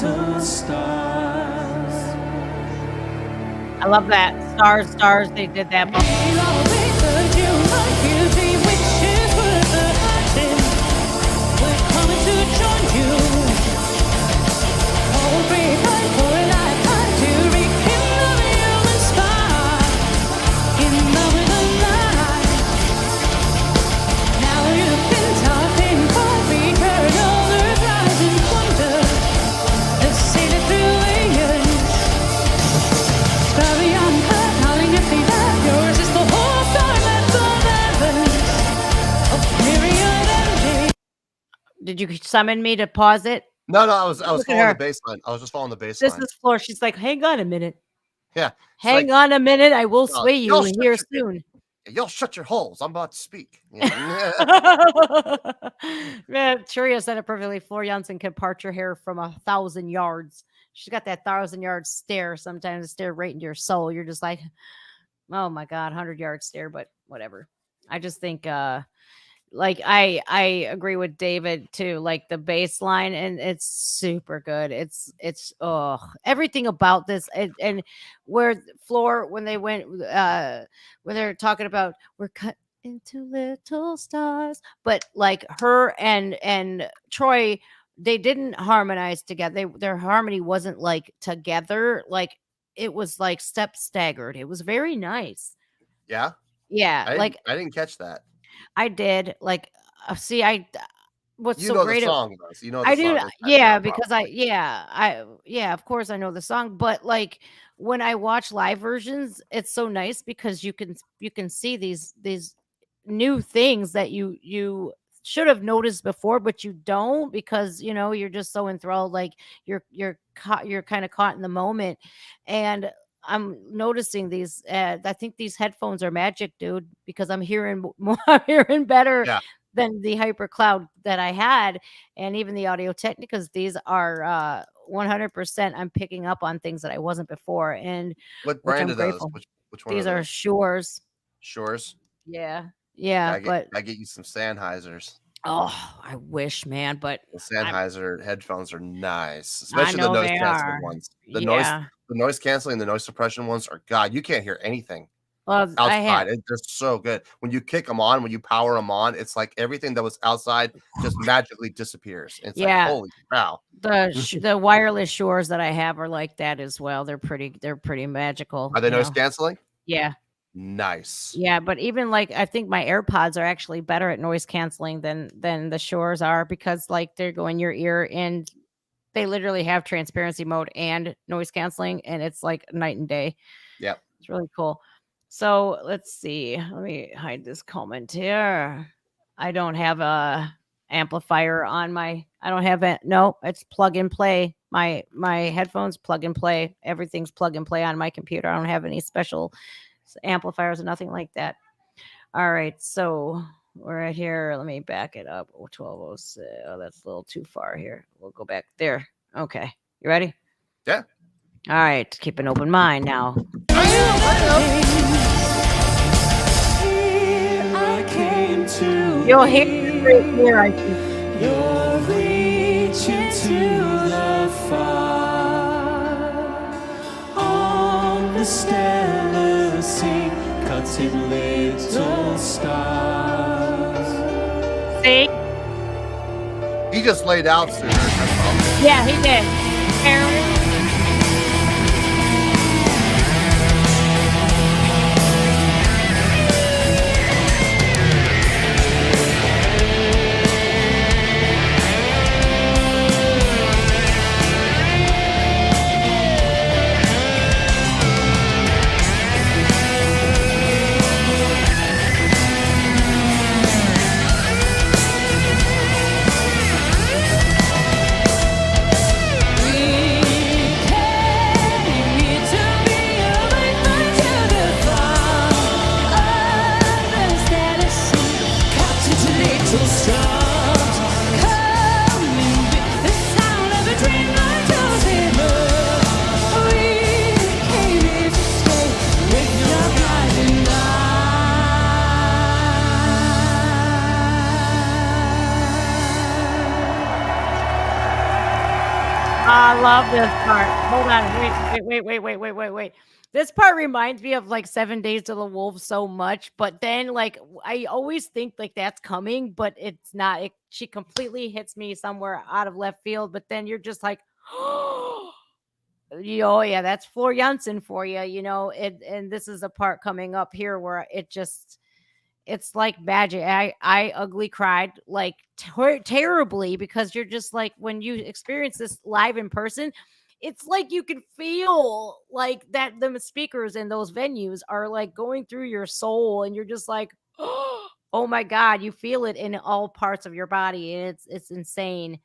little stars.
I love that. Stars, stars. They did that.
We'll always hurt you like guilty wishes were the hurting. We're coming to join you. Hold me tight for a lifetime to rekindle the human spark. In love with the light. Now you've been talking for me, carry all earth rising wonder. Let's sail it through ages. Starry on her, calling at the love. Yours is the whole time and the heavens. A period ending.
Did you summon me to pause it?
No, I was
Look at
following
her.
the baseline. I was just following the baseline.
This is Floor. She's like, hang on a minute.
Yeah. It's
Hang
like,
on a minute. I will
"Well,
sway you
y'all shut
here
your-
soon.
Y'all shut your holes. I'm about to speak. Yeah.
Man, Churia said it perfectly. Floor Jansen can part your hair from 1,000 yards. She's got that 1,000-yard stare. Sometimes stare right into your soul. You're just like, oh my God, 100-yard stare, but whatever. I just think like I agree with David too, like the bass line, and it's super good. It's everything about this, and where Floor, when they went when they're talking about we're cut into little stars, but like her and Troy, they didn't harmonize together. Their harmony wasn't like together, like it was like step staggered. It was very nice.
Yeah.
Yeah,
I didn't catch that.
I did. Like, see, what's
You
so
know
great
the
ab-
song, though. So you know the
I
song.
do,
That's
yeah,
not a
because
problem.
of course I know the song, but like when I watch live versions, it's so nice because you can see these new things that you should have noticed before, but you don't because you're just so enthralled, like you're kind of caught in the moment. And I'm noticing these. I think these headphones are magic, dude, because I'm hearing more, I'm hearing better
Yeah.
than the Hyper Cloud that I had, and even the Audio Technicas. These are 100%. I'm picking up on things that I wasn't before, and
What
which
brand
I'm
are those?
grateful.
Which one
These
are
are
those?
Shores.
Shores.
Yeah, but
I get you some Sennheisers.
oh, I wish, man, but
The Sennheiser headphones are nice,
I
especially the
know
noise
they
canceling
are.
ones.
Yeah.
The noise canceling, the noise suppression ones are God. You can't hear anything
Well, I have.
outside. They're so good. When you kick them on, when you power them on, it's like everything that was outside just magically disappears. It's like
Yeah.
holy cow.
The wireless Shores that I have are like that as well. They're pretty magical.
Are they
you
noise
know?
canceling?
Yeah.
Nice.
Yeah, but even like I think my AirPods are actually better at noise canceling than the Shores are, because like they go in your ear and they literally have transparency mode and noise canceling, and it's like night and day.
Yep.
It's really cool. So let's see. Let me hide this comment here. I don't have a amplifier on my. I don't have it. No, it's plug and play. My headphones plug and play. Everything's plug and play on my computer. I don't have any special amplifiers or nothing like that. All right, so we're right here. Let me back it up. 1206. Oh, that's a little too far here. We'll go back there. Okay, you ready?
Yeah.
All right, keep an open mind now.
I came to
You'll hear it right here, I think.
You're reaching to the far on the stellar sea, cutting little stars.
See?
He just laid out sooner.
Yeah, he did. Aaron. love this part. Hold on. Wait. This part reminds me of like 7 Days to the Wolves so much, but then like I always think like that's coming, but it's not. She completely hits me somewhere out of left field, but then you're just like, oh yeah, that's Floor Jansen for you, and this is a part coming up here where it's like magic. I ugly cried like terribly because you're just like when you experience this live in person, it's like you can feel like that the speakers in those venues are like going through your soul, and you're just like, oh my god, you feel it in all parts of your body, and it's insane.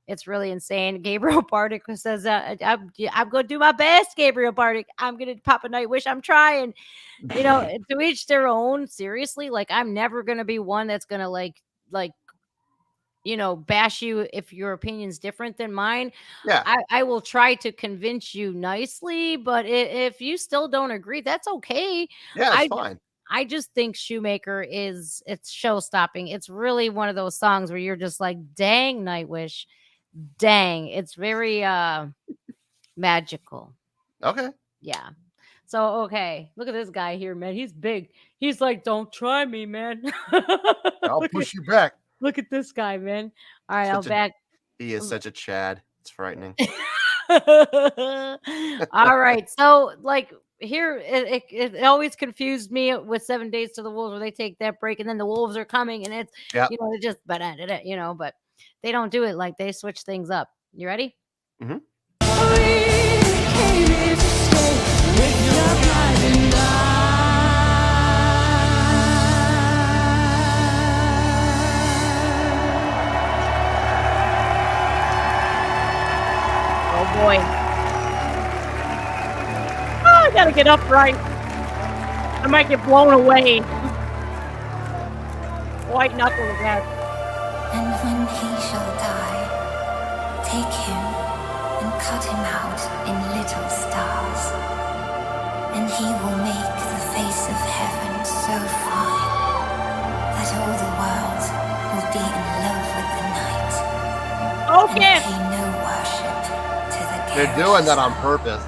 It's really insane. Gabriel Bardick says, I'm going to do my best, Gabriel Bardick. I'm going to pop a Nightwish. I'm trying. To each their own. Seriously, like I'm never going to be one that's going to like bash you if your opinion's different than mine.
Yeah.
I will try to convince you nicely, but if you still don't agree, that's okay.
Yeah, it's fine.
I just think Shoemaker it's show stopping. It's really one of those songs where you're just like, dang, Nightwish. Dang, it's very magical.
Okay.
Yeah. So okay, look at this guy here, man. He's big. He's like, don't try me, man.
I'll push you back.
Look at this guy, man. All right, I'll back.
He is such a Chad. It's frightening.
All right. So like here it always confused me with 7 Days to the Wolves where they take that break and then the Wolves are coming and it's it just but they don't do it like they switch things up. You ready?
Mm-hmm.
Oh boy. Oh, I gotta get upright. I might get blown away. White knuckle again.
And when he shall die, take him and cut him out in little stars. And he will make the face of heaven so fine that all the world will be in love with the night.
Okay.
And pay no worship to the
They're doing that on purpose.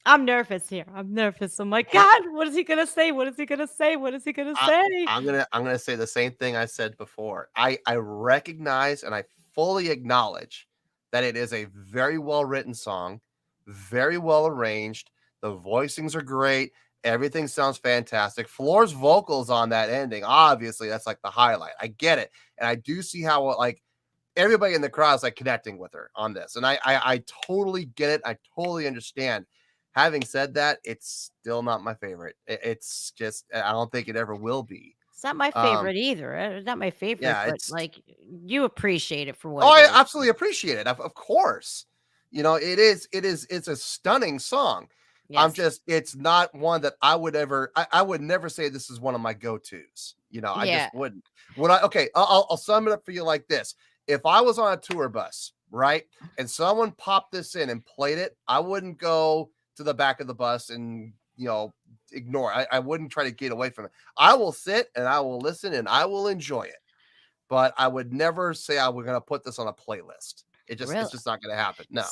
I'm nervous here. I'm nervous. Oh my God, what is he gonna say? What is he gonna say? What is he gonna say?
I'm gonna say the same thing I said before. I recognize and I fully acknowledge that it is a very well written song, very well arranged. The voicings are great. Everything sounds fantastic. Floor's vocals on that ending, obviously, that's like the highlight. I get it, and I do see how like everybody in the crowd is like connecting with her on this, and I totally get it. I totally understand. Having said that, it's still not my favorite. It's just I don't think it ever will be.
It's not my favorite either. It's not my favorite,
Yeah,
but
it's
like you appreciate it for what
oh,
it
I
is.
absolutely appreciate it. Of course, it's a stunning song. I'm
Yes.
just it's not one that I would ever I would never say this is one of my go-tos. I
Yeah.
just wouldn't. Would I? Okay, I'll sum it up for you like this. If I was on a tour bus right? And someone popped this in and played it, I wouldn't go to the back of the bus and, ignore. I wouldn't try to get away from it. I will sit and I will listen and I will enjoy it. But I would never say I was going to put this on a playlist. It's
Really?
just not going to happen. No.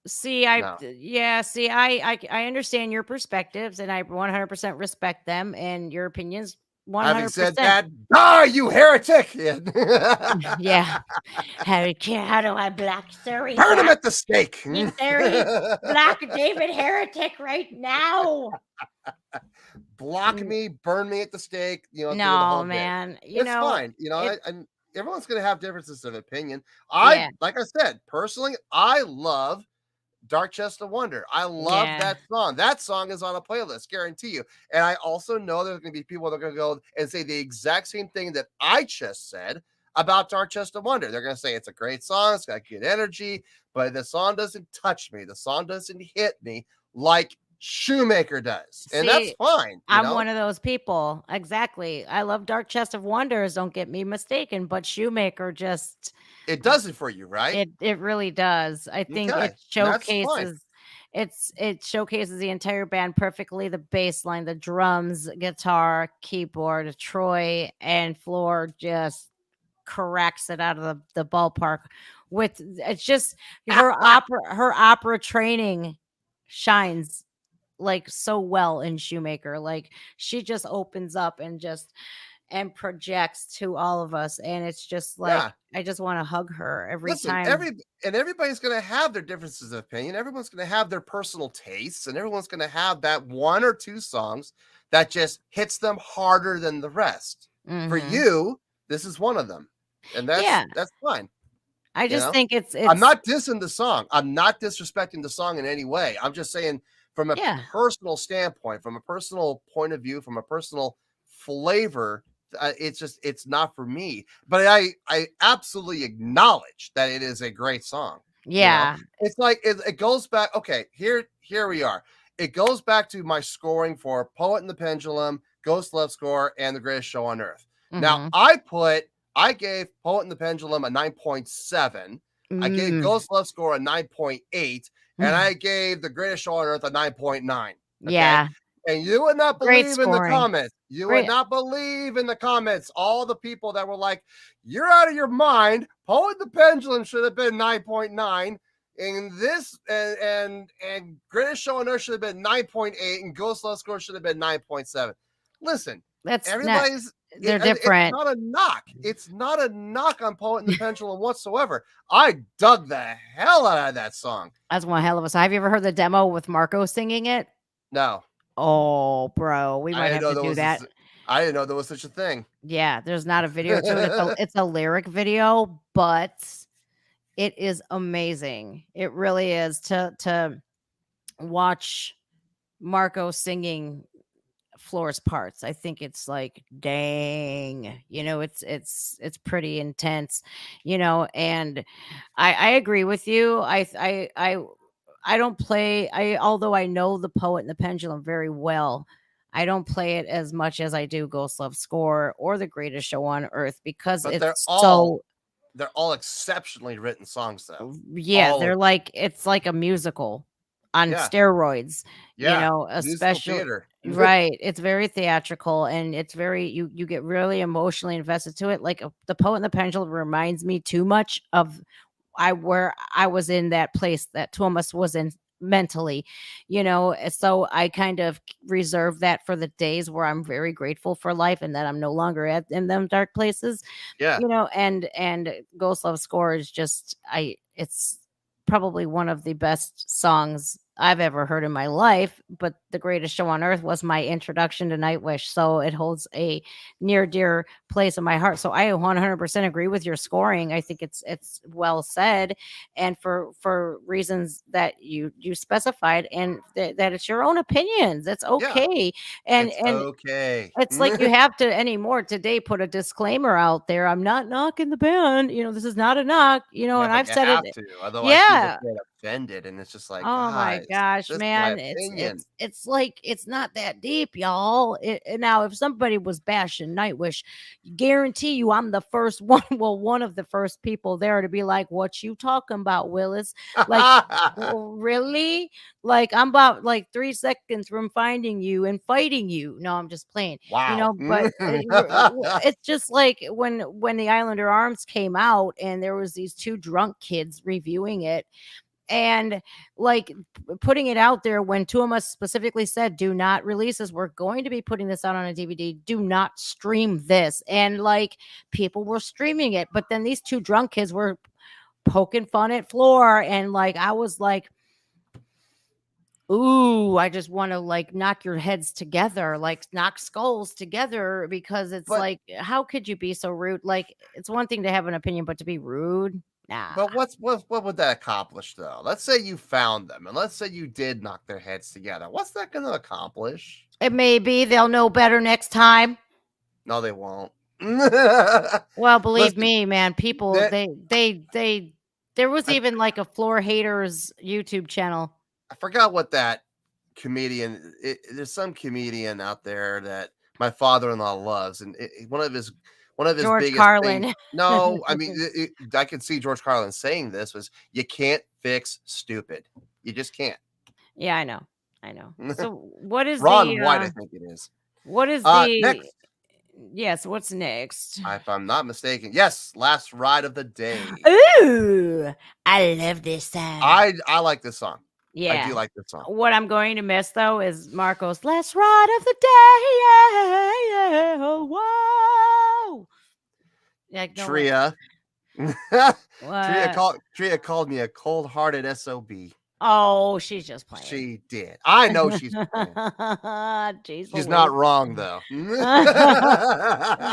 See,
No.
I understand your perspectives and I 100% respect them and your opinions. 100%.
Having said that, die, you heretic!
Yeah. How do I black Surrey?
Burn him at the stake.
Black David Heretic right now.
Block me, burn me at the stake.
No, man.
It's fine. Everyone's going to have differences of opinion. Like I said, personally, I love Dark Chest of Wonder. I love that song. That song is on a playlist, guarantee you. And I also know there's going to be people that are going to go and say the exact same thing that I just said about Dark Chest of Wonder. They're going to say it's a great song, it's got good energy, but the song doesn't touch me. The song doesn't hit me like Shoemaker does. And that's fine.
I'm one of those people. Exactly. I love Dark Chest of Wonders, don't get me mistaken, but Shoemaker just
it does it for you, right?
It really does. I think it showcases it showcases the entire band perfectly. The bass line, the drums, guitar, keyboard, Troy and Floor just corrects it out of the ballpark with it's just her opera training shines like so well in Shoemaker. Like she just opens up and projects to all of us, and it's just like I just want to hug her every time.
Everybody's going to have their differences of opinion. Everyone's going to have their personal tastes, and everyone's going to have that one or two songs that just hits them harder than the rest. For you, this is one of them, and that's fine.
I just think it's.
I'm not dissing the song. I'm not disrespecting the song in any way. I'm just saying from a personal standpoint, from a personal point of view, from a personal flavor. It's not for me, but I absolutely acknowledge that it is a great song.
Yeah.
It's like it goes back. Okay, here we are. It goes back to my scoring for Poet and the Pendulum, Ghost Love Score, and The Greatest Show on Earth. Now I gave Poet and the Pendulum a 9.7. I gave Ghost Love Score a 9.8, and I gave The Greatest Show on Earth a 9.9. Okay?
Yeah.
And you would not believe in the comments. You would not believe in the comments. All the people that were like, "You're out of your mind. Poet the Pendulum should have been 9.9, and this and Greatest Show on Earth should have been 9.8, and Ghost Love Score should have been 9.7." Listen,
they're different.
It's not a knock. It's not a knock on Poet and the Pendulum whatsoever. I dug the hell out of that song.
That's one hell of a song. Have you ever heard the demo with Marco singing it?
No.
Oh, bro, we might have to do that.
I didn't know there was such a thing.
Yeah, there's not a video to it. It's a lyric video, but it is amazing. It really is to watch Marco singing Floor's parts. I think it's like, dang, it's pretty intense, and I agree with you. I don't play, although I know the Poet and the Pendulum very well, I don't play it as much as I do Ghost Love Score or The Greatest Show on Earth because
they're all exceptionally written songs though.
Yeah, it's like a musical on steroids, especially
theater.
Right. It's very theatrical and it's very you get really emotionally invested to it. Like the Poet and the Pendulum reminds me too much of where I was in that place that Thomas was in mentally, so I kind of reserve that for the days where I'm very grateful for life and that I'm no longer in them dark places. And Ghost Love Score is just it's probably one of the best songs I've ever heard in my life, but The Greatest Show on Earth was my introduction to Nightwish, so it holds a near dear place in my heart. So I 100% agree with your scoring. I think it's well said, and for reasons that you specified, and that it's your own opinions. That's okay, and
okay.
It's like you have to anymore today put a disclaimer out there. I'm not knocking the band. This is not a knock. And I've said it.
Otherwise, people get offended, and it's just like,
Oh my
guys,
gosh,
this is my
man.
opinion.
It's like it's not that deep, y'all. Now, if somebody was bashing Nightwish, guarantee you I'm the first one, well, one of the first people there to be like, what you talking about, Willis? Like, really? Like, I'm about like 3 seconds from finding you and fighting you. No, I'm just playing.
Wow.
But it's just like when the Islander Arms came out and there was these two drunk kids reviewing it, and like putting it out there when two of us specifically said, do not release this, we're going to be putting this out on a DVD, do not stream this. And like people were streaming it, but then these two drunk kids were poking fun at Floor, and like I was like, ooh, I just want to like knock your heads together, like knock skulls together, because it's
But-
like, how could you be so rude? Like, it's one thing to have an opinion, but to be rude, nah.
But what would that accomplish though? Let's say you found them, and let's say you did knock their heads together. What's that going to accomplish?
It may be they'll know better next time.
No, they won't.
Well, believe
Listen,
me, man, people
that-
they there was even like a Floor Haters YouTube channel.
I forgot what that comedian. There's some comedian out there that my father-in-law loves, and one of his
George
biggest
Carlin.
things. No, I mean, I can see George Carlin saying this was, you can't fix stupid. You just can't.
Yeah, I know. So what is
Ron
the
White, I think it is.
what is the
Next,
yes, what's next?
if I'm not mistaken, yes, last ride of the day.
Ooh, I love this song.
I like this song.
Yeah.
I do like this song.
What I'm going to miss though is Marco's last ride of the day. Whoa. Like, no,
Tria.
what?
Tria called me a cold-hearted SOB.
Oh, she's just playing.
She did. I know she's playing.
Jeez,
She's not
Louise.
wrong though.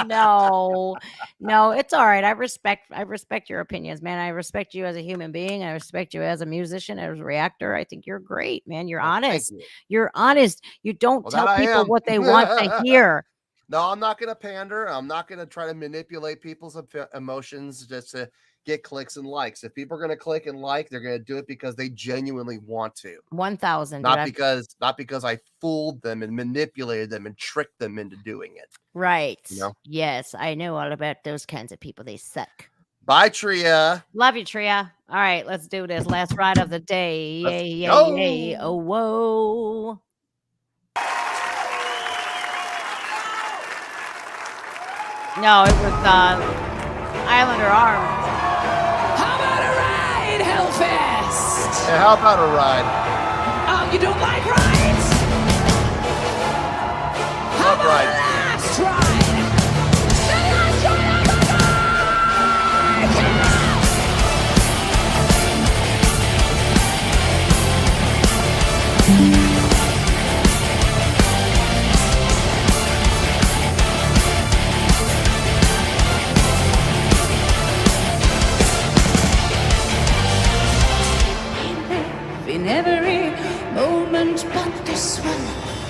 No, it's all right. I respect your opinions, man. I respect you as a human being. I respect you as a musician, as a reactor. I think you're great, man. You're
Well, thank
honest.
you.
You're honest. You don't
Well,
tell
that I
people
am.
what they want to hear.
No, I'm not going to pander. I'm not going to try to manipulate people's emotions just to get clicks and likes. If people are going to click and like, they're going to do it because they genuinely want to.
1,000.
Not because I fooled them and manipulated them and tricked them into doing it.
Right.
You know?
Yes, I know all about those kinds of people. They suck.
Bye, Tria.
Love you, Tria. All right, let's do this. Last ride of the day.
Let's
Yay,
go.
yay, yay. Oh, whoa. No, it was Islander Arms.
How about a ride, Hellfest?
Yeah, how about a ride?
Oh, you don't like rides? How
Love
about
rides.
a last ride? The last ride of the in every moment but this one.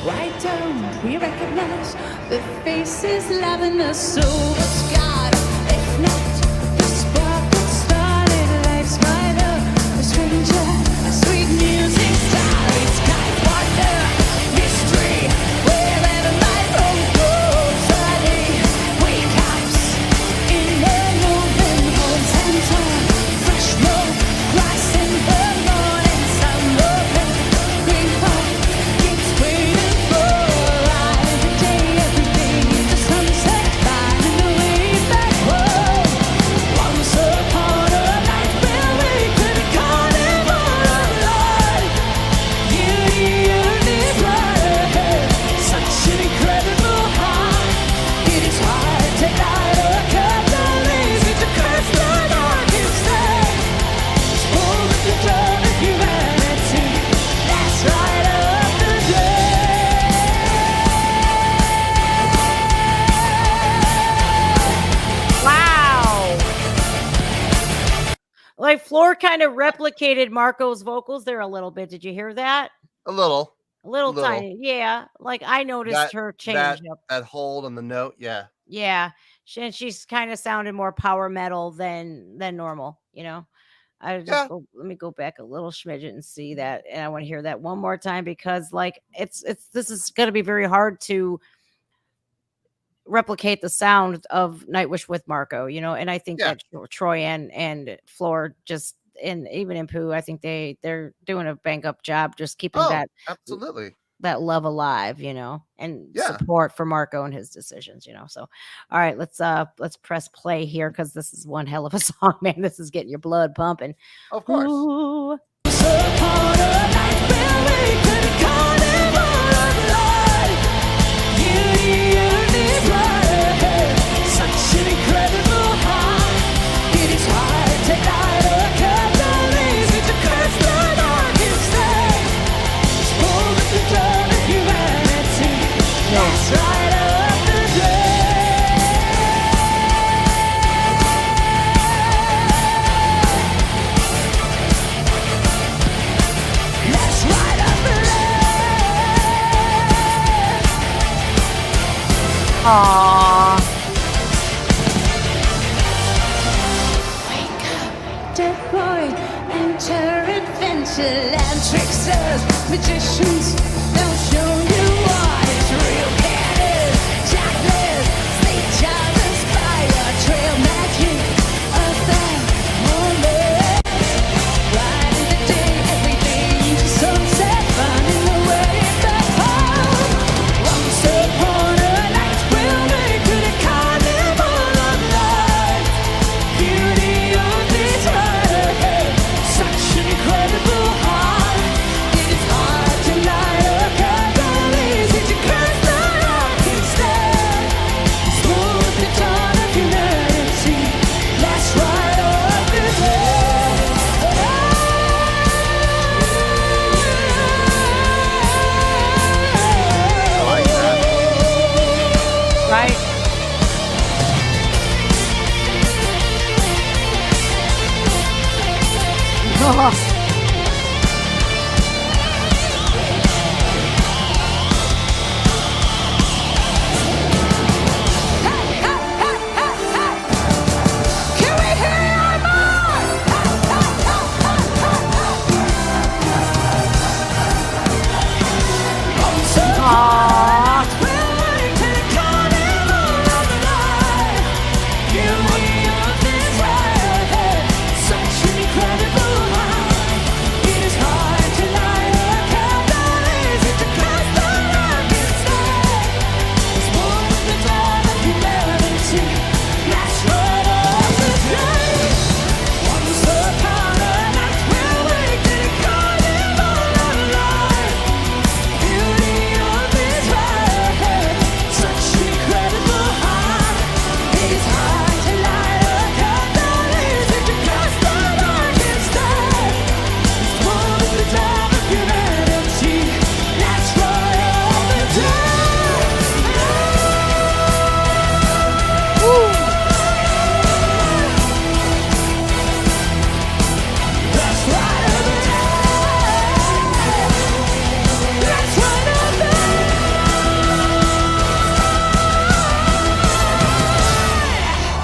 Why don't we recognize the faces loving us so much? God, if not, the spark that started life's fire, a stranger, a sweet music style, it's kind of wonder, mystery, wherever my road goes, early wake ups in the moving homes and torn, fresh smoke, Christ in the morning sun, open, green park, keeps waiting for a ride, every day, the sunset, finding the way back home. Once upon a night where we could carnival of life, beauty and is right ahead, such an incredible high. It is hard to light a candle, easy to curse the darkest day. Just pull at the dawn of humanity, last ride of the day.
Wow. Like Floor kind of replicated Marco's vocals there a little bit. Did you hear that?
A little.
A little
Little.
tiny. Yeah. Like I noticed
That-
her change up.
That hold on the note. Yeah.
Yeah. She's kind of sounded more power metal than normal, you know.
Yeah.
Let me go back a little smidget and see that, and I want to hear that one more time because like it's this is going to be very hard to replicate the sound of Nightwish with Marco, and I think
Yeah.
that Troy and Floor just and even in Pooh, I think they're doing a bang up job just keeping
Oh, absolutely.
that love alive, and
Yeah.
support for Marco and his decisions, So, all right, let's press play here because this is one hell of a song, man. This is getting your blood pumping.
Of course.
Ooh. Aww.
Wake up, dead boy, enter adventure land. Tricksters, magicians, they'll show you what is real. Cannon, darkness, stage of inspire, trail magic of the moment. Right in the day, everything to sunset, finding the way back home. Once upon a night, we'll make it a carnival of life. Beauty of this ride ahead, such an incredible heart. It is hard to light a candle, easy to curse the rock instead. Smooth the dawn of humanity, last ride of the day.
I like that.
Right?
Can we hear
Aww.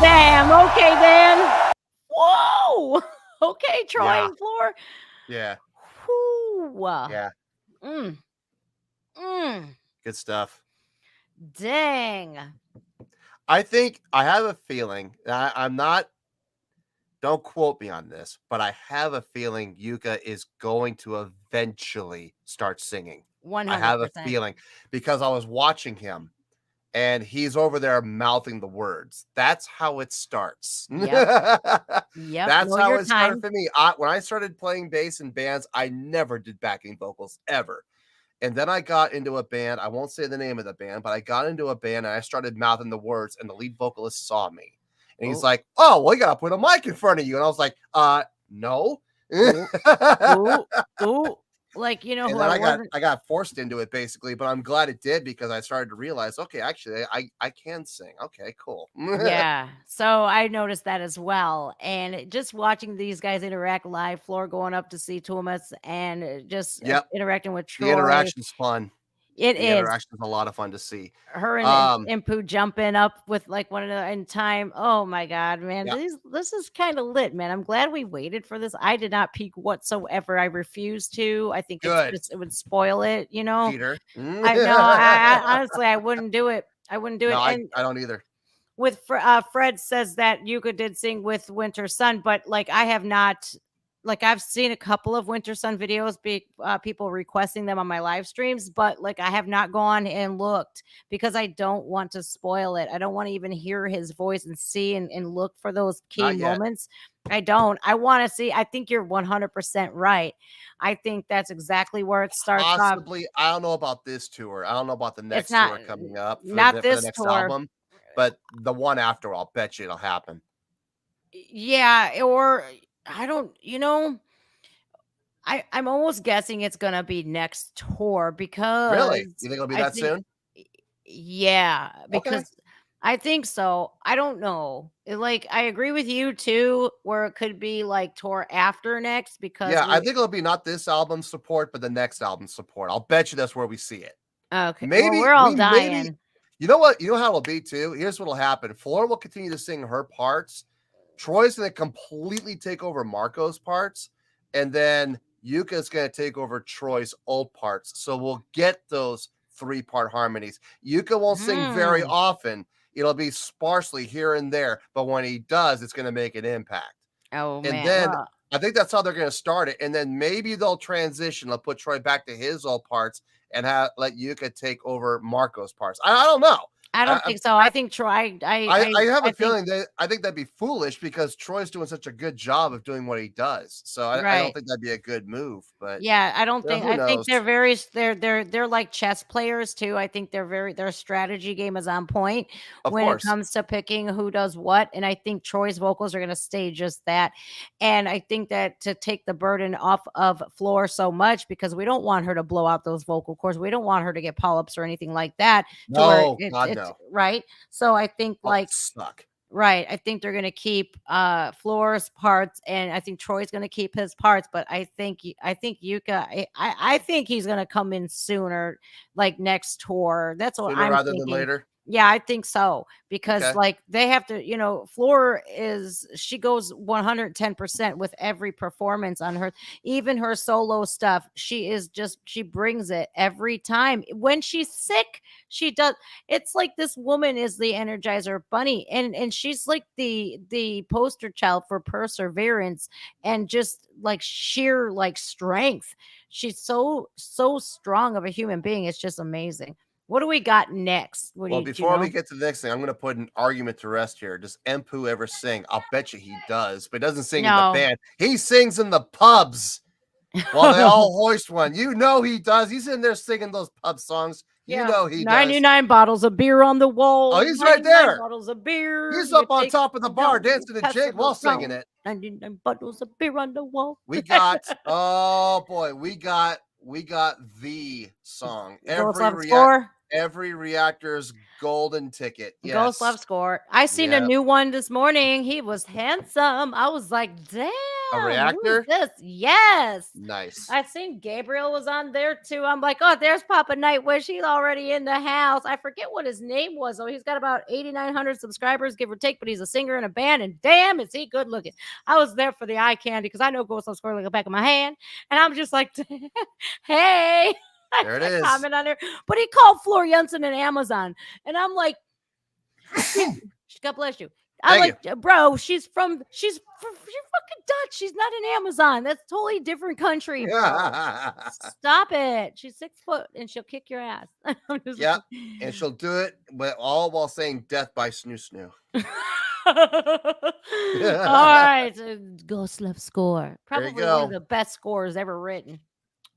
Damn. Okay, then. Whoa. Okay, Troy
Yeah.
and Floor.
Yeah.
Whew.
Yeah.
Mm. Mm.
Good stuff.
Dang.
I think I have a feeling. I'm not. Don't quote me on this, but I have a feeling Yuka is going to eventually start singing.
100%.
I have a feeling because I was watching him and he's over there mouthing the words. That's how it starts.
Yep.
That's
know
how
your
it started
time.
for me. When I started playing bass in bands, I never did backing vocals ever. And then I got into a band. I won't say the name of the band, but I got into a band and I started mouthing the words, and the lead vocalist saw me. And he's
Oh.
like, "Oh, well, you gotta put a mic in front of you." And I was like, no.
Ooh. Ooh. Like, who
And then
I wasn't.
I got forced into it basically, but I'm glad it did because I started to realize, okay, actually, I can sing. Okay, cool.
Yeah. So I noticed that as well. And just watching these guys interact live, Floor going up to see Thomas and just
Yep.
interacting with Troy.
The interaction's fun.
It
The
is.
interaction is a lot of fun to see.
Her and Pooh jumping up with like one another in time. Oh my god, man.
Yeah.
This is kind of lit, man. I'm glad we waited for this. I did not peek whatsoever. I refuse to. I think
Good.
it would spoil it, you know.
Peter.
I honestly I wouldn't do it. I wouldn't do it.
No, I
And
don't either.
with Fred says that Yuka did sing with Winter Sun, but like I have not. Like I've seen a couple of Winter Sun videos, people requesting them on my live streams, but like I have not gone and looked because I don't want to spoil it. I don't want to even hear his voice and see and look for those key
Not yet.
moments. I don't. I want to see. I think you're 100% right. I think that's exactly where it starts off.
Possibly. I don't know about this tour. I don't know about the next tour coming up. For
Not
for
this
the next
tour.
album, but the one after, I'll bet you it'll happen.
Yeah, or I don't, I'm almost guessing it's gonna be next tour because
Really? You think it'll be that soon?
Yeah,
Okay.
because I think so. I don't know. Like I agree with you too, where it could be like tour after next because
Yeah, I think it'll be not this album's support, but the next album's support. I'll bet you that's where we see it.
okay.
Maybe
Well, we're all
we
dying.
maybe- You know what? You know how it'll be too? Here's what'll happen. Flora will continue to sing her parts. Troy's going to completely take over Marco's parts. And then Yuka's going to take over Troy's old parts. So we'll get those 3-part harmonies. Yuka won't sing very often. It'll be sparsely here and there. But when he does, it's going to make an impact.
Oh,
And
man.
then I think that's how they're going to start it. And then maybe they'll transition. They'll put Troy back to his old parts and let Yuka take over Marco's parts. I don't know.
I don't think so. I think Troy.
I have a feeling that I think that'd be foolish because Troy's doing such a good job of doing what he does. So I don't think that'd be a good move. But
yeah, I don't think. I think
knows?
they're like chess players too. I think their strategy game is on point
Of
when
course.
it comes to picking who does what. And I think Troy's vocals are going to stay just that. And I think that to take the burden off of Floor so much because we don't want her to blow out those vocal cords. We don't want her to get polyps or anything like that.
No, God, no.
Right. So I think
suck.
Right. I think they're going to keep Floor's parts and I think Troy's going to keep his parts. But I think Yuka, I think he's going to come in sooner, like next tour. That's what I'm
rather
thinking.
than later.
Yeah, I think so because like they have to, Floor she goes 110% with every performance on her, even her solo stuff. She brings it every time. When she's sick, she does. It's like this woman is the Energizer Bunny, and she's like the poster child for perseverance and just like sheer like strength. She's so strong of a human being. It's just amazing. What do we got next?
Before we get to the next thing, I'm going to put an argument to rest here. Does Empu ever sing? I'll bet you he does, but he doesn't sing in the band. He sings in the pubs while they all hoist one. You know he does. He's in there singing those pub songs. You know he
99 bottles of beer on the wall.
Oh, he's right there.
Bottles of beer.
He's up on top of the bar dancing a jig while singing it.
99 bottles of beer on the wall.
We got, oh boy, we got the song. Every reactor's golden ticket. Yes.
Ghost Love Score. I seen a new one this morning. He was handsome. I was like, damn.
A reactor?
Who's this? Yes.
Nice.
I seen Gabriel was on there too. I'm like, oh, there's Papa Nightwish. He's already in the house. I forget what his name was, though. He's got about 8,900 subscribers, give or take, but he's a singer in a band, and damn, is he good looking. I was there for the eye candy because I know Ghost Love Score like the back of my hand, and I'm just like, hey.
There it is.
Comment on there. But he called Floor Jansen an Amazon. And I'm like, God bless you. I'm like, bro, she's fucking Dutch. She's not an Amazon. That's a totally different country. Stop it. She's 6 foot and she'll kick your ass.
Yeah. And she'll do it, but all while saying death by snoo snoo.
All right. So Ghost Love Score. Probably one of the best scores ever written.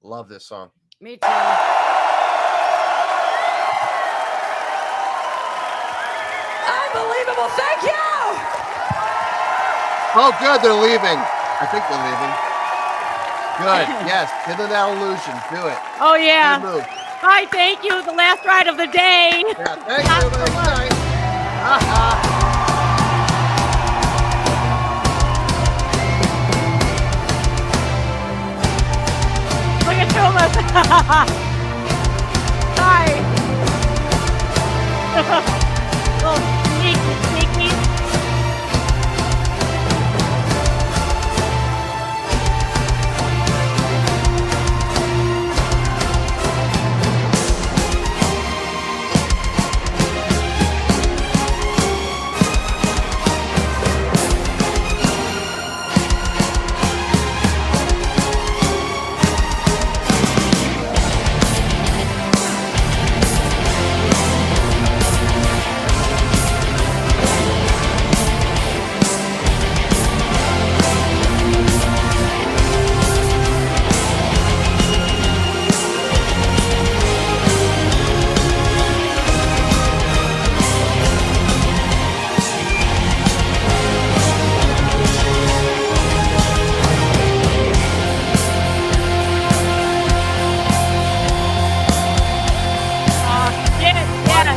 Love this song.
Me too.
Unbelievable. Thank you.
Oh, good. They're leaving. I think they're leaving. Good. Yes. Hit that illusion. Do it.
Oh, yeah.
Good move.
Hi. Thank you. The last ride of the day.
Yeah. Thank you. Good night.
Look at Thomas. Hi. Oh, sneaky, sneaky. Oh, shit, yes.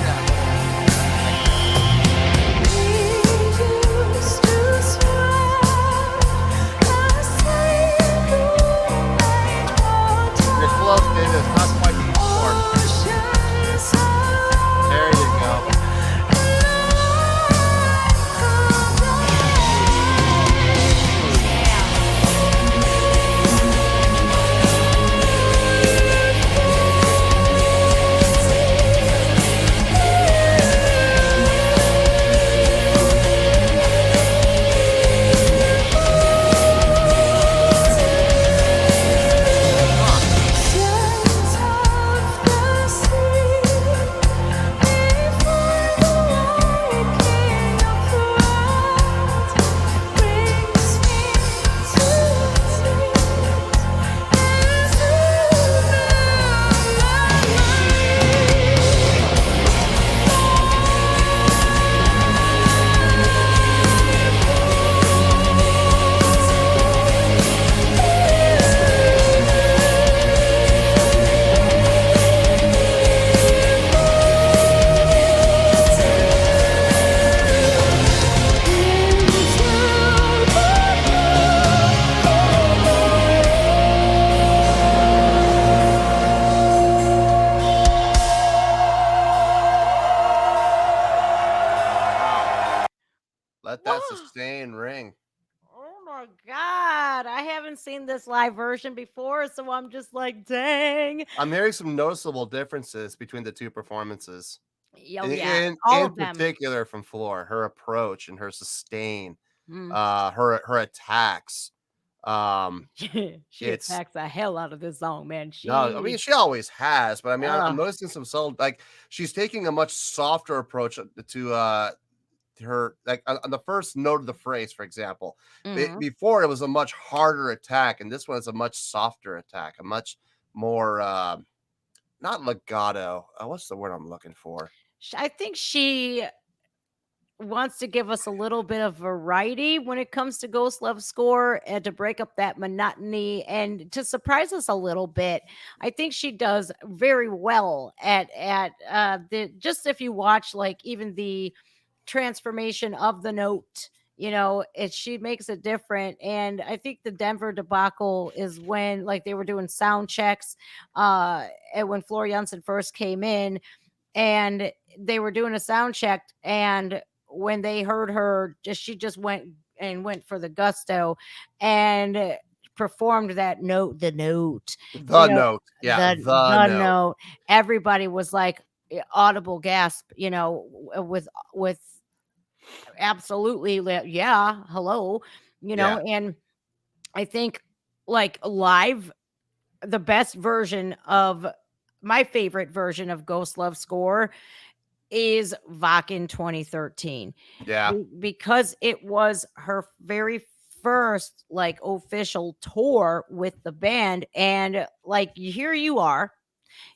You're close, dude. It's not quite before. There you go. Let that
Whoa.
sustain ring.
Oh my God. I haven't seen this live version before, so I'm just like, dang.
I'm hearing some noticeable differences between the two performances.
Oh, yeah.
In
All of them.
particular from Floor, her approach and her sustain,
Mm.
her attacks.
She
It's
attacks the hell out of this song, man.
no, I mean she always has, but I mean I'm
Ugh.
noticing some like she's taking a much softer approach to her, like on the first note of the phrase, for example.
Mhm.
Before it was a much harder attack, and this one is a much softer attack, a much more not legato. What's the word I'm looking for?
I think she wants to give us a little bit of variety when it comes to Ghost Love Score and to break up that monotony and to surprise us a little bit. I think she does very well at the just if you watch like even the transformation of the note, she makes it different. And I think the Denver debacle is when like they were doing sound checks and when Flor Jansen first came in and they were doing a sound check, and when they heard her she just went for the gusto and performed that note, the note,
The note. Yeah, the note.
note. Everybody was like audible gasp, with absolutely yeah, hello,
Yeah.
and I think like live the best version of my favorite version of Ghost Love Score is Vakin 2013
Yeah.
because it was her very first like official tour with the band. And like here you are,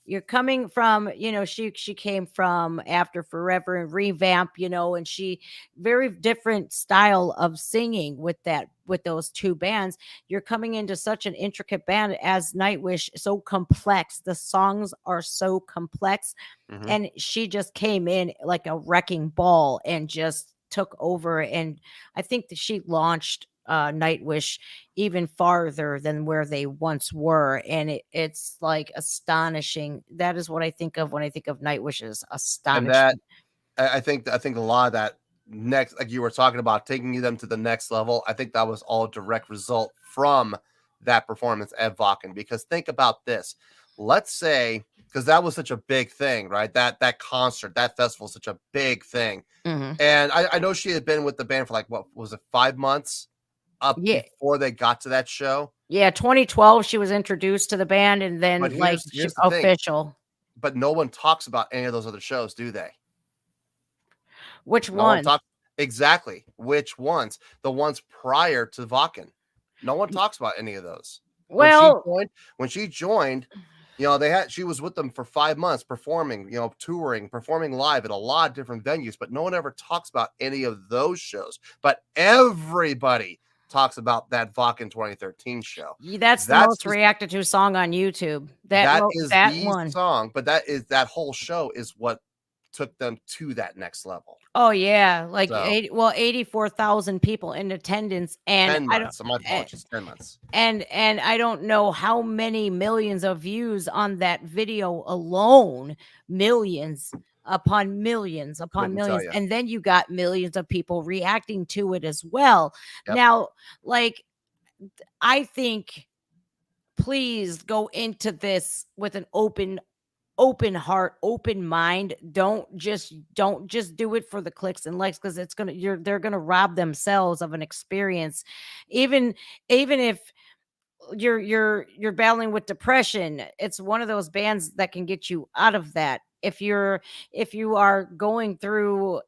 you're coming from, she came from After Forever and Revamp, and she very different style of singing with those two bands. You're coming into such an intricate band as Nightwish, so complex. The songs are so complex,
Mhm.
and she just came in like a wrecking ball and just took over. And I think that she launched Nightwish even farther than where they once were, and it's like astonishing. That is what I think of when I think of Nightwish, is
And that
astonishing.
I think a lot of that next, like you were talking about, taking them to the next level. I think that was all direct result from that performance at Wacken. Because think about this. Let's say, because that was such a big thing, right? That concert, that festival, such a big thing.
Mhm.
And I know she had been with the band for like, what was it, 5 months up
Yeah.
before they got to that show.
Yeah, 2012 she was introduced to the band, and then
But
like
here's the thing.
official.
But no one talks about any of those other shows, do they?
Which
No one
one?
talks exactly which ones. The ones prior to Wacken. No one talks about any of those.
Well,
When she joined, she was with them for 5 months performing, touring, performing live at a lot of different venues, but no one ever talks about any of those shows. But everybody talks about that Wacken 2013 show.
that's the
That's
most
the
reacted to song on YouTube.
that is
That
the
one.
song, but that whole show is what took them to that next level.
Oh yeah, like
So
84,000 people in attendance, and
10
I don't
months. So my apologies, 10 months.
and I don't know how many millions of views on that video alone, millions upon millions upon
Couldn't tell
millions,
you.
and then you got millions of people reacting to it as well.
Yep.
Now, like, I think please go into this with an open heart, open mind. Don't just do it for the clicks and likes, because they're gonna rob themselves of an experience. Even if you're battling with depression, it's one of those bands that can get you out of that. If you are going through,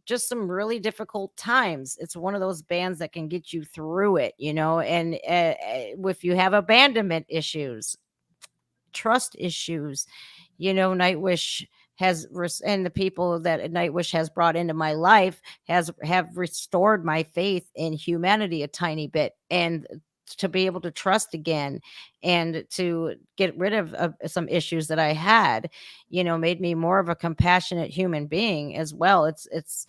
just some really difficult times, it's one of those bands that can get you through it, and if you have abandonment issues, trust issues, Nightwish and the people that Nightwish has brought into my life have restored my faith in humanity a tiny bit, and to be able to trust again, and to get rid of some issues that I had, made me more of a compassionate human being as well. It's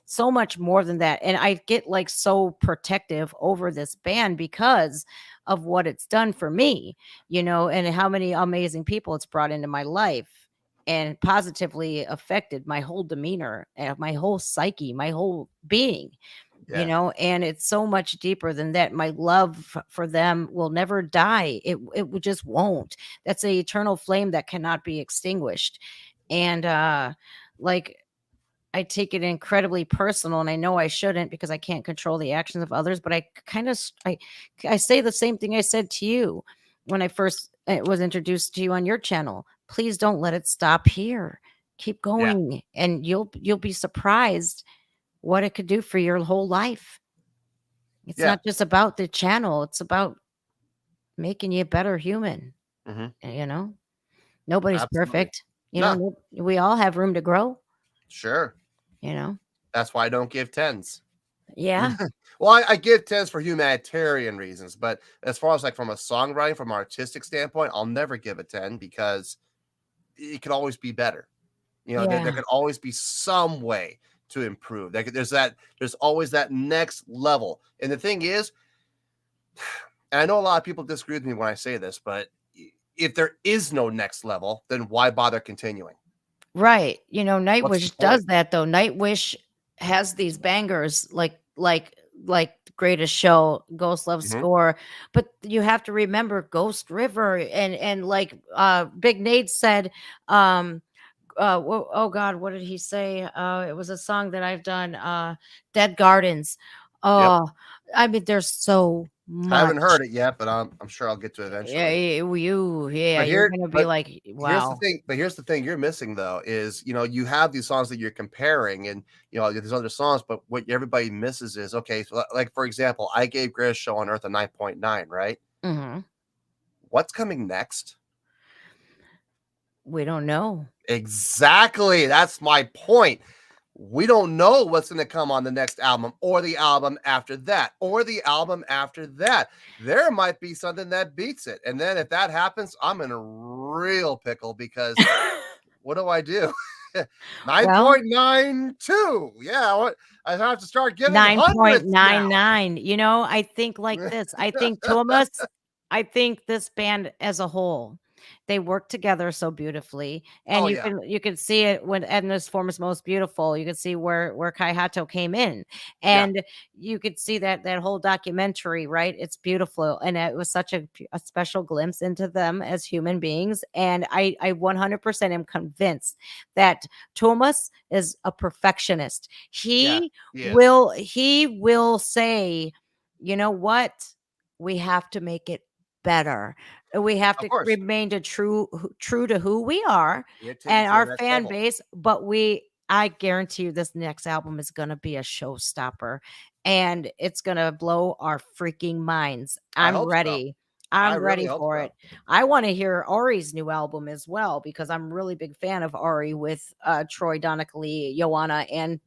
so much more than that. And I get like so protective over this band because of what it's done for me, and how many amazing people it's brought into my life and positively affected my whole demeanor and my whole psyche, my whole being.
Yeah.
And it's so much deeper than that. My love for them will never die. Just won't. That's an eternal flame that cannot be extinguished. And like, I take it incredibly personal, and I know I shouldn't, because I can't control the actions of others, but I say the same thing I said to you when I first was introduced to you on your channel. Please don't let it stop here. Keep going, and you'll be surprised what it could do for your whole life. It's not just about the channel, it's about making you a better human.
Mhm.
Nobody's
Absolutely.
perfect.
No.
We all have room to grow.
Sure. That's why I don't give 10s.
Yeah.
Well, I give 10s for humanitarian reasons, but as far as like from a songwriting, from an artistic standpoint, I'll never give a 10, because it could always be better. There could always be some way to improve. There's always that next level. And the thing is, and I know a lot of people disagree with me when I say this, but if there is no next level, then why bother continuing?
Right.
What's
Nightwish
the
does
point?
that though. Nightwish has these bangers like Greatest Show, Ghost Love
Mhm.
Score, but you have to remember Ghost River, and like Big Nate said, oh God, what did he say? It was a song that I've done, Dead Gardens.
Yep.
Oh, I mean, there's so
I haven't
much.
heard it yet, but I'm sure I'll get to it
Yeah,
eventually.
you're gonna be like, wow.
Here's the thing you're missing though is, you have these songs that you're comparing, and there's other songs, but what everybody misses is, okay, so like for example, I gave Greatest Show on Earth a 9.9, right?
Hmm.
What's coming next?
We don't know.
Exactly. That's my point. We don't know what's going to come on the next album, or the album after that, or the album after that. There might be something that beats it. And then if that happens, I'm in a real pickle, because what do I do?
Well,
9.92. Yeah. I have to start getting hundreds now.
9.99. I think like this. I think Thomas, I think this band as a whole they work together so beautifully, and
Oh,
you
yeah.
can see it when Edna's Form is Most Beautiful. You can see where Kai Hato came in,
Yeah.
and you could see that whole documentary, right? It's beautiful, and it was such a special glimpse into them as human beings. And I 100% am convinced that Thomas is a perfectionist.
Yeah,
He
he is.
will say, you know what? We have to make it better. We have
Of
to
course.
remain true to who we are
Yeah, take it
and
to the
our
next
fan
level.
base, but I guarantee you this next album is going to be a showstopper, and it's going to blow our freaking minds.
I
I'm
hope so.
ready.
I
I'm
really
ready
hope
for
so.
it. I want to hear Ari's new album as well, because I'm really big fan of Ari with Troy Donacoli, Joanna, and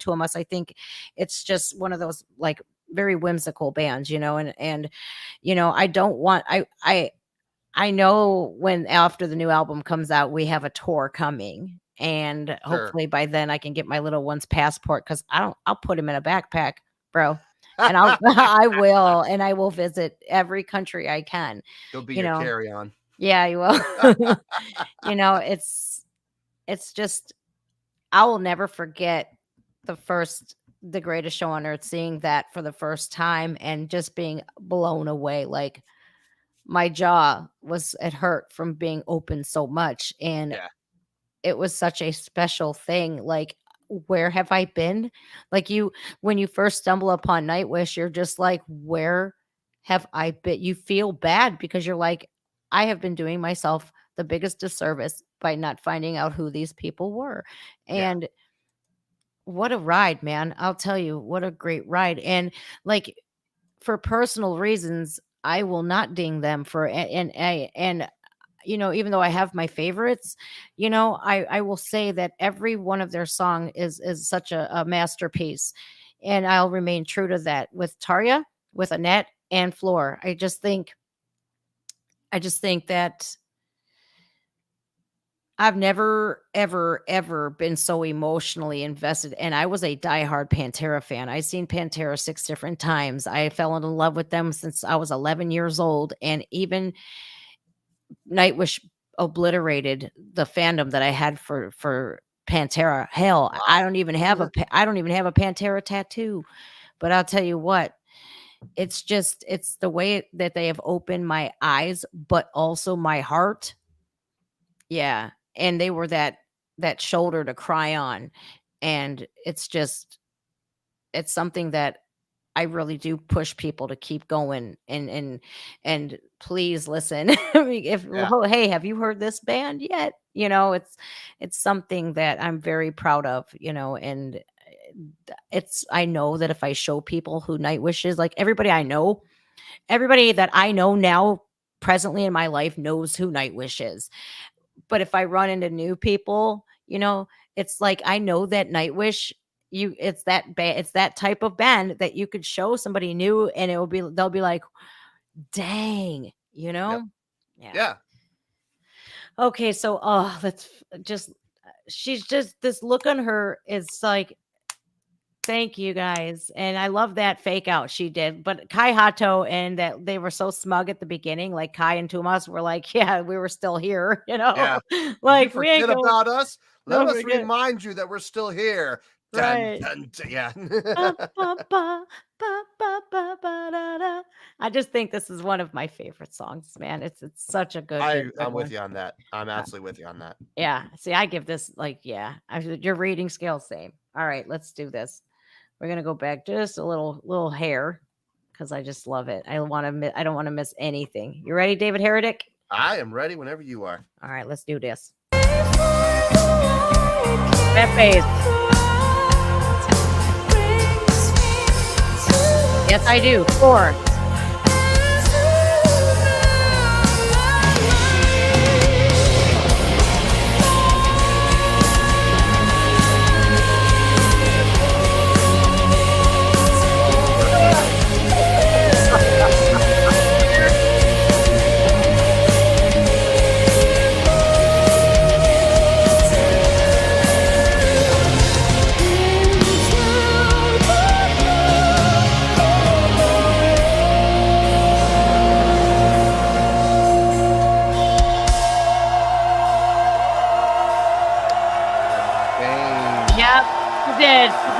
Thomas. I think it's just one of those like very whimsical bands, and I don't want I know when after the new album comes out, we have a tour coming, and
Sure.
hopefully by then I can get my little one's passport, because I'll put him in a backpack, bro. And I'll I will visit every country I can.
He'll be
You
your
know,
carry-on.
yeah, you will. It's just I will never forget the greatest show on earth, seeing that for the first time and just being blown away. Like my jaw it hurt from being open so much. And
Yeah.
it was such a special thing. Like, where have I been? Like when you first stumble upon Nightwish, you're just like, where have I been? You feel bad because you're like, I have been doing myself the biggest disservice by not finding out who these people were.
Yeah.
And what a ride, man. I'll tell you, what a great ride. And like, for personal reasons, I will not ding them for and even though I have my favorites, I will say that every one of their song is such a masterpiece, and I'll remain true to that with Tarja, with Annette, and Floor. I just think that I've never, ever, ever been so emotionally invested. And I was a diehard Pantera fan. I've seen Pantera 6 different times. I fell in love with them since I was 11 years old. And even Nightwish obliterated the fandom that I had for Pantera. Hell, I don't even have a Pantera tattoo. But I'll tell you what, it's the way that they have opened my eyes, but also my heart. Yeah. And they were that shoulder to cry on. And it's something that I really do push people to keep going, and please listen. I mean,
Yeah.
hey, have you heard this band yet? It's something that I'm very proud of, and I know that if I show people who Nightwish is, like everybody that I know now presently in my life knows who Nightwish is. But if I run into new people, it's like I know that Nightwish, it's that type of band that you could show somebody new and they'll be like, dang,
Yep.
Yeah.
Yeah.
Okay, so she's just, this look on her is like, thank you guys. And I love that fake out she did. But Kai Hato, and that they were so smug at the beginning, like Kai and Tumas were like, yeah, we were still here,
Yeah.
like
You
we ain't
forget
going,
about us. Let
don't
us
forget.
remind you that we're still here. Dun,
Right.
dun, dun, yeah.
Ba, ba, ba, ba, ba, ba, ba, da, da. I just think this is one of my favorite songs, man. It's such a good
I'm with
one.
you on that. I'm absolutely with you on that.
Yeah. See, I give this your rating scale same. All right, let's do this. We're gonna go back just a little hair, because I just love it. I don't want to miss anything. You ready, David Heretic?
I am ready whenever you are.
All right, let's do this. That bass. Yes, I do. 4.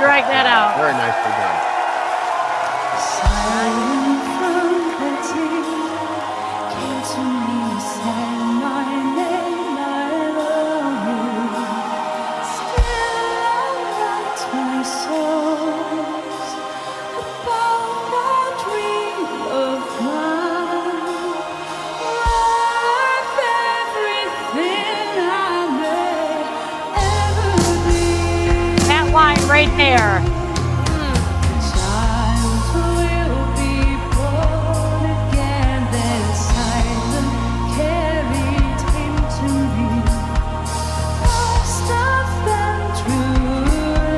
drag that out.
Very nicely done.
Silent trumpeting came to me, said my name, I love you. Still I write my songs about that dream of mine. Worth everything I may ever be.
That line right there.
Child will be born again, then silent carried him to me. Most of them true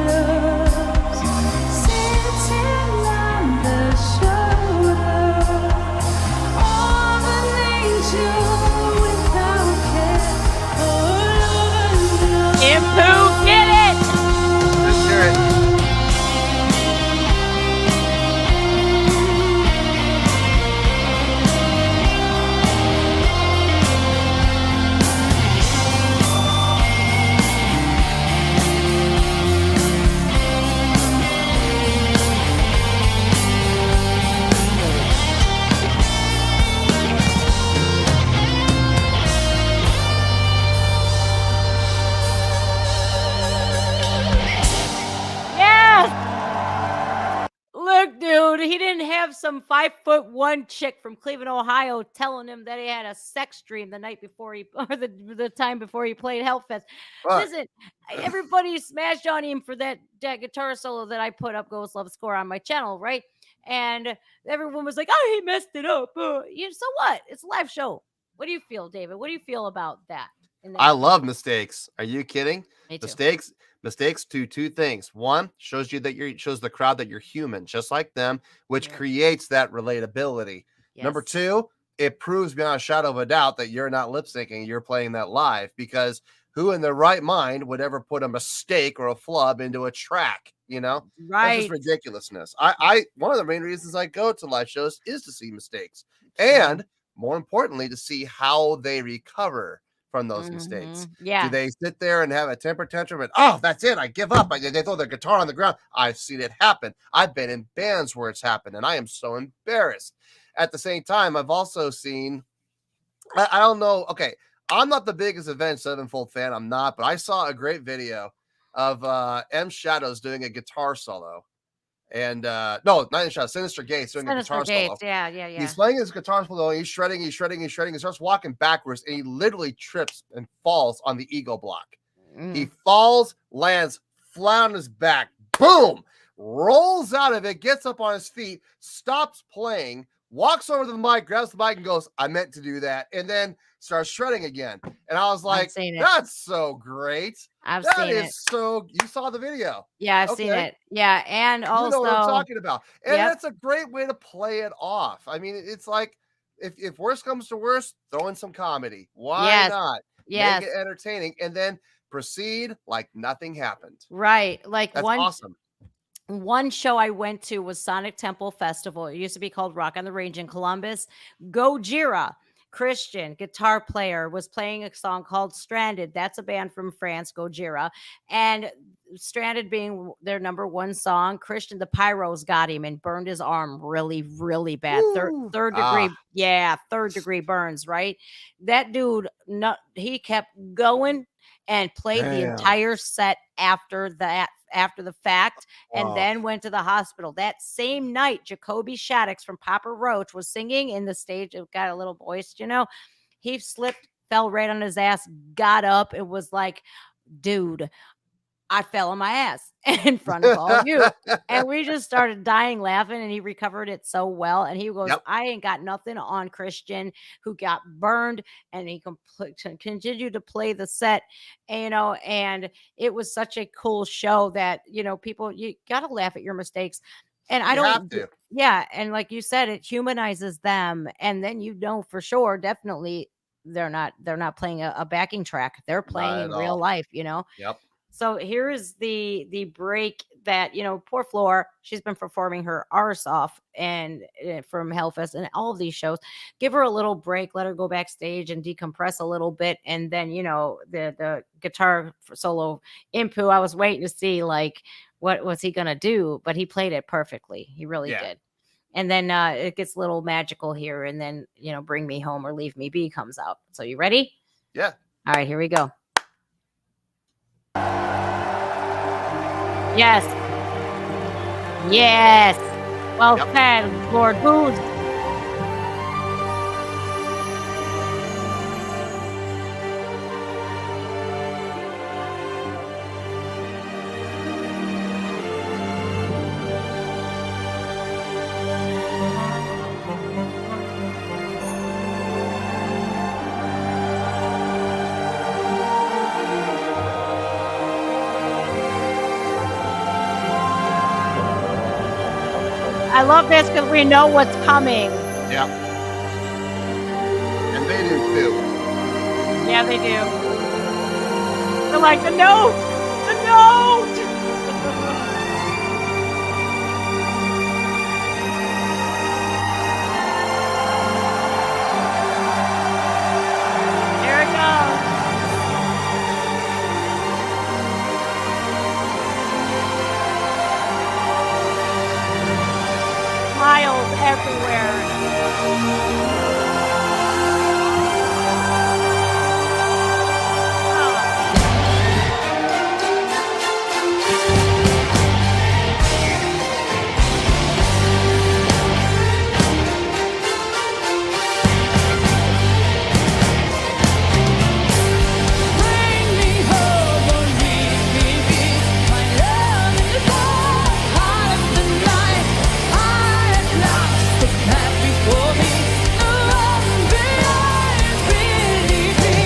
loves, sitting on the shoulder of an angel without care or love.
Impu, get it.
Let's hear it.
Yes. Look, dude, he didn't have some 5'1" chick from Cleveland, Ohio, telling him that he had a sex dream the night before he, or the time before he played HELLFEST.
But
Listen, everybody smashed on him for that guitar solo that I put up, Ghost Love Score, on my channel, right? And everyone was like, "Oh, he messed it up." So what? It's a live show. What do you feel, David? What do you feel about that?
I love mistakes. Are you kidding?
Me too.
Mistakes do two things. One, shows the crowd that you're human, just like them, which
Yeah.
creates that relatability. Number
Yes.
two, it proves beyond a shadow of a doubt that you're not lip syncing, you're playing that live, because who in their right mind would ever put a mistake or a flub into a track? That's
Right.
just ridiculousness. I one of the main reasons I go to live shows is to see mistakes, and more importantly, to see how they recover from those mistakes.
Yeah.
Do they sit there and have a temper tantrum and, oh, that's it, I give up? They throw their guitar on the ground. I've seen it happen. I've been in bands where it's happened, and I am so embarrassed. At the same time, I've also seen, I don't know. Okay, I'm not the biggest Avenged Sevenfold fan. I'm not, but I saw a great video of M Shadows doing a guitar solo. And no, not in Shadows, Sinister Gates doing a
Sinister
guitar solo.
Gates. Yeah.
He's playing his guitar solo. He's shredding. He starts walking backwards, and he literally trips and falls on the ego block. He falls, lands flat on his back, boom, rolls out of it, gets up on his feet, stops playing, walks over to the mic, grabs the mic, and goes, "I meant to do that," and then starts shredding again. And I was like,
seen it.
"That's so great."
I've
That
seen
is
it.
so. You saw the video.
Yeah, I've seen
Okay.
it. Yeah, and
You know what I'm
also,
talking about. And
Yep.
that's a great way to play it off. I mean, it's like, if worst comes to worst, throw in some comedy. Why
Yes.
not?
yes,
Make it entertaining, and then proceed like nothing happened.
right. Like
That's
one
awesome.
one show I went to was Sonic Temple Festival. It used to be called Rock on the Range in Columbus. Gojira, Christian guitar player, was playing a song called Stranded. That's a band from France, Gojira. And Stranded being their number one song, Christian, the pyros got him and burned his arm really, really bad.
Woo.
Third degree. Yeah, third degree burns, right? That dude, he kept going and played the
Damn.
entire set after the fact, and
Wow.
then went to the hospital. That same night, Jacoby Shaddix from Papa Roach was singing in the stage. It got a little voice, he slipped, fell right on his ass, got up. It was like, dude, I fell on my ass in front of all you. And we just started dying laughing, and he recovered it so well. And he goes,
Yep.
I ain't got nothing on Christian, who got burned, and he continued to play the set, and it was such a cool show that, people, you got to laugh at your mistakes. And I
You
don't,
have to.
yeah. And like you said, it humanizes them. And then, for sure, definitely they're not playing a backing track. They're playing
Not
in
at
real
all.
life,
Yep.
So here is the break that, poor Floor, she's been performing her arse off and from HELLFEST and all of these shows. Give her a little break, let her go backstage and decompress a little bit. And then, the guitar solo Impu, I was waiting to see, like, what was he gonna do, but he played it perfectly. He really
Yeah.
did. And then it gets a little magical here, and then Bring Me Home or Leave Me Be comes out. So you ready?
Yeah.
All right, here we go. Yes. Yes. Well said, Lord Booth. I love this because we know what's coming.
Yeah. And they do too.
Yeah, they do. They're like, the note! The note! Here it goes. Smiles everywhere.
Bring me home or leave me be. My love in the dark, heart of the night. I at last the path before me. The love behind beneath me.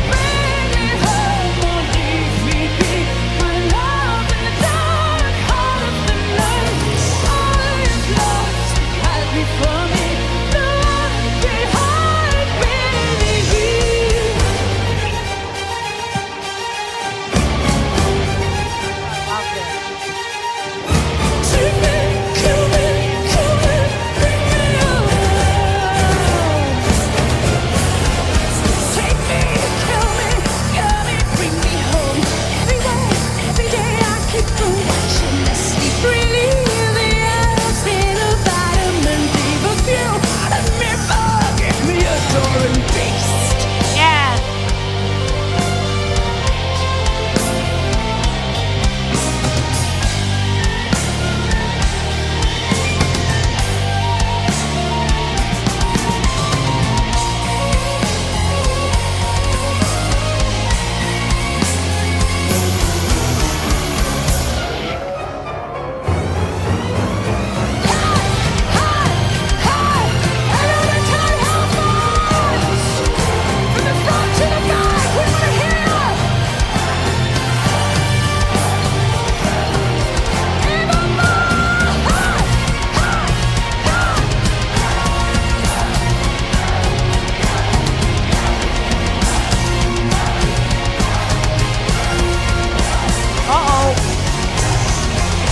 Bring me home or leave me be. My love in the dark, heart of the night. I at last the path before me. The love behind beneath me. Take me, kill me, bring me home. Take me, kill me, bring me home. Every day I keep on watching the sleep freely. The air's in a vitamin D perfume. Let me forgive me, adoring beast.
Yes.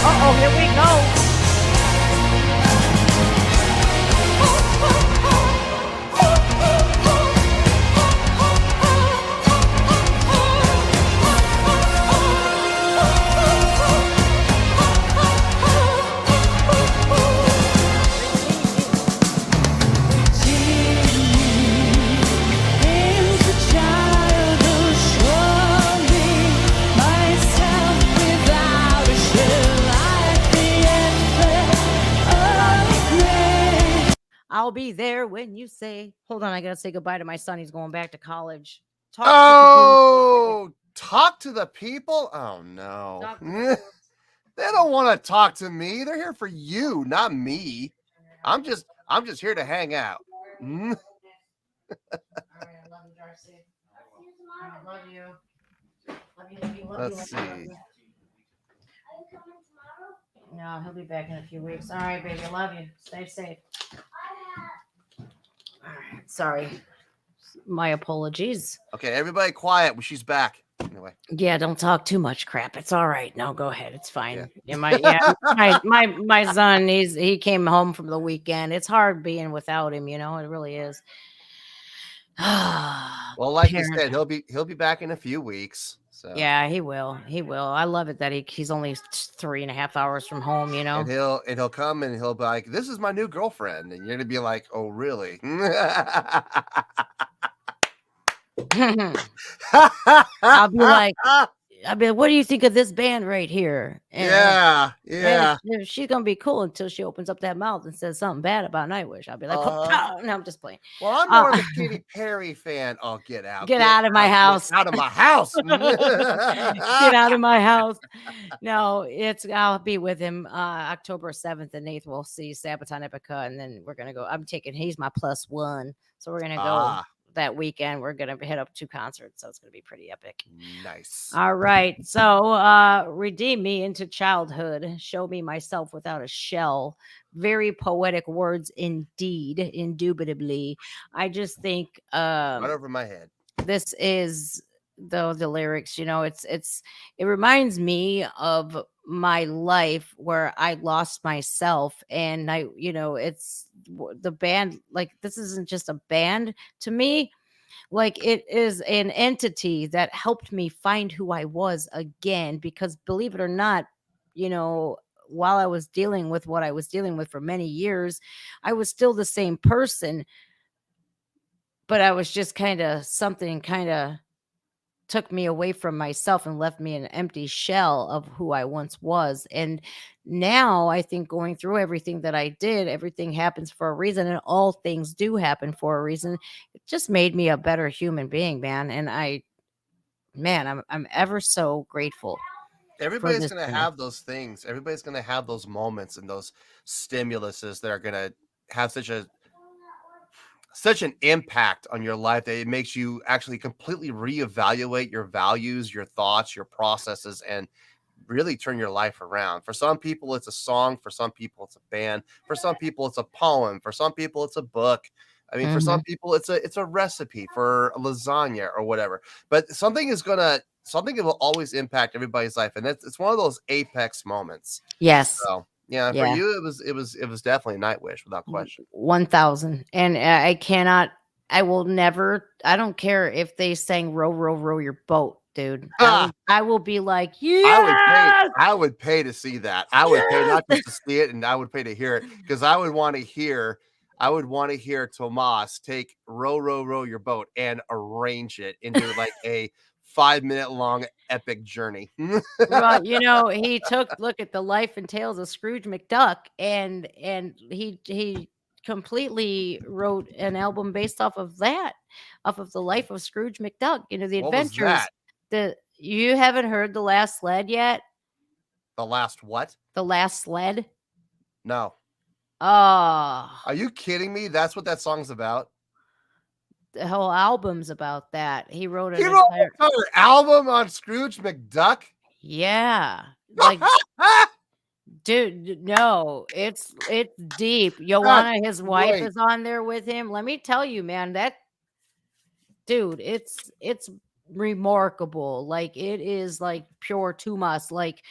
Uh-oh, here we go. I'll be there when you say. Hold on, I gotta say goodbye to my son. He's going back to college. Talk to
Oh, talk to the people? Oh no.
Talk to the
They don't want to talk to me. They're here for you, not me. I'm just here to hang out. Mm.
All right, I love you, Darcy. I love you. Love you, love you, love
Let's
you, love you,
see.
love you. No, he'll be back in a few weeks. All right, baby, I love you. Stay safe. All right, sorry. My apologies.
Okay, everybody quiet. She's back. Anyway.
Yeah, don't talk too much crap. It's all right. No, go ahead. It's fine.
Yeah.
My son, he came home from the weekend. It's hard being without him, it really is.
Well, like you said, he'll be back in a few weeks. So
Yeah, he will. He will. I love it that he's only 3.5 hours from home, you know.
and he'll come and he'll be like, "This is my new girlfriend," and you're gonna be like, "Oh, really?"
I'll be like, what do you think of this band right here? And
yeah.
she's gonna be cool until she opens up that mouth and says something bad about Nightwish. I'll be like,
Uh-huh.
no, I'm just playing.
Well, I'm more of a Katy Perry fan. Oh, get out!
Get out of my house!
Get out of my house!
Get out of my house! No, I'll be with him October 7th and 8th. We'll see Sabaton Epica, and then we're gonna go. He's my +1, so we're gonna go that weekend. We're gonna head up 2 concerts, so it's gonna be pretty epic.
Nice.
All right, so redeem me into childhood, show me myself without a shell. Very poetic words indeed, indubitably. I just think
Right over my head.
this is the lyrics, you know, it reminds me of my life where I lost myself, and it's the band. Like, this isn't just a band to me, like, it is an entity that helped me find who I was again, because believe it or not, while I was dealing with what I was dealing with for many years, I was still the same person, but I was just something took me away from myself and left me an empty shell of who I once was. And now I think, going through everything that I did, everything happens for a reason, and all things do happen for a reason. It just made me a better human being, man. And I'm ever so grateful.
Everybody's going to have those things. Everybody's going to have those moments and those stimuluses that are going to have such an impact on your life that it makes you actually completely reevaluate your values, your thoughts, your processes, and really turn your life around. For some people, it's a song. For some people, it's a band. For some people, it's a poem. For some people, it's a book. I mean, for some people, it's a recipe for lasagna or whatever. But something that will always impact everybody's life, and it's one of those apex moments.
Yes.
So yeah, for you, it was definitely Nightwish without question.
1,000. And I will never. I don't care if they sang "Row, row, row your boat," dude. I will be like, yeah.
I would pay to see that. I would pay not just to see it, and I would pay to hear it, because I would want to hear Tomas take "Row, row, row your boat" and arrange it into like a 5-minute long epic journey.
Well, he look at the life and tales of Scrooge McDuck, and he completely wrote an album based off of the life of Scrooge McDuck. The
What
adventures.
was that?
You haven't heard The Last Sled yet?
The Last what?
The Last Sled?
No.
Oh.
Are you kidding me? That's what that song's about?
The whole album's about that. He wrote an
entire album on Scrooge McDuck?
Yeah. Like, dude, no, it's deep. Joanna, his wife, is on there with him. Let me tell you, man, that dude, it's remarkable. Like, it is like pure Tomas. Like,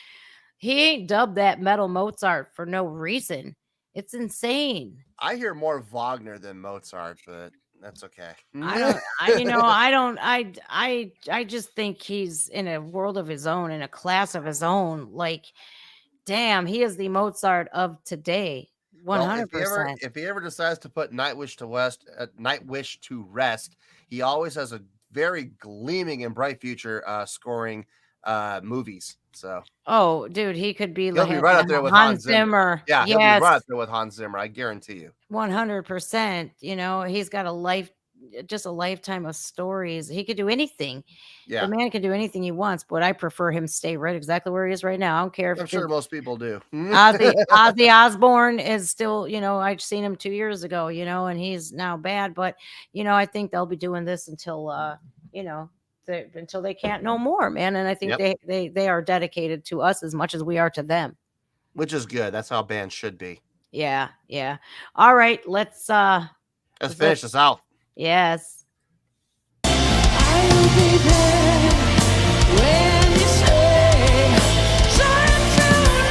he ain't dubbed that metal Mozart for no reason. It's insane.
I hear more Wagner than Mozart, but that's okay.
I just think he's in a world of his own, in a class of his own. Like, damn, he is the Mozart of today. 100%.
Well, if he ever decides to put Nightwish to rest, he always has a very gleaming and bright future scoring movies. So,
oh, dude, he could be
right up there with Hans Zimmer. Yeah,
yes.
He'll be right up there with Hans Zimmer. I guarantee you.
100%. He's got a lifetime of stories. He could do anything.
Yeah,
the man can do anything he wants, but I prefer him stay right exactly where he is right now. I don't care if
I'm sure most people do.
Ozzy Osbourne is still, I've seen him 2 years ago, and he's now bad, but I think they'll be doing this until until they can't no more, man. And I think they are dedicated to us as much as we are to them,
which is good. That's how bands should be.
Yeah. All right, let's
finish this out.
Yes.
I will be there when you say, trying to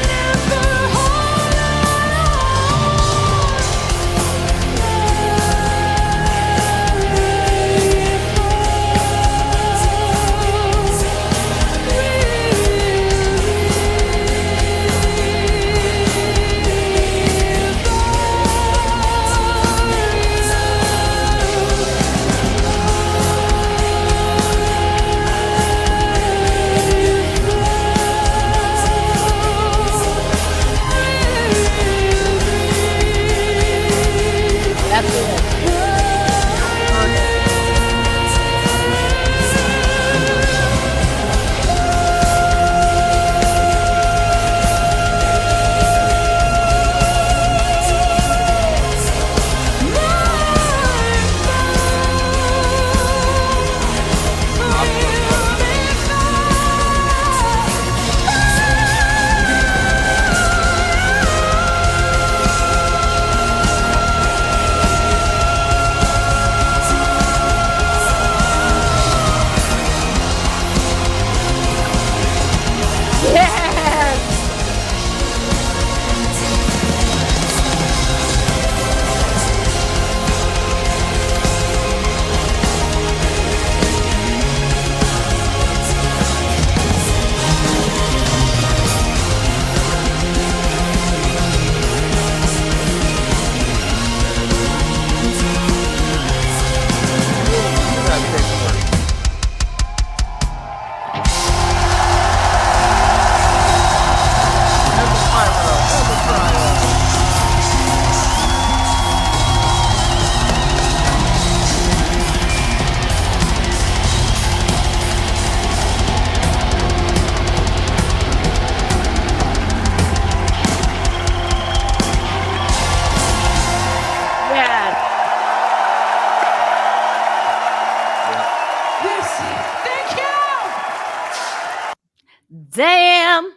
never hold on.
Damn.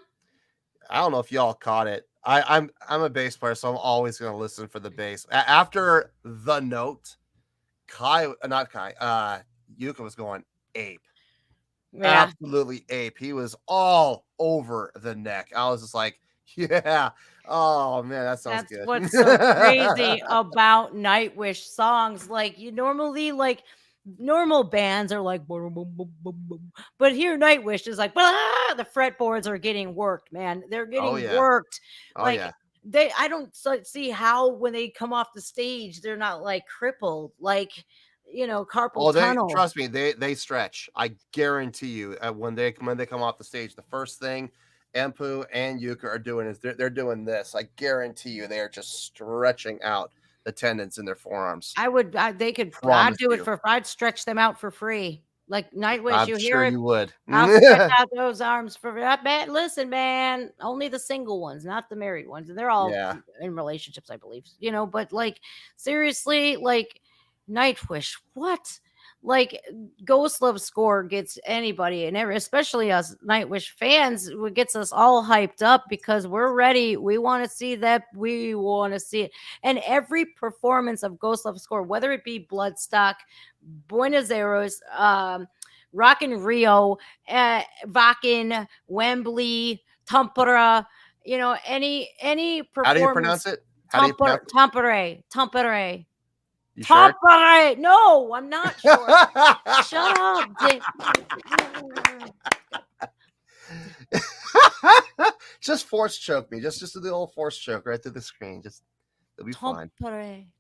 I don't know if y'all caught it. I'm a bass player, so I'm always going to listen for the bass. After the note, Yuka was going ape.
Yeah.
Absolutely ape. He was all over the neck. I was just like, yeah. Oh man, that sounds
That's
good.
what's so crazy about Nightwish songs. Like you normally like normal bands are like boom, boom, boom, boom, boom. But here Nightwish is like the fretboards are getting worked, man. They're
Oh
getting
yeah.
worked.
Oh
Like
yeah.
I don't see how when they come off the stage they're not like crippled, like carpal
Oh, they
tunnel.
trust me. They stretch. I guarantee you. When they come off the stage, the first thing Empu and Yuka are doing is they're doing this. I guarantee you, they are just stretching out the tendons in their forearms.
I'd
Promise
do it
you.
I'd stretch them out for free. Like Nightwish,
I'm
you hear
sure
it?
you would.
I'll stretch out those arms for that. Man, listen, man, only the single ones, not the married ones. And they're all
Yeah.
in relationships, I believe. But like seriously, like Nightwish, what? Like Ghost Love Score gets anybody and especially us Nightwish fans, it gets us all hyped up because we're ready. We want to see that. We want to see it. And every performance of Ghost Love Score, whether it be Bloodstock, Buenos Aires, Rock in Rio, Vakin, Wembley, Tampere, any
How do you
performance.
pronounce it? How do you pronounce it?
Tampere.
You sure?
Tampere. No, I'm not sure. Shut up, Dick.
Just force choke me. Just do the old force choke right through the screen. Just it'll be fine.
Tampere.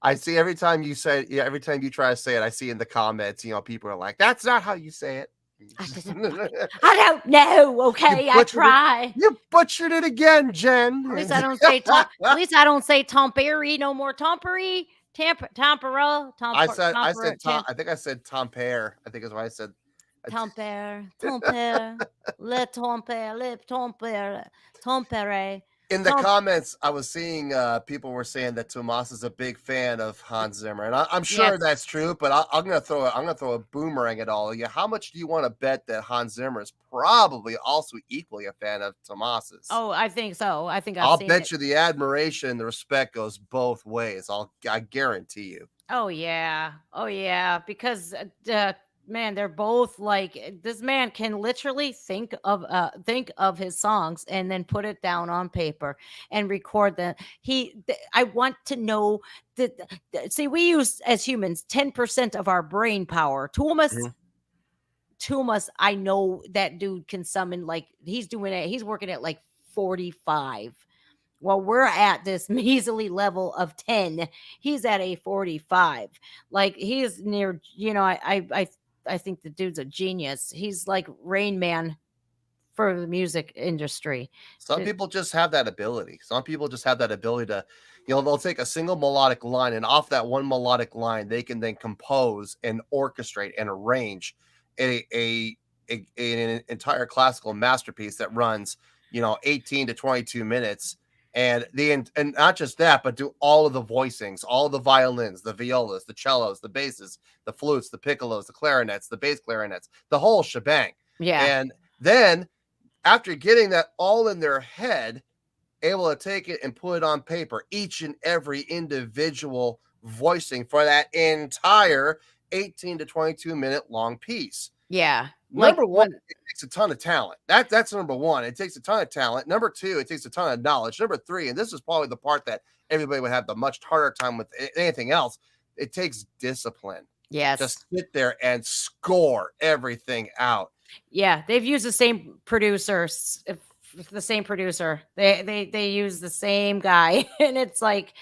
I see every time you say every time you try to say it, I see in the comments, people are like, that's not how you say it.
I don't know. Okay, I try.
You butchered it again, Jen.
At least I don't say Tampere no more. Tampere, Tampere.
I think I said Tampere. I think is what I said.
Tampere, le Tampere.
In the comments, I was seeing people were saying that Tomas is a big fan of Hans Zimmer, and I'm sure that's true. But I'm gonna throw a boomerang at all of you. How much do you want to bet that Hans Zimmer is probably also equally a fan of Tomas's?
Oh, I think so. I think
I'll bet you the admiration and the respect goes both ways. I guarantee you.
Oh yeah, because man, they're both like this man can literally think of his songs and then put it down on paper and record them. I want to know that see, we use as humans 10% of our brain power. Tumas, I know that dude can summon like he's working at like 45. Well, we're at this measly level of 10. He's at a 45. Like he is near, I think the dude's a genius. He's like Rain Man for the music industry.
Some people just have that ability. Some people just have that ability to, they'll take a single melodic line and off that one melodic line, they can then compose and orchestrate and arrange an entire classical masterpiece that runs, 18 to 22 minutes. And not just that, but do all of the voicings, all of the violins, the violas, the cellos, the basses, the flutes, the piccolos, the clarinets, the bass clarinets, the whole shebang.
Yeah.
And then after getting that all in their head, able to take it and put it on paper, each and every individual voicing for that entire 18 to 22 minute long piece.
Yeah.
Number one, it takes a ton of talent. That's number one. It takes a ton of talent. Number two, it takes a ton of knowledge. Number three, and this is probably the part that everybody would have the much harder time with anything else, it takes discipline.
Yes.
Just sit there and score everything out.
Yeah, they've used the same producers. The same producer. They use the same guy, and it's like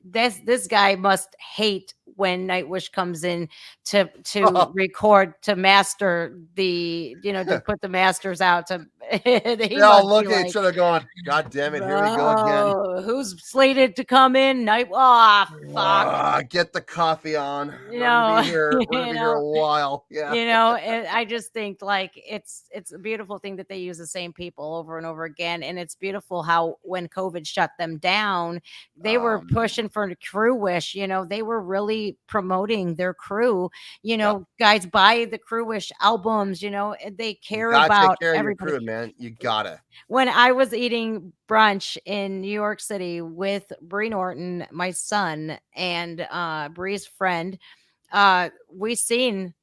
this guy must hate when Nightwish comes in to record, to master the to put the masters out, He
They all
must
look
be
at
like,
each other going, God damn it, here we go again.
"Bro, who's slated to come in? Fuck.
Get the coffee on.
You
We're gonna
know,
be here. We're
you
gonna be here a
know,
while. Yeah.
and I just think like it's a beautiful thing that they use the same people over and over again, and it's beautiful how when COVID shut them down, they were
Man.
pushing for the Crew Wish. They were really promoting their crew.
Yep.
Guys buy the Crew Wish albums. And they
You
care
gotta
about
take care of your
everybody.
crew, man. You gotta.
When I was eating brunch in New York City with Bree Norton, my son, and Bree's friend, we seen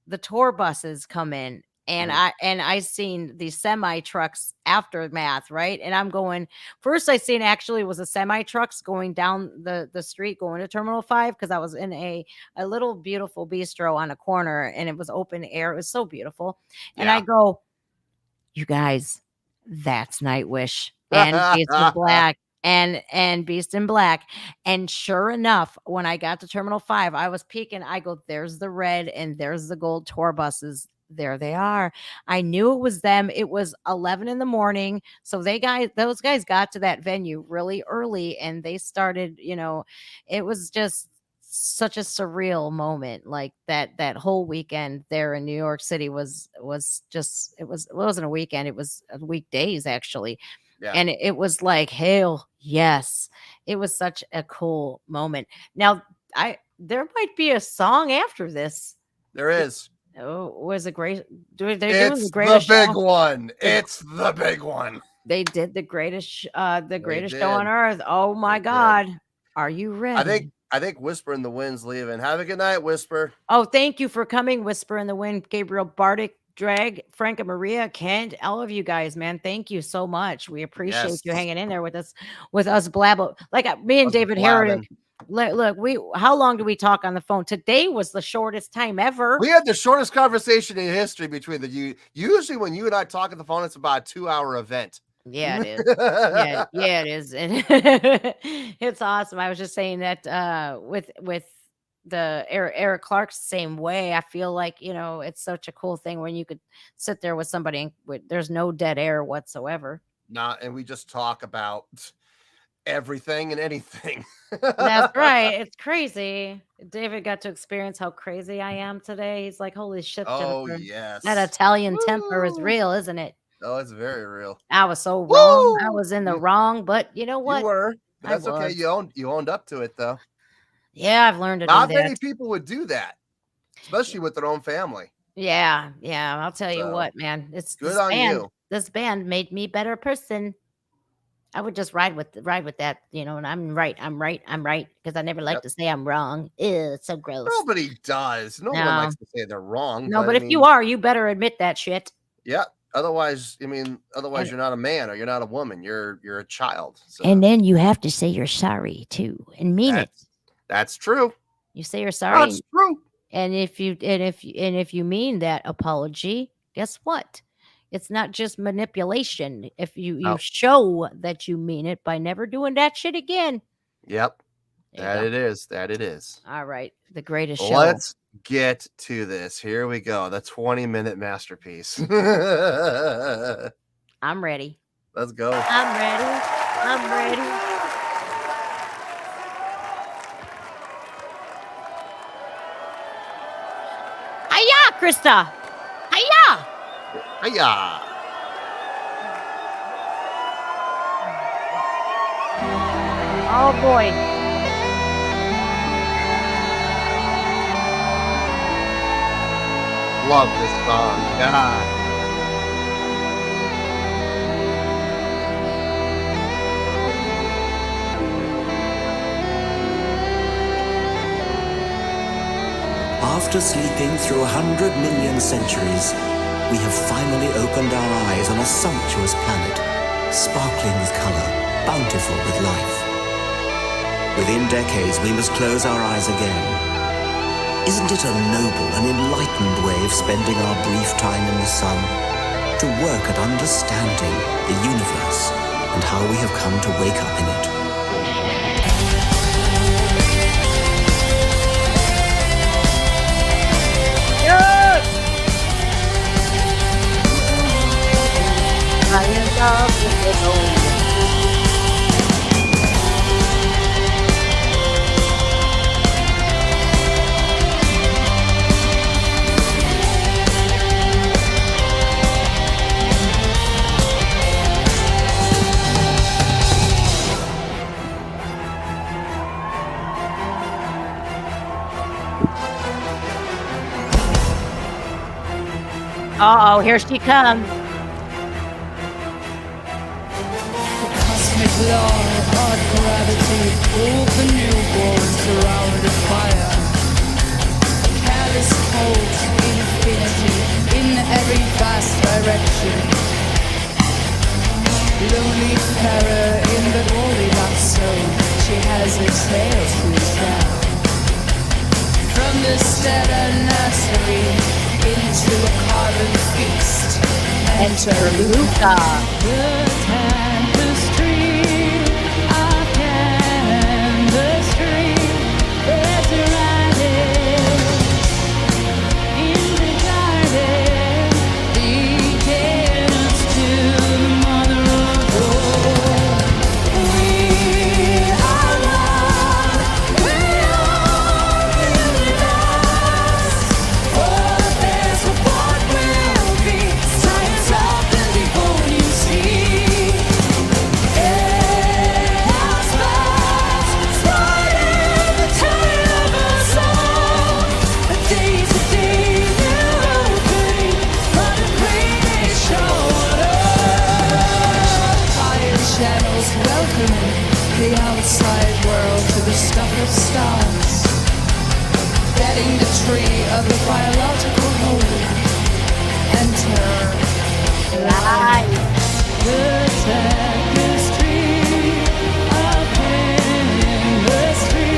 the tour buses come in, and I seen the semi trucks aftermath, right? And I'm going, first I seen actually was a semi trucks going down the street going to Terminal 5, because I was in a little beautiful bistro on a corner, and it was open air. It was so beautiful. And I go, you guys, that's Nightwish and Beast in Black and Beast in Black. And sure enough, when I got to Terminal 5, I was peeking. I go, there's the red and there's the gold tour buses. There they are. I knew it was them. It was 11 in the morning. So those guys got to that venue really early, and they started, it was just such a surreal moment. Like that whole weekend there in New York City was just, it wasn't a weekend, it was weekdays actually. And it was like, hell yes, it was such a cool moment. Now there might be a song after this.
There is.
Was a great, they're doing
It's
the greatest
the big
show.
one. It's the big one.
They did the greatest show on
did.
earth. Oh my
They
God.
did.
Are you ready?
I think Whisper in the Wind's leaving. Have a good night, Whisper.
Oh, thank you for coming, Whisper in the Wind, Gabriel, Bardic, Drag, Frank and Maria, Kent, all of you guys, man. Thank you so much. We appreciate you hanging in there with us blabble. Like me and David Heretic. Look, how long do we talk on the phone? Today was the shortest time ever.
We had the shortest conversation in history between the you. Usually when you and I talk on the phone, it's about a 2-hour event.
Yeah, it is. yeah, it is. And it's awesome. I was just saying that with the Eric Clark's same way. I feel like, it's such a cool thing when you could sit there with somebody and there's no dead air whatsoever.
And we just talk about everything and anything.
That's right. It's crazy. David got to experience how crazy I am today. He's like, holy shit,
Oh,
Jennifer.
yes.
That Italian temper is real, isn't it?
Oh, it's very real.
I was so wrong. I was in the wrong, but you know what?
You were. But that's okay.
was.
You owned up to it, though.
Yeah, I've learned to
Not
do that.
many people would do that, especially with their own family.
Yeah. I'll tell you what, man. It's
good on you.
This band made me a better person. I would just ride with that, and I'm right, because I never like to say I'm wrong. Ew, it's so gross.
Nobody does. No one likes to say they're wrong.
No, but if you are, you better admit that shit.
Yeah. Otherwise, you're not a man or you're not a woman. You're a child. So.
And then you have to say you're sorry too and mean it.
That's true.
You say you're sorry.
That's true.
And if you mean that apology, guess what? It's not just manipulation. If you show that you mean it by never doing that shit again.
Yep. That it is.
All right. The greatest show.
Let's get to this. Here we go. The 20-minute masterpiece.
I'm ready.
Let's go.
I'm ready. Hiya, Krista. Hiya.
Hiya.
Oh boy.
Love this song. God.
After sleeping through 100 million centuries, we have finally opened our eyes on a sumptuous planet, sparkling with color, bountiful with life. Within decades, we must close our eyes again. Isn't it a noble and enlightened way of spending our brief time in the sun? To work at understanding the universe and how we have come to wake up in it.
Uh-oh, here she comes.
Cosmic law of hard gravity pulled the newborns around the fire. Careless cold infinity in every vast direction. Lonely terror in the Goldilocks zone. She has a tale to tell. From the stellar nursery into a carbon feast.
Enter Luca.
The tapestry of chemistry is riding in the garden. Begins to the mother of all. We are one. We are the universe. For the best of what will be. Science of the devil you see. Channels welcoming the outside world to the stuff of stars. Getting the tree of the biological whole. Enter life. The tapestry of chemistry.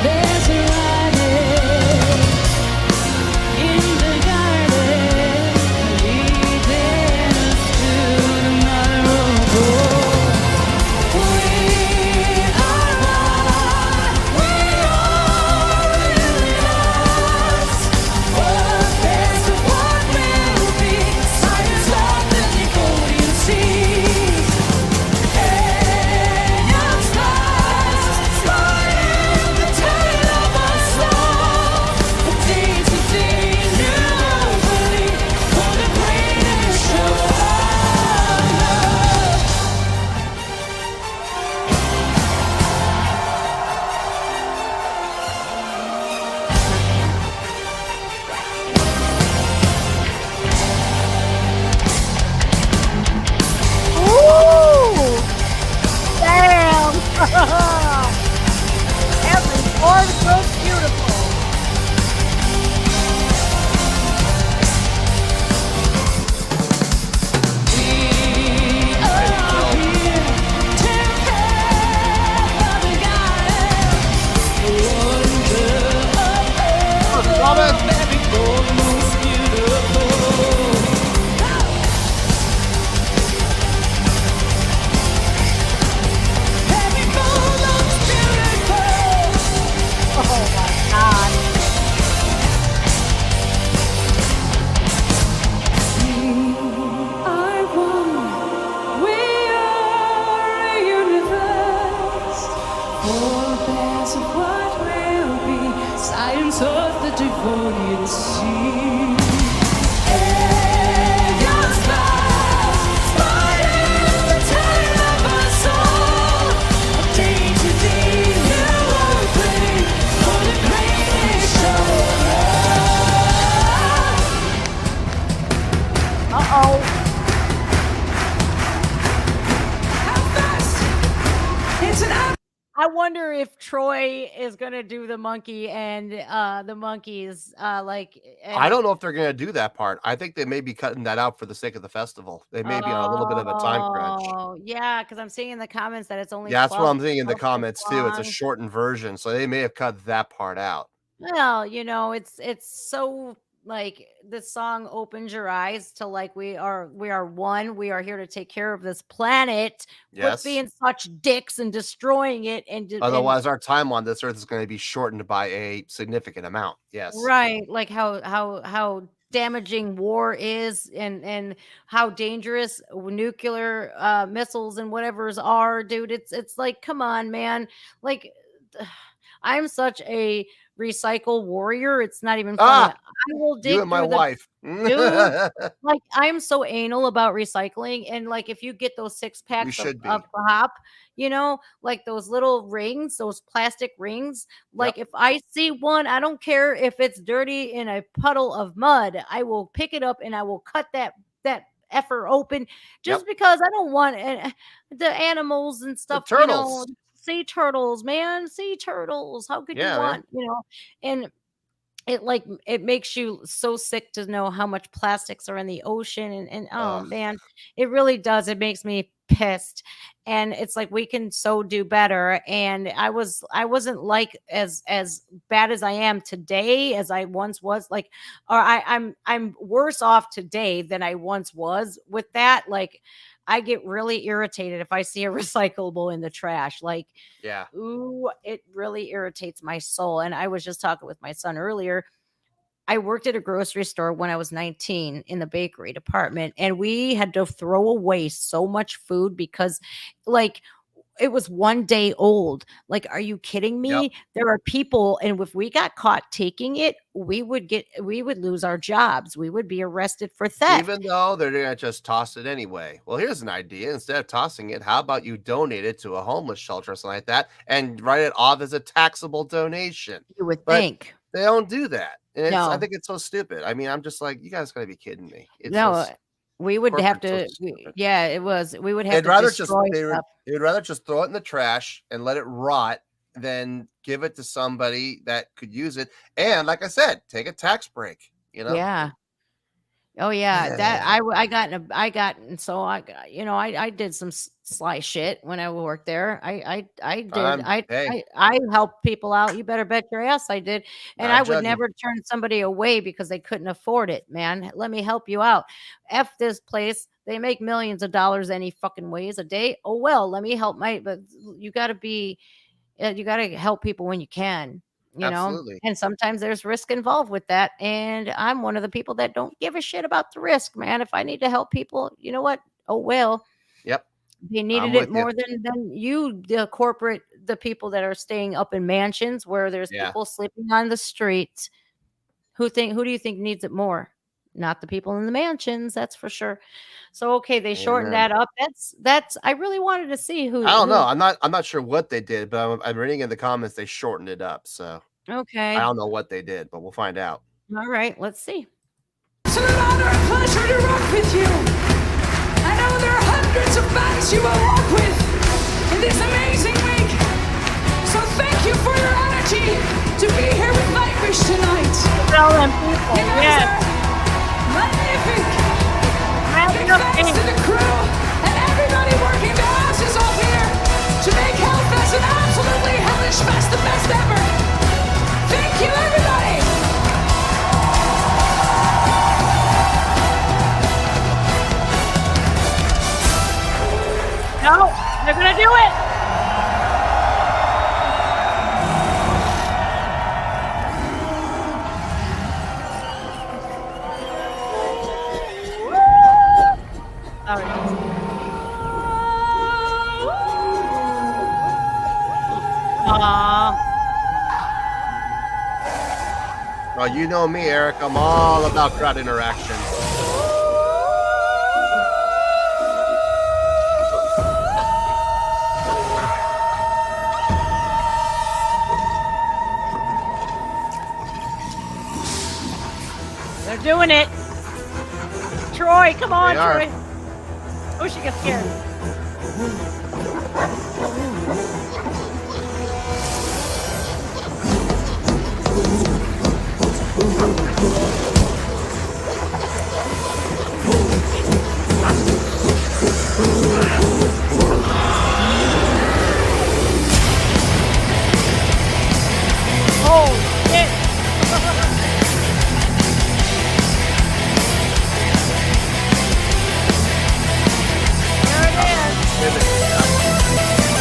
There's a writing in the garden. Leading us to the mother of all. We are one. We are the universe. For the best of what will be. Science of the Nickelodeon seas. Alien stars, spotting the tale of our soul. A day-to-day new belief for the greatest show of love.
Ooh! Damn! Every form so beautiful. Oh my God.
Science of the Devonian Sea. Alien stars, spotting the tale of our soul. A day-to-day new opening for the greatest show of love.
Uh-oh.
HELLFEST! It's an app.
I wonder if Troy is gonna do the monkey and the monkeys like.
I don't know if they're going to do that part. I think they may be cutting that out for the sake of the festival. They may be on a little bit of a time crunch.
Oh, yeah, because I'm seeing in the comments that it's only.
Yeah, that's what
12
I'm thinking in the
12
comments too. It's a
songs.
shortened version, so they may have cut that part out.
Well, it's so like this song opens your eyes to like we are one. We are here to take care of this planet. Quit
Yes.
being such dicks and destroying it and
Otherwise, our time on this earth is going to be shortened by a significant amount. Yes.
right, like how damaging war is, and how dangerous nuclear missiles and whatever's are, dude. It's like, come on, man. Like, I'm such a recycle warrior. It's not even funny.
Ah,
I will
you
dig
and my
through the
wife.
dude. Like, I'm so anal about recycling, and like, if you get those 6
You
packs
should
of
be.
hop, like those little rings, those plastic rings, like,
Yep.
if I see one, I don't care if it's dirty in a puddle of mud, I will pick it up and I will cut that effer open, just
Yep.
because I don't want the animals and
The
stuff,
turtles.
sea turtles, man, sea turtles. How could you
Yeah, man.
want, and it makes you so sick to know how much plastics are in the ocean, and oh
Ugh.
man, it really does. It makes me pissed. And it's like, we can so do better. And I wasn't like as bad as I am today as I once was, like, or I'm worse off today than I once was with that. Like, I get really irritated if I see a recyclable in the trash. Like,
Yeah.
ooh, it really irritates my soul. And I was just talking with my son earlier. I worked at a grocery store when I was 19 in the bakery department, and we had to throw away so much food because, like, it was 1 day old. Like, are you kidding
Yep.
me? There are people, and if we got caught taking it, we would lose our jobs. We would be arrested for theft.
Even though they're gonna just toss it anyway. Well, here's an idea. Instead of tossing it, how about you donate it to a homeless shelter or something like that and write it off as a taxable donation?
You would
But
think.
they don't do that. And I
No.
think it's so stupid. I mean, I'm just like, you guys gotta be kidding me. It's
No,
just
we would have
corporate so
to
stupid.
yeah, it was. We would have
They'd
to
rather just
destroy
they would
stuff.
they would rather just throw it in the trash and let it rot than give it to somebody that could use it. And like I said, take a tax break,
Yeah. Oh yeah, that I got, and so I got, I did some sly shit when I worked there. I did.
Hey,
I helped people out. You better bet your ass I did. And
not
I would
judging.
never turn somebody away because they couldn't afford it, man. Let me help you out. F this place. They make millions of dollars any fucking ways a day. Oh well, let me help but you got to help people when you can.
Absolutely.
And sometimes there's risk involved with that. And I'm one of the people that don't give a shit about the risk, man. If I need to help people, you know what? Oh, well,
Yep.
they needed
I'm
it
with you.
more than you, the people that are staying up in mansions where there's
Yeah.
people sleeping on the streets. Who do you think needs it more? Not the people in the mansions, that's for sure. So, okay, they shortened
Amen.
that up. That's I really wanted to see
I don't know.
who
I'm not sure what they did, but I'm reading in the comments they shortened it up. So I
okay.
don't know what they did, but we'll find out.
All right, let's see.
Absolute honor and pleasure to rock with you. I know there are hundreds of bands you will walk with in this amazing week. So thank you for your energy to be here with Nightwish tonight.
Tell them people,
You guys
yes.
are magnific. Big thanks to the crew and everybody working their asses off here to make HELLFEST an absolutely hellish fest, the best ever. Thank you, everybody.
No, they're gonna do it.
Well, you know me, Eric. I'm all about crowd interaction.
They're doing it. Troy, come on,
They are.
Troy. Oh, she gets scared. Oh, shit. There it is.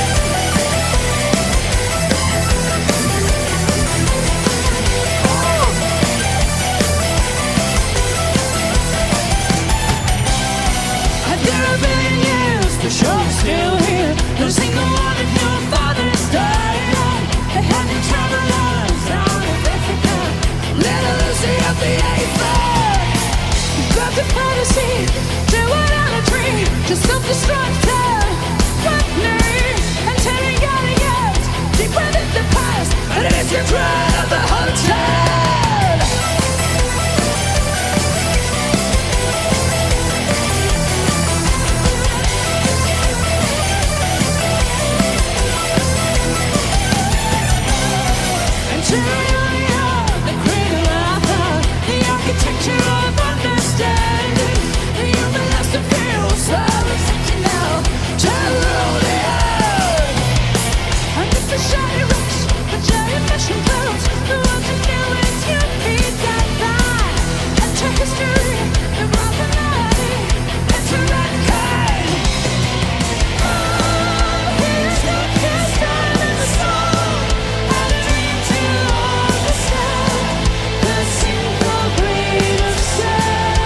the aphid. Birth of fantasy, do idolatry, just self-destructive. With me, and tearing out again, deep within the past, and it is your dread of the hunted. And tyranny of the cradle of thought, the architecture of understanding, the human has to feel so exceptional to rule the earth. And it's a shiny rocks, a giant mushroom clouds, the ones who know it's you feed that lie. And check history, the rock and melody, it's a red kind. Oh, here's the kiss down in the soul, and a dream to understand the single grain of sand.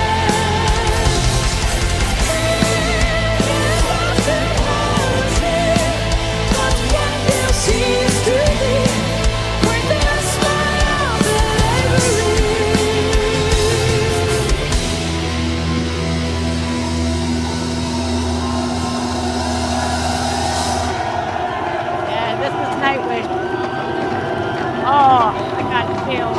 It wasn't always here, but what there seems to be, bring the smile of slavery.
Yeah, this is Nightwish. Oh, I got chills.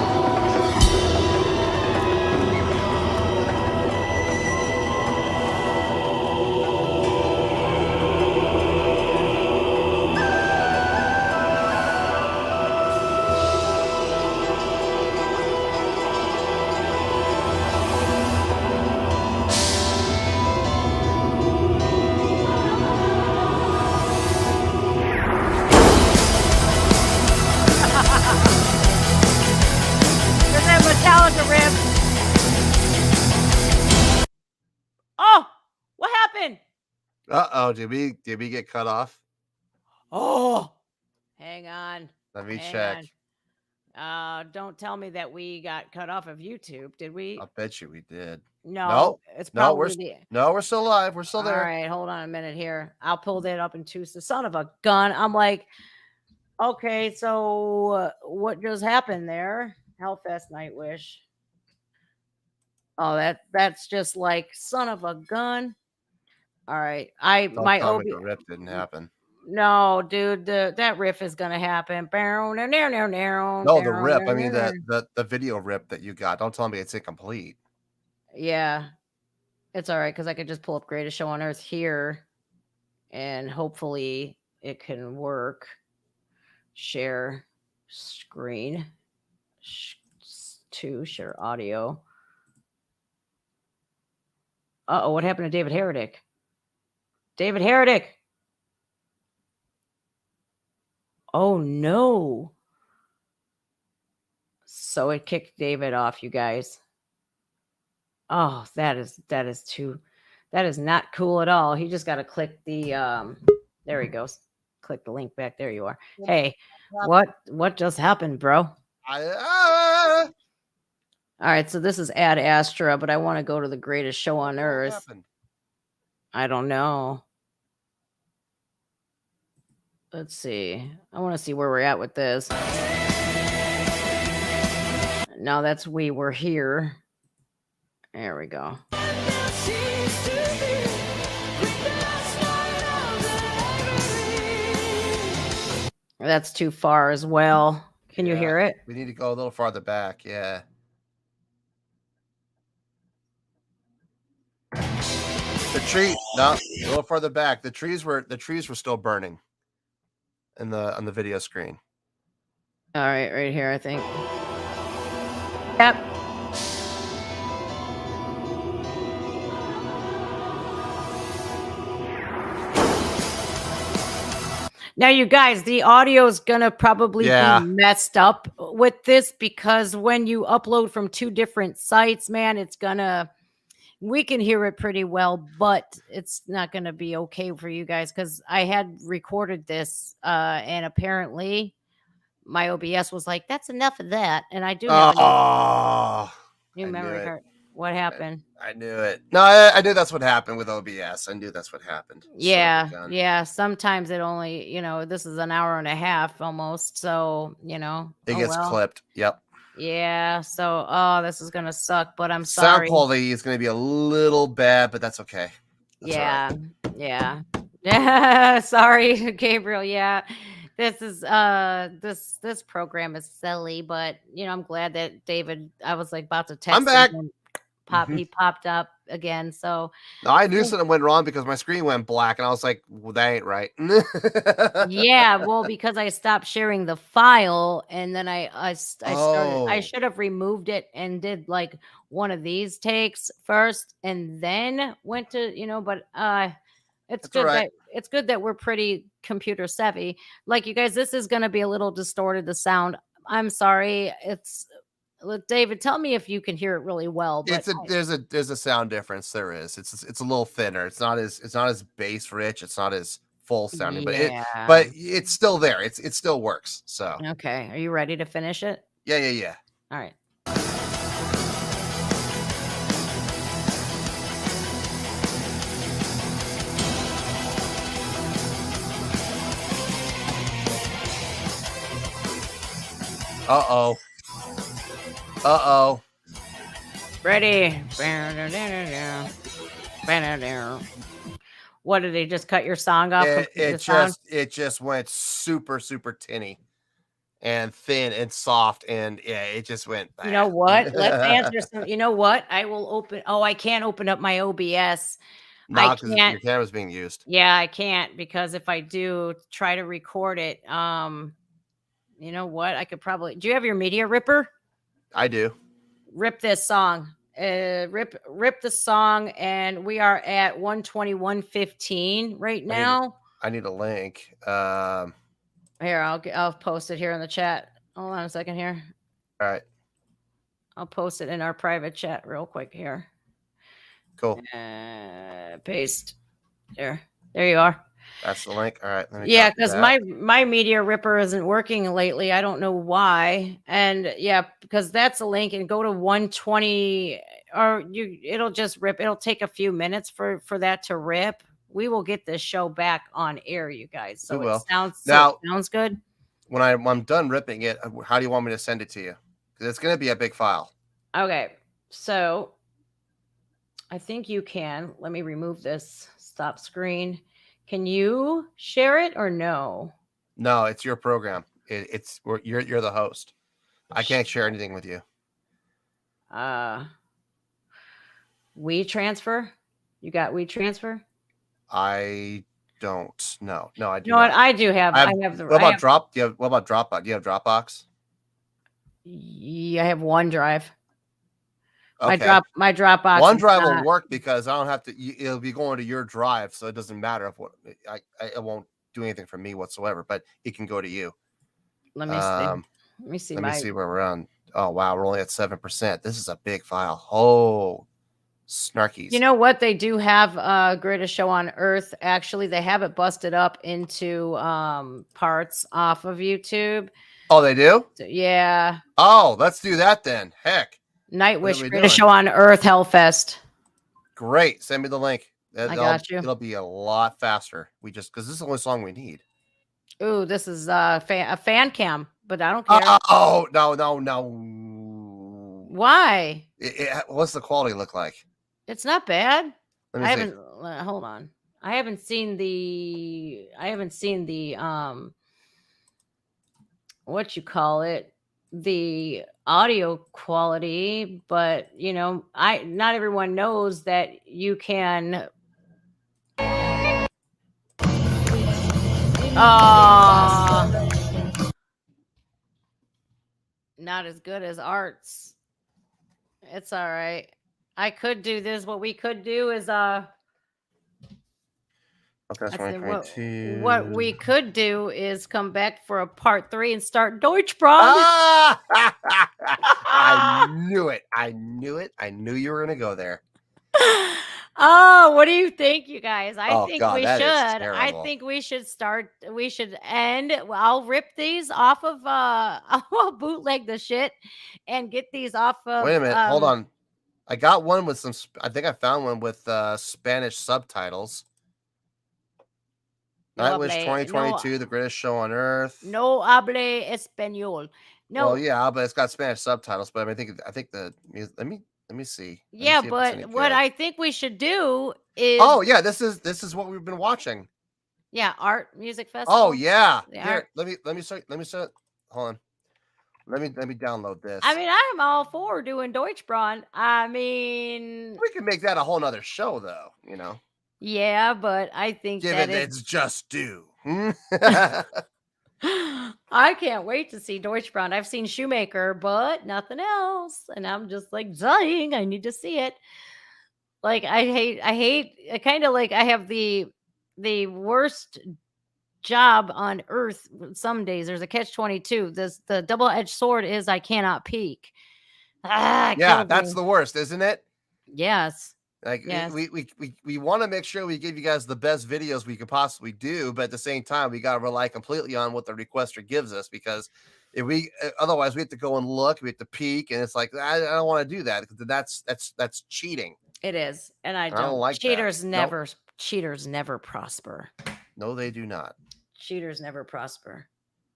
There's that Metallica riff. Oh, what happened?
Uh-oh, did we get cut off?
Oh, hang on.
Let me
Hang
check.
on. Don't tell me that we got cut off of YouTube. Did we?
I'll bet you we did.
No, it's
No,
probably
we're still alive. We're still
All
there.
right, hold on a minute here. I'll pull that up in two. So, son of a gun. I'm like, okay, so what just happened there? Hellfest Nightwish. Oh, that's just like son of a gun. All right,
Don't
my
tell
OB.
me the rip didn't happen.
No, dude, that riff is gonna happen.
No, the rip. I mean the video rip that you got. Don't tell me it's incomplete.
Yeah, it's all right because I could just pull up Greatest Show on Earth here, and hopefully it can work. Share screen. To share audio. Uh-oh, what happened to David Heretic? David Heretic. Oh no. So it kicked David off, you guys. Oh, that is not cool at all. He just got to click the there he goes. Click the link back. There you are. Hey, what just happened, bro? All right, so this is Ad Astra, but I want to go to the Greatest Show on Earth. I don't know. Let's see. I want to see where we're at with this. No, that's we were here. There we go. That's too far as well. Can you hear it?
We need to go a little farther back. Yeah. The tree, no, a little further back. The trees were still burning on the video screen.
All right, right here, I think. Yep. Now, you guys, the audio is going to probably be messed up with this because when you upload from two different sites, man, we can hear it pretty well, but it's not going to be okay for you guys because I had recorded this and apparently my OBS was like, that's enough of that. And I do have a new memory card. What happened?
I knew it. No, I knew that's what happened with OBS. I knew that's what happened.
Yeah. Sometimes it only, this is an hour and a half almost. So,
it gets clipped. Yep.
Yeah. So, oh, this is gonna suck, but I'm
Sound
sorry.
quality is going to be a little bad, but that's okay. That's all right.
Yeah. Yeah. Sorry, Gabriel. Yeah. This is this program is silly, but I'm glad that David, I was like about to
I'm
text him
back.
and
Mhm.
he popped up again. So
No, I knew something went wrong because my screen went black, and I was like, well, that ain't right.
yeah, well, because I stopped sharing the file, and then I started. I
Oh,
should have removed it and did like one of these takes first, and then went to But it's
that's all
good
right.
that we're pretty computer savvy. Like you guys, this is going to be a little distorted. The sound. I'm sorry. David, tell me if you can hear it really well. But
There's a sound difference. There is. It's a little thinner. It's not as bass rich. It's not as full sounding, but
yeah.
it's still there. It still works. So
Okay. Are you ready to finish it?
yeah.
All right.
Uh oh.
Ready. What did they just cut your song off?
It just went super tinny and thin and soft, and yeah, it just went.
You know what? Let's answer some. You know what? I will open. Oh, I can't open up my OBS. I
Because
can't.
your camera's being used.
Yeah, I can't because if I do try to record it, you know what? I could probably. Do you have your media ripper?
I do.
Rip this song. Rip the song, and we are at 121:15 right now.
I need a link.
Here, I'll post it here in the chat. Hold on a second here.
All right.
I'll post it in our private chat real quick here.
Cool.
Paste. There you are.
That's the link. All right.
Yeah, because my media ripper isn't working lately. I don't know why. And yeah, because that's a link, and go to 120, or it'll just rip. It'll take a few minutes for that to rip. We will get this show back on air, you guys. So it sounds good.
When I'm done ripping it, how do you want me to send it to you? Because it's going to be a big file.
Okay, so I think you can. Let me remove this. Stop screen. Can you share it or no?
No, it's your program. You're the host. I can't share anything with you.
WeTransfer? You got WeTransfer?
I don't. No, I do.
You know what? I do have. I have the.
What about Dropbox? Do you have Dropbox?
Yeah, I have OneDrive.
Okay.
My Dropbox.
OneDrive will work because I don't have to. It'll be going to your drive, so it doesn't matter if it won't do anything for me whatsoever. But it can go to you.
Let me see. Let me
see where we're on. Oh wow, we're only at 7%. This is a big file. Oh, snarkies.
You know what? They do have Greatest Show on Earth. Actually, they have it busted up into parts off of YouTube.
Oh, they do?
So, yeah.
Oh, let's do that then. Heck.
Nightwish, Greatest Show on Earth, HELLFEST.
Great. Send me the link.
I got you.
It'll be a lot faster. Because this is the only song we need.
Ooh, this is a fan cam, but I don't care.
Oh, no.
Why?
What's the quality look like?
It's not bad.
Let me see.
Hold on. I haven't seen the what you call it, the audio quality, but not everyone knows that you can. Not as good as Art's. It's all right. I could do this. What we could do is what we could do is come back for a part 3 and start Deutschbrand.
I knew it. I knew you were gonna go there.
Oh, what do you think, you guys? I think we should start. We should end. I'll rip these off of. I'll bootleg the shit and get these off of.
Wait a minute. Hold on. I got one with some. I think I found one with Spanish subtitles. Nightwish 2022, the greatest show on earth.
No hable español. No,
Well, yeah, but it's got Spanish subtitles. But I think the let me see. Let me
yeah,
see if it's any
but what
good.
I think we should do is
Oh yeah, this is what we've been watching.
yeah, art music festival.
Oh yeah.
The
Here,
art.
let me start. Hold on. Let me download this.
I mean, I'm all for doing Deutschbrand. I mean,
We can make that a whole nother show, though. You know,
yeah, but I think
give
that
it its just due.
I can't wait to see Deutschbrand. I've seen Shoemaker, but nothing else, and I'm just like dying. I need to see it. Like I kind of like I have the worst job on earth. Some days there's a catch-22. The double-edged sword is I cannot peek. Ah, it
Yeah,
kills
that's
me.
the worst, isn't it?
Yes.
Like
Yes.
we want to make sure we give you guys the best videos we could possibly do, but at the same time, we got to rely completely on what the requester gives us, because if we otherwise we have to go and look, we have to peek, and it's like I don't want to do that, because that's cheating.
It is, and I
don't
don't.
like that.
Cheaters
Nope.
cheaters never prosper.
No, they do not,
Cheaters never prosper.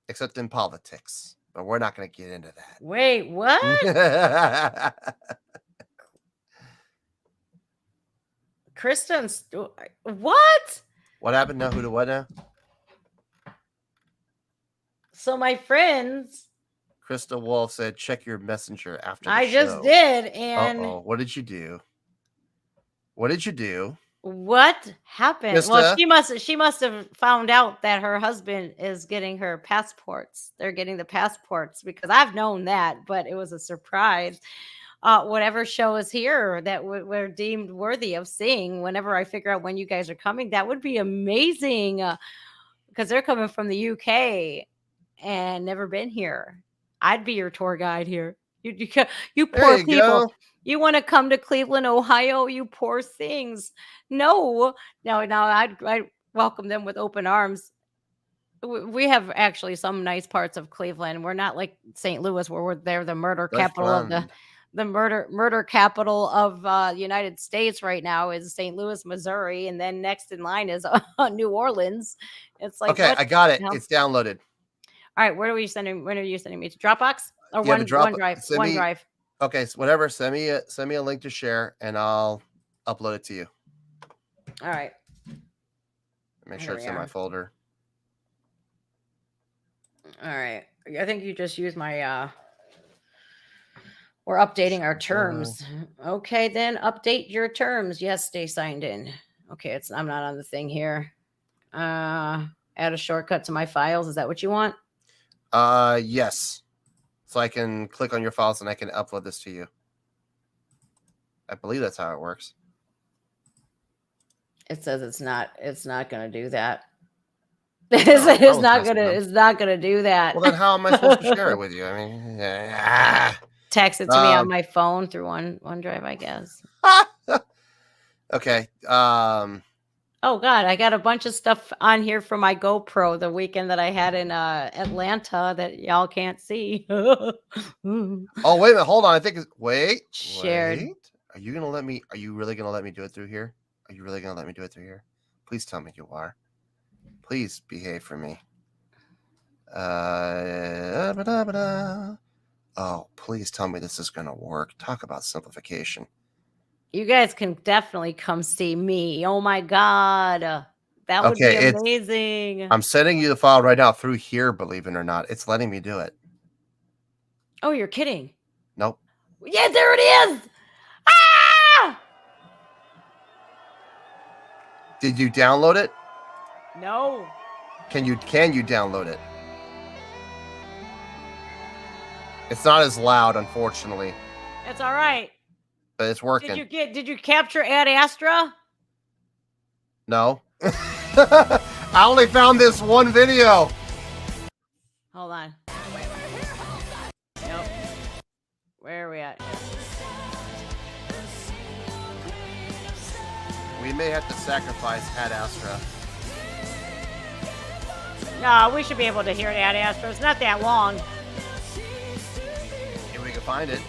except in politics. But we're not going to get into that.
Wait, what? Kristen, what?
What happened now? Who to what now?
So my friends,
Krista Wolf said, check your messenger after the
I
show.
just did, and
Uh-oh. What did you do? What did you do?
what happened? Well,
Krista?
she must have found out that her husband is getting her passports. They're getting the passports, because I've known that, but it was a surprise. Whatever show is here that we're deemed worthy of seeing, whenever I figure out when you guys are coming, that would be amazing, because they're coming from the UK and never been here. I'd be your tour guide here. You poor people.
Go.
You want to come to Cleveland, Ohio? You poor things. No, I'd welcome them with open arms. We have actually some nice parts of Cleveland. We're not like St. Louis, where they're the murder capital of the murder capital of the United States right now is St. Louis, Missouri, and then next in line is New Orleans. It's like,
okay, I got it.
No.
It's downloaded.
All right, when are you sending me to Dropbox or
Yeah,
OneDrive? OneDrive.
Okay, so whatever. Send me a link to share, and I'll upload it to you.
All right.
Make sure it's in my folder.
All right. I think you just used my we're updating our terms. Okay, then update your terms. Yes, stay signed in. Okay, I'm not on the thing here. Add a shortcut to my files. Is that what you want?
Yes. So I can click on your files and I can upload this to you. I believe that's how it works.
It says it's not going to do that. It's not going to do that.
Well, then how am I supposed to share it with you? I mean,
text it to me on my phone through OneDrive, I guess.
Okay.
Oh God, I got a bunch of stuff on here for my GoPro the weekend that I had in Atlanta that y'all can't see.
Oh, wait a minute. Hold on. I think
shared.
Wait. Are you really gonna let me do it through here? Are you really gonna let me do it through here? Please tell me you are. Please behave for me. Oh, please tell me this is gonna work. Talk about simplification.
You guys can definitely come see me. Oh my God. That would be amazing.
I'm sending you the file right now through here, believe it or not. It's letting me do it.
Oh, you're kidding.
Nope.
Yeah, there it is. Ah!
Did you download it?
No.
Can you download it? It's not as loud, unfortunately.
It's all right.
But it's working.
Did you capture Ad Astra?
No. I only found this one video.
Hold on. Nope. Where are we at?
We may have to sacrifice Ad Astra.
No, we should be able to hear Ad Astra. It's not that long.
If we can find it.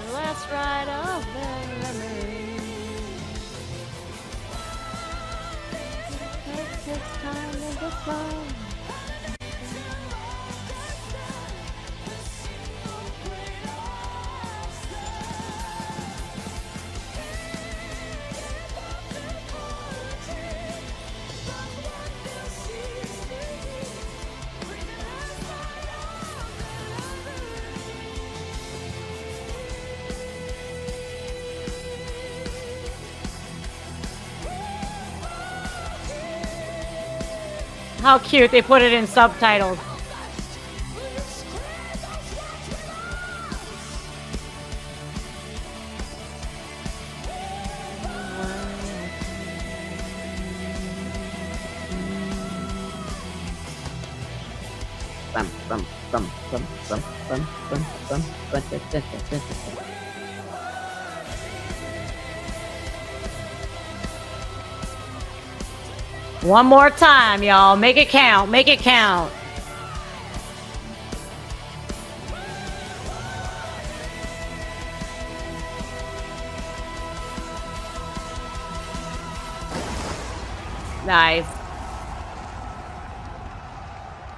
The last ride of memory. Takes time to get flown. How cute. They put it in subtitles. One more time, y'all. Make it count. Make it count. Nice.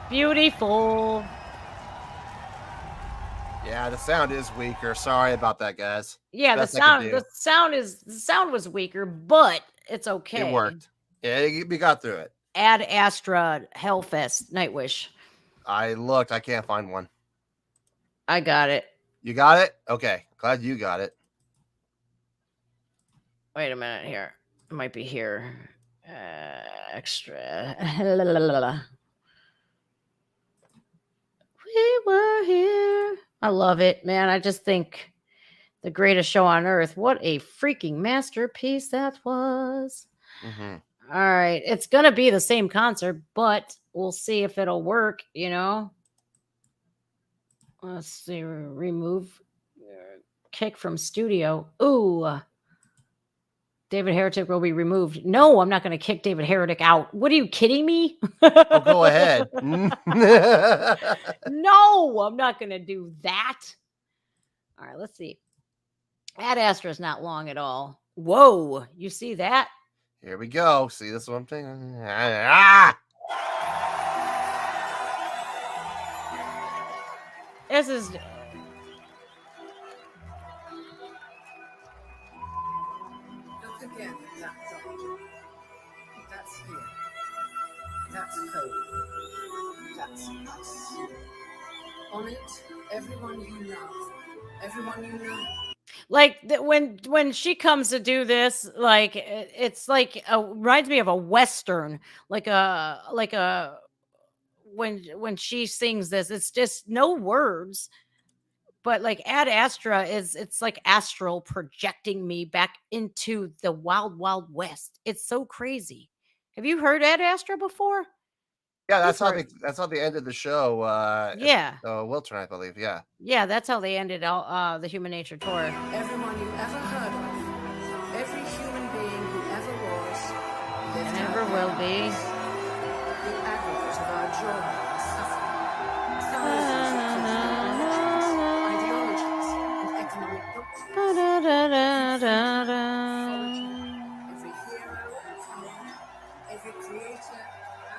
Beautiful.
Yeah, the sound is weaker. Sorry about that, guys.
Yeah,
Best I could do.
the sound was weaker, but it's okay.
It worked. Yeah, we got through it.
Ad Astra HELLFEST Nightwish.
I looked. I can't find one.
I got it.
You got it? Okay. Glad you got it.
Wait a minute here. It might be here. Extra. We were here. I love it, man. I just think the greatest show on earth. What a freaking masterpiece that was.
Mm-hmm.
All right. It's going to be the same concert, but we'll see if it'll work, you know. Let's see. Remove kick from studio. Ooh. David Heretic will be removed. No, I'm not going to kick David Heretic out. What are you kidding me?
Oh, go ahead.
No, I'm not going to do that. All right, let's see. Ad Astra is not long at all. Whoa, you see that?
Here we go. See, this is what I'm saying. Ah!
This is...
Look again at that dot. That's here. That's home. That's us. On it, everyone you love. Everyone you know.
Like when she comes to do this, like it's like reminds me of a Western, like a when she sings this, it's just no words. But like Ad Astra it's like astral projecting me back into the wild, wild west. It's so crazy. Have you heard Ad Astra before?
Yeah, that's how they ended the show.
Yeah.
Wiltern, I believe. Yeah.
Yeah, that's how they ended the Human Nature tour.
Everyone you ever heard of. Every human being who ever was. lived
Never
out
will
their
be.
lives. The aggregate of our joy and suffering. Thousands of cultural ideologies and economic doctrines. Every hero and coward, every creator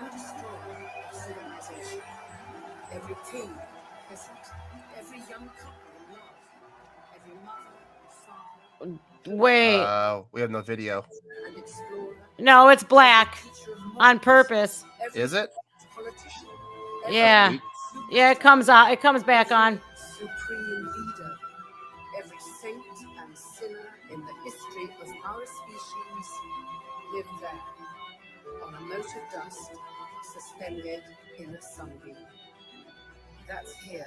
and destroyer of civilization, every king, peasant, every young couple in love, every mother and father,
Wait.
We have no video.
and explorer,
No, it's black
teacher of
on
morals,
purpose.
every
Is it?
politician,
Yeah. Yeah, it comes out. It comes back on.
supreme leader, every saint and sinner in the history of our species lived there, on a mote of dust, suspended in a sunbeam. That's here.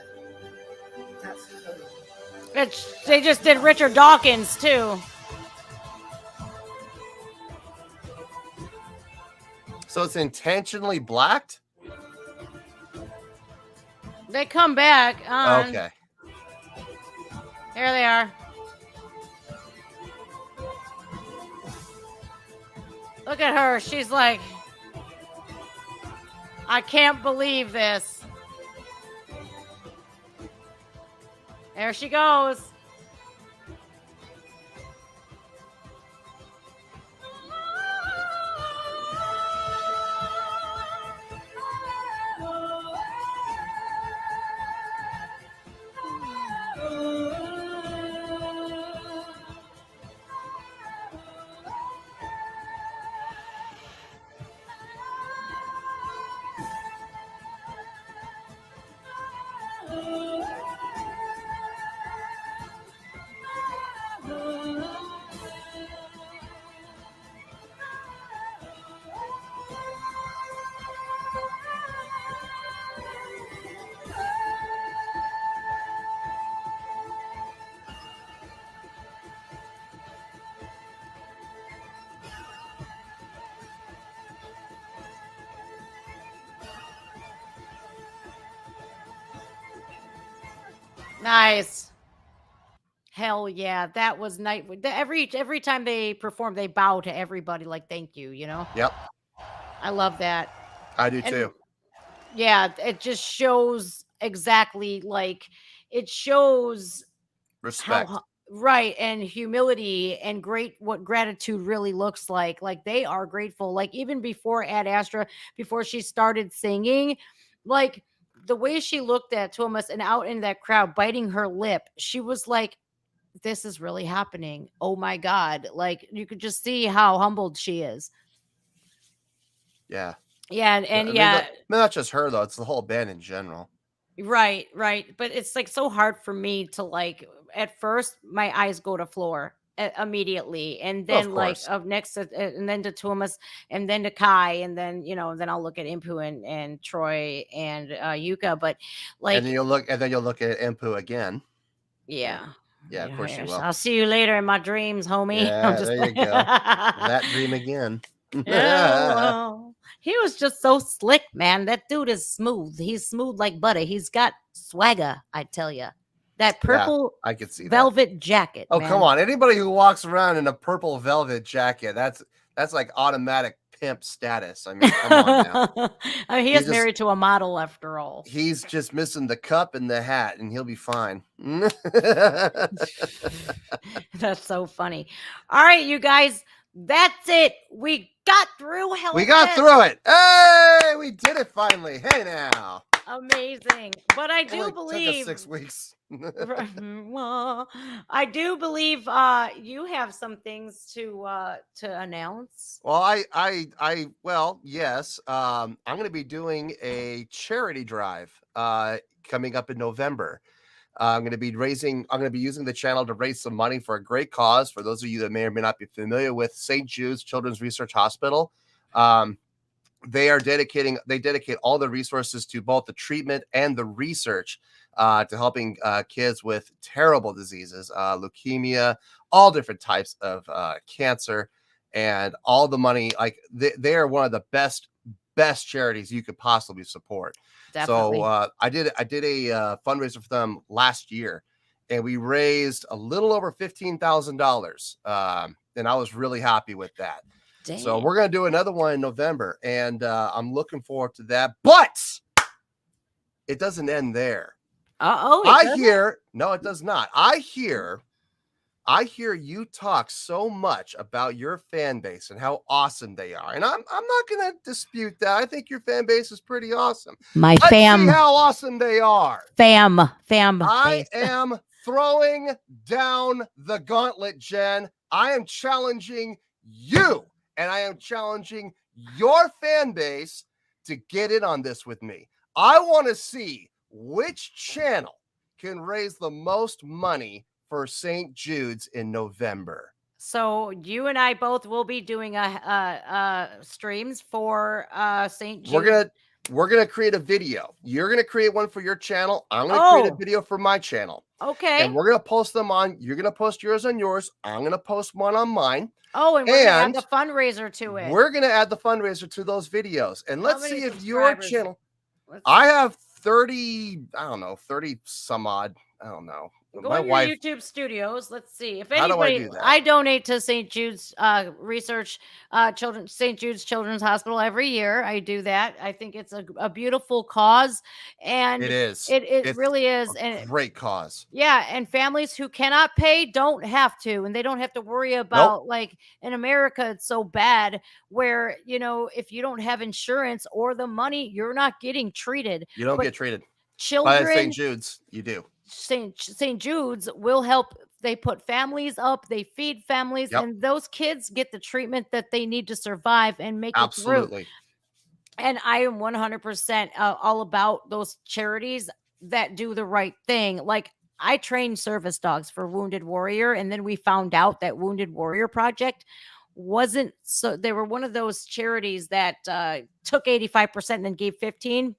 That's home.
They just did Richard Dawkins too.
So it's intentionally blacked?
They come back on.
Okay.
There they are. Look at her. She's like, I can't believe this. There she goes. Nice. Hell yeah, that was Nightwish. Every time they perform, they bow to everybody like thank you.
Yep,
I love that.
I do
And
too.
yeah, it just shows exactly like it shows how
Respect.
right, and humility and what gratitude really looks like they are grateful, like even before at Astra, before she started singing, like the way she looked at Thomas and out in that crowd biting her lip, she was like, this is really happening, oh my god, like you could just see how humbled she is.
Yeah.
Yeah,
Yeah,
and
I mean,
yeah.
not just her though; it's the whole band in general.
Right. But it's like so hard for me to like at first my eyes go to floor immediately, and
Of
then like
course.
of next and then to Thomas, and then to Kai, and then then I'll look at Impu and Troy and Yuka, but
And then
like
you'll look at Impu again.
yeah.
Yeah, of course you
Yes,
will.
I'll see you later in my dreams, homie. I'm
Yeah,
just
there you go. That dream again.
Oh, he was just so slick, man. That dude is smooth. He's smooth like butter. He's got swagger, I tell you. That
Yeah,
purple
I could see that.
velvet jacket,
Oh,
man.
come on. Anybody who walks around in a purple velvet jacket, that's like automatic pimp status. I mean, come on now.
I mean, he
He's
is
just-
married to a model after all.
He's just missing the cup and the hat, and he'll be fine.
That's so funny. All right, you guys, that's it. We got through hell.
We got through it. Hey, we did it finally. Hey now.
Amazing. But I do
Only
believe
took us 6 weeks.
Well, I do believe you have some things to announce.
Well, well, yes. I'm going to be doing a charity drive coming up in November. I'm going to be using the channel to raise some money for a great cause. For those of you that may or may not be familiar with St. Jude's Children's Research Hospital, they dedicate all the resources to both the treatment and the research to helping kids with terrible diseases, leukemia, all different types of cancer, and all the money. Like they are one of the best charities you could possibly support.
Definitely.
So I did a fundraiser for them last year, and we raised a little over $15,000, and I was really happy with that.
Damn.
So we're gonna do another one in November, and I'm looking forward to that. But it doesn't end there. No, it does not. I hear you talk so much about your fan base and how awesome they are, and I'm not gonna dispute that. I think your fan base is pretty awesome.
My
Let's
fam,
see how awesome they are.
fam.
I
base.
am throwing down the gauntlet, Jen. I am challenging you, and I am challenging your fan base to get in on this with me. I want to see which channel can raise the most money for St. Jude's in November.
So you and I both will be doing streams for St. Jude.
We're gonna create a video. You're gonna create one for your channel. I'm gonna create a video for my channel.
Okay.
And we're gonna post them on. You're gonna post yours on yours. I'm gonna post one on mine.
Oh, and we're gonna add the fundraiser to it.
We're gonna add the fundraiser to those videos, and let's see if your channel.
I
have 30. I don't know, 30 some odd. I don't know.
Go on your YouTube studios. Let's see if anybody.
How do I do that?
I donate to St. Jude's research, St. Jude's Children's Hospital every year. I do that. I think it's a beautiful cause, and
it is.
It really is, and
great cause.
Yeah, and families who cannot pay don't have to, and they don't have to worry about like in America. It's so bad where if you don't have insurance or the money, you're not getting treated.
You don't get treated.
Children,
by St. Jude's, you do.
St. Jude's will help. They put families up, they feed families, and those kids get the treatment that they need to survive and make it through. And I am 100% all about those charities that do the right thing. Like I trained service dogs for Wounded Warrior, and then we found out that Wounded Warrior Project wasn't so. They were one of those charities that took 85% and then gave 15%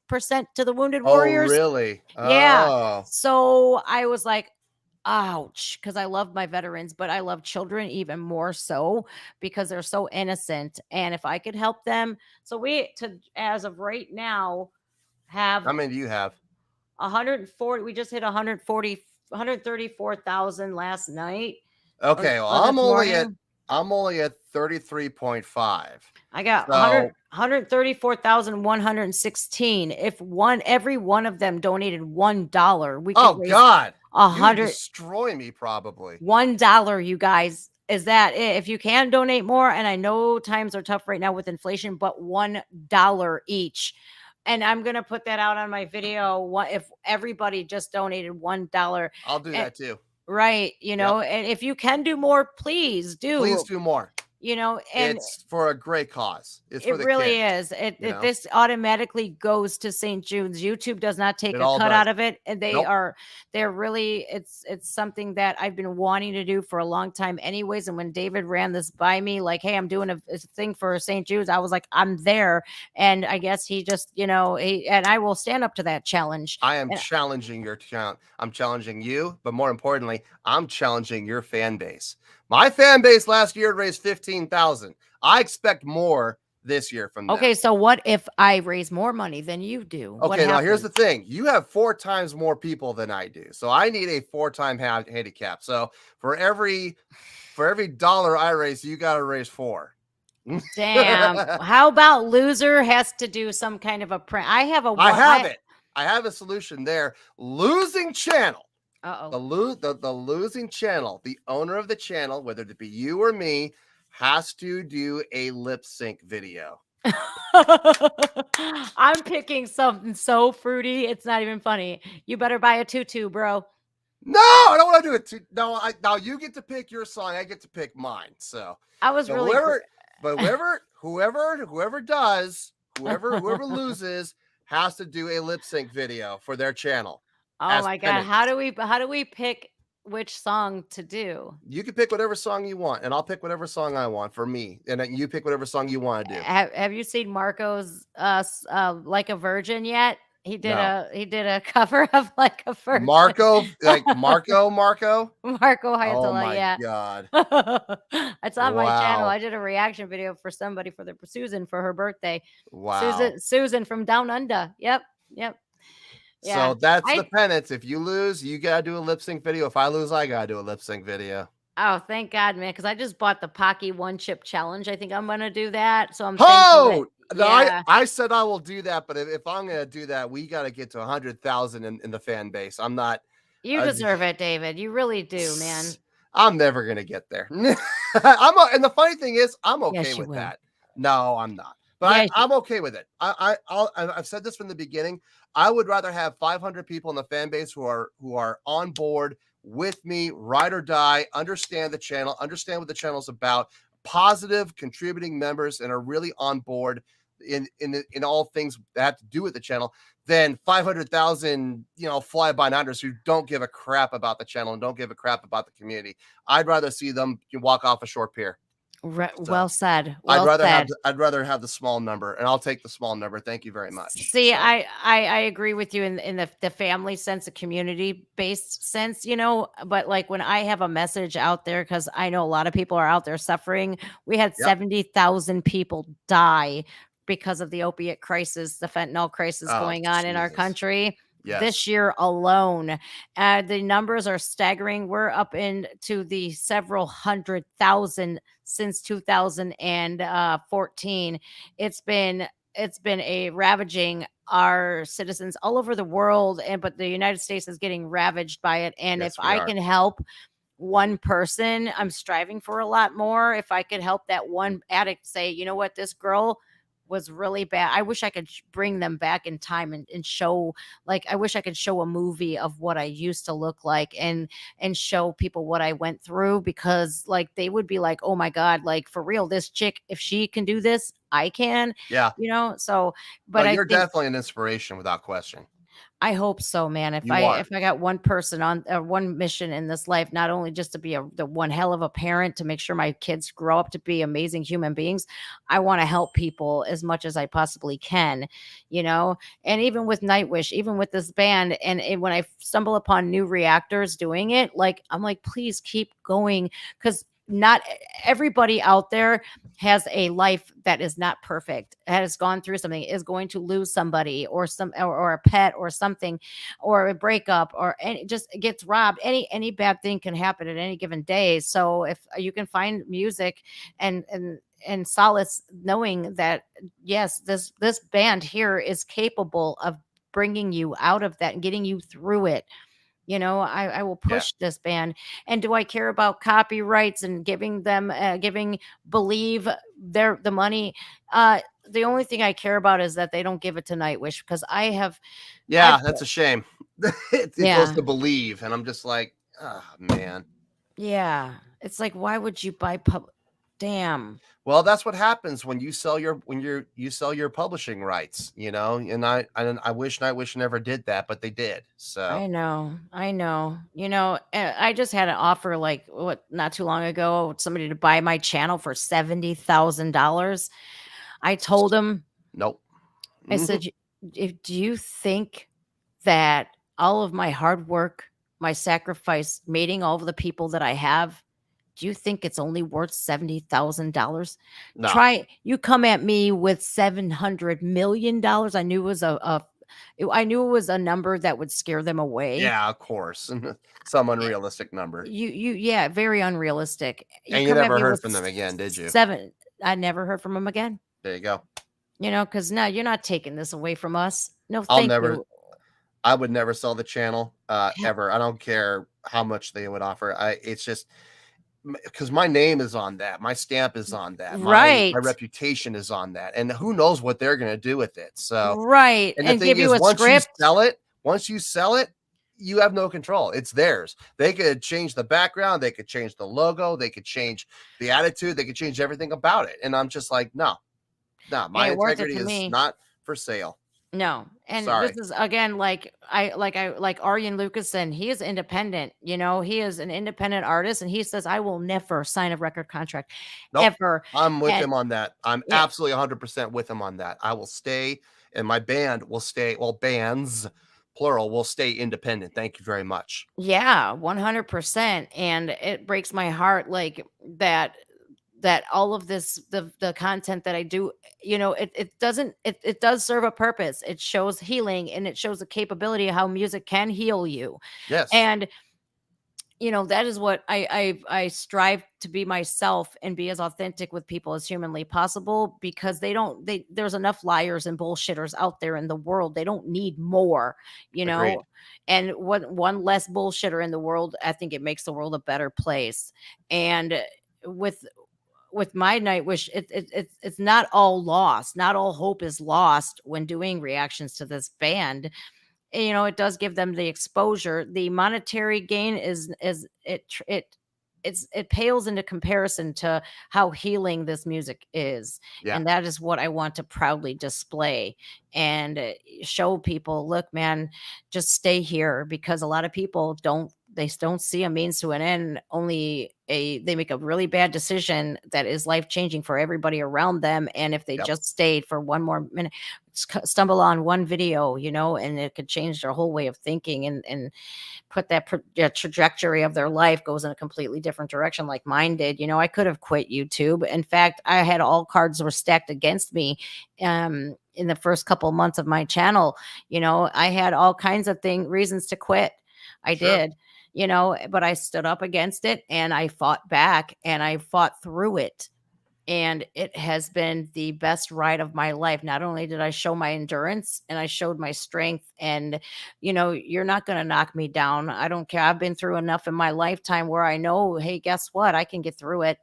to the Wounded Warriors.
Oh, really?
Yeah.
Oh.
So I was like, ouch, because I love my veterans, but I love children even more so because they're so innocent. And if I could help them, so as of right now, have
how many do you have?
140. We just hit 140 134,000 last night.
Okay, well,
or this morning.
I'm only at 33.5.
I got
So
134,116. If every one of them donated $1, we could
oh
raise
God, you would
100
destroy me probably.
$1, you guys. Is that it? If you can donate more, and I know times are tough right now with inflation, but $1 each. And I'm gonna put that out on my video. What if everybody just donated $1?
I'll do that too.
Right. And if you can do more, please do.
Please do more.
And
It's for a great cause. It's for
it
the
really
kids.
is. This automatically goes to St. Jude's. YouTube does not take
It
a
all
cut
does.
out of it, and
Nope.
they're really it's something that I've been wanting to do for a long time, anyways. And when David ran this by me, like, hey, I'm doing a thing for St. Jude's, I was like, I'm there, and I guess he just, and I will stand up to that challenge.
I am challenging your challenge. I'm challenging you, but more importantly, I'm challenging your fan base. My fan base last year raised 15,000. I expect more this year from them.
Okay, so what if I raise more money than you do?
Okay, now here's the thing. You have 4 times more people than I do. So I need a 4-time handicap. So for every dollar I raise, you got to raise 4.
Damn. How about loser has to do some kind of a print? I have
a solution there. Losing channel.
Uh-oh.
The losing channel, the owner of the channel, whether it be you or me, has to do a lip sync video.
I'm picking something so fruity, it's not even funny. You better buy a tutu, bro.
No, I don't want to do it. Now you get to pick your song. I get to pick mine. So
I was really
whoever loses has to do a lip sync video for their channel.
Oh my God. How do we pick which song to do?
You can pick whatever song you want, and I'll pick whatever song I want for me, and then you pick whatever song you want to do.
Have you seen Marco's Like a Virgin yet? He did a cover of Like a Virgin.
Marco
Hayatola,
oh my God.
It's on my channel. I did a reaction video for somebody for Susan for her birthday.
Wow.
Susan from Down Under. Yep.
Yeah. So that's the penance. If you lose, you gotta do a lip sync video. If I lose, I gotta do a lip sync video.
Oh, thank God, man! Because I just bought the Pocky 1-chip challenge. I think I'm gonna do that. So I'm.
I said I will do that, but if I'm gonna do that, we gotta get to 100,000 in the fan base. I'm not.
You deserve it, David. You really do, man.
I'm never gonna get there. And the funny thing is, I'm okay with that. No, I'm not. But I'm okay with it. I've said this from the beginning. I would rather have 500 people in the fan base who are on board with me, ride or die, understand the channel, understand what the channel is about, positive contributing members, and are really on board in all things that have to do with the channel, than 500,000 fly-by-nighters who don't give a crap about the channel and don't give a crap about the community. I'd rather see them walk off a short pier.
Well said.
I'd rather have the small number, and I'll take the small number. Thank you very much.
See, I agree with you in the family sense, the community based sense, but like when I have a message out there, because I know a lot of people are out there suffering. We had 70,000 people die because of the opiate crisis, the fentanyl crisis going on in our country.
Yes.
This year alone, the numbers are staggering. We're up into the several 100,000 since 2014. It's been a ravaging our citizens all over the world, but the United States is getting ravaged by it. And if I can help one person, I'm striving for a lot more. If I could help that one addict say, you know what, this girl was really bad. I wish I could bring them back in time and show, like, I wish I could show a movie of what I used to look like and show people what I went through, because like they would be like, oh my God, like for real, this chick, if she can do this, I can.
Yeah.
So, but
you're definitely an inspiration without question.
I hope so, man. If I got one person on one mission in this life, not only just to be the one hell of a parent to make sure my kids grow up to be amazing human beings, I want to help people as much as I possibly can, and even with Nightwish, even with this band, and when I stumble upon new reactors doing it, like, I'm like, please keep going. Because not everybody out there has a life that is not perfect, has gone through something, is going to lose somebody or or a pet or something, or a breakup, or any, just gets robbed. Any bad thing can happen at any given day. So if you can find music and solace knowing that, yes, this band here is capable of bringing you out of that and getting you through it. I will
Yeah.
push this band. And do I care about copyrights and giving them giving Believe the money? The only thing I care about is that they don't give it to Nightwish, because I've
Yeah, that's a shame. It goes
yeah,
to Believe, and I'm just like, oh man.
yeah. It's like, why would you buy damn.
Well, that's what happens when you sell you sell your publishing rights, and I wish Nightwish never did that, but they did. So
I know, I know. I just had an offer, like, what, not too long ago, somebody to buy my channel for $70,000. I told him,
nope.
I said, Do you think that all of my hard work, my sacrifice, meeting all of the people that I have, do you think it's only worth $70,000?
No.
You come at me with $700 million. I knew it was I knew it was a number that would scare them away.
Yeah, of course. Some unrealistic number.
Yeah, very unrealistic.
And you
come at
never
me
heard
with
from them again, did you?
I never heard from them again.
There you go.
Because now you're not taking this away from us. No,
I'll
thank
never
you.
I would never sell the channel ever. I don't care how much they would offer. It's just because my name is on that. My stamp is on that.
Right.
My reputation is on that. And who knows what they're going to do with it. So,
Right.
and the
And
thing
give you
is,
a script.
once you sell it, you have no control. It's theirs. They could change the background. They could change the logo. They could change the attitude. They could change everything about it. And I'm just like, no, my
Ain't worth it
integrity
to
is
me.
not for sale.
No. And
Sorry.
this is, again, like Arjen Lucassen. He is independent. He is an independent artist, and he says, I will never sign a record contract.
Nope.
Ever.
I'm with
And
him on that. I'm
yeah,
absolutely 100% with him on that. I will stay, and my band will stay. Well, bands, plural, will stay independent. Thank you very much.
yeah, 100%. And it breaks my heart, like, that all of this, the content that I do, it does serve a purpose. It shows healing, and it shows the capability of how music can heal you.
Yes.
And that is what I strive to be myself and be as authentic with people as humanly possible, because there's enough liars and bullshitters out there in the world. They don't need more,
Agreed.
and one less bullshitter in the world, I think it makes the world a better place. And with my Nightwish, it's not all lost. Not all hope is lost when doing reactions to this band. It does give them the exposure. The monetary gain it pales into comparison to how healing this music is.
Yeah.
And that is what I want to proudly display and show people. Look, man, just stay here, because a lot of people don't see a means to an end. They make a really bad decision that is life-changing for everybody around them. And if they just stayed for one more minute, stumble on one video, and it could change their whole way of thinking, and put that trajectory of their life goes in a completely different direction, like mine did. I could have quit YouTube. In fact, I had all cards were stacked against me in the first couple of months of my channel. I had all kinds of reasons to quit. I did. But I stood up against it, and I fought back, and I fought through it. And it has been the best ride of my life. Not only did I show my endurance, and I showed my strength, and, you're not going to knock me down. I don't care. I've been through enough in my lifetime where I know, hey, guess what? I can get through it.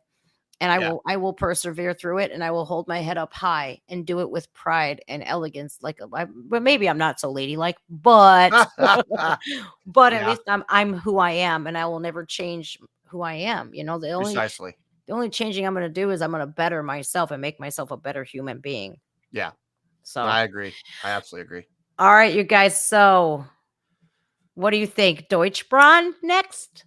And I will persevere through it, and I will hold my head up high and do it with pride and elegance. But maybe I'm not so ladylike, but at least I'm who I am, and I will never change who I am.
Precisely.
The only changing I'm going to do is I'm going to better myself and make myself a better human being.
Yeah.
So
I agree. I absolutely agree.
All right, you guys. So what do you think? Deutschbraun next?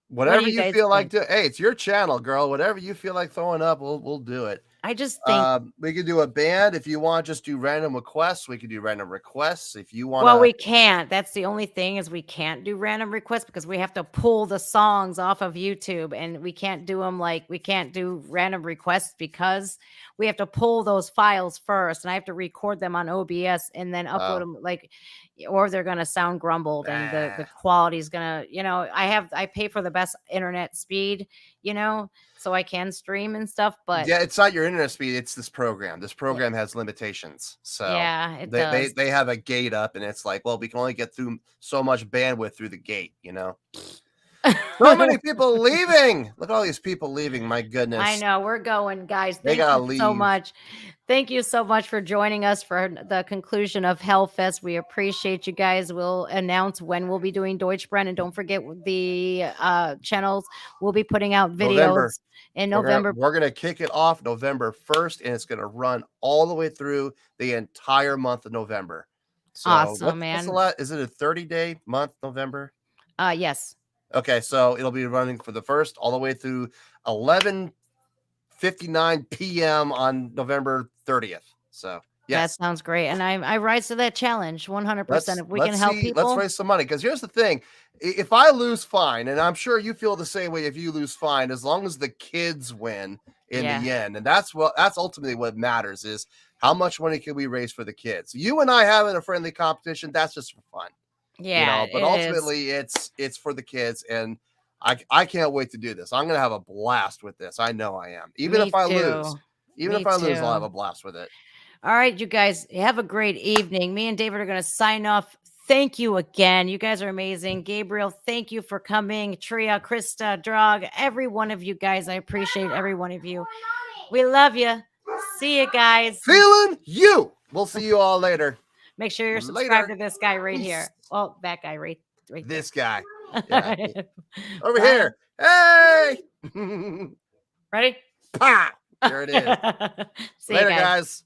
Whatever you feel like
think?
hey, it's your channel, girl. Whatever you feel like throwing up, we'll do it.
I just think,
We could do a band if you want. Just do random requests. We could do random requests if you want.
well, we can't. That's the only thing is we can't do random requests because we have to pull the songs off of YouTube, and we can't do them like we can't do random requests because we have to pull those files first, and I have to record them on OBS and then upload them like, or they're gonna sound grumbled and the quality's gonna, I pay for the best internet speed, so I can stream and stuff, but
Yeah, it's not your internet speed. It's this program. This program has limitations. So
yeah, it
they
does.
they have a gate up, and it's like, well, we can only get through so much bandwidth through the gate. So many people leaving. Look at all these people leaving. My goodness.
I know we're going, guys.
They
Thank
gotta
you so
leave.
much. Thank you so much for joining us for the conclusion of HELLFEST. We appreciate you guys. We'll announce when we'll be doing Deutschbrand, and don't forget the channels. We'll be putting out videos in November.
We're gonna kick it off November 1st, and it's gonna run all the way through the entire month of November. So
Awesome,
what's the
man.
is it a 30-day month, November?
Yes.
Okay, so it'll be running for the first all the way through 11:59 p.m. on November 30th. So yes,
That sounds great. And I rise to that challenge 100%. If we can help people.
Let's raise some money, because here's the thing: if I lose, fine, and I'm sure you feel the same way. If you lose, fine, as long as the kids win in the end, and that's ultimately what matters, is how much money can we raise for the kids. You and I having a friendly competition, that's just for fun.
Yeah,
But ultimately it's for the kids, and I can't wait to do this. I'm gonna have a blast with this. I know I am. Even if I lose, I'll have a blast with it.
All right, you guys have a great evening. Me and David are going to sign off. Thank you again. You guys are amazing. Gabriel, thank you for coming. Tria, Krista, Drog, every one of you guys. I appreciate every one of you. We love you. See you guys.
Feeling you. We'll see you all later.
Make sure you're subscribed to this guy right here. Oh, that guy right
this guy.
there.
Yeah. Over here. Hey.
Ready?
Pow. There it is.
See
Later,
you guys.
guys.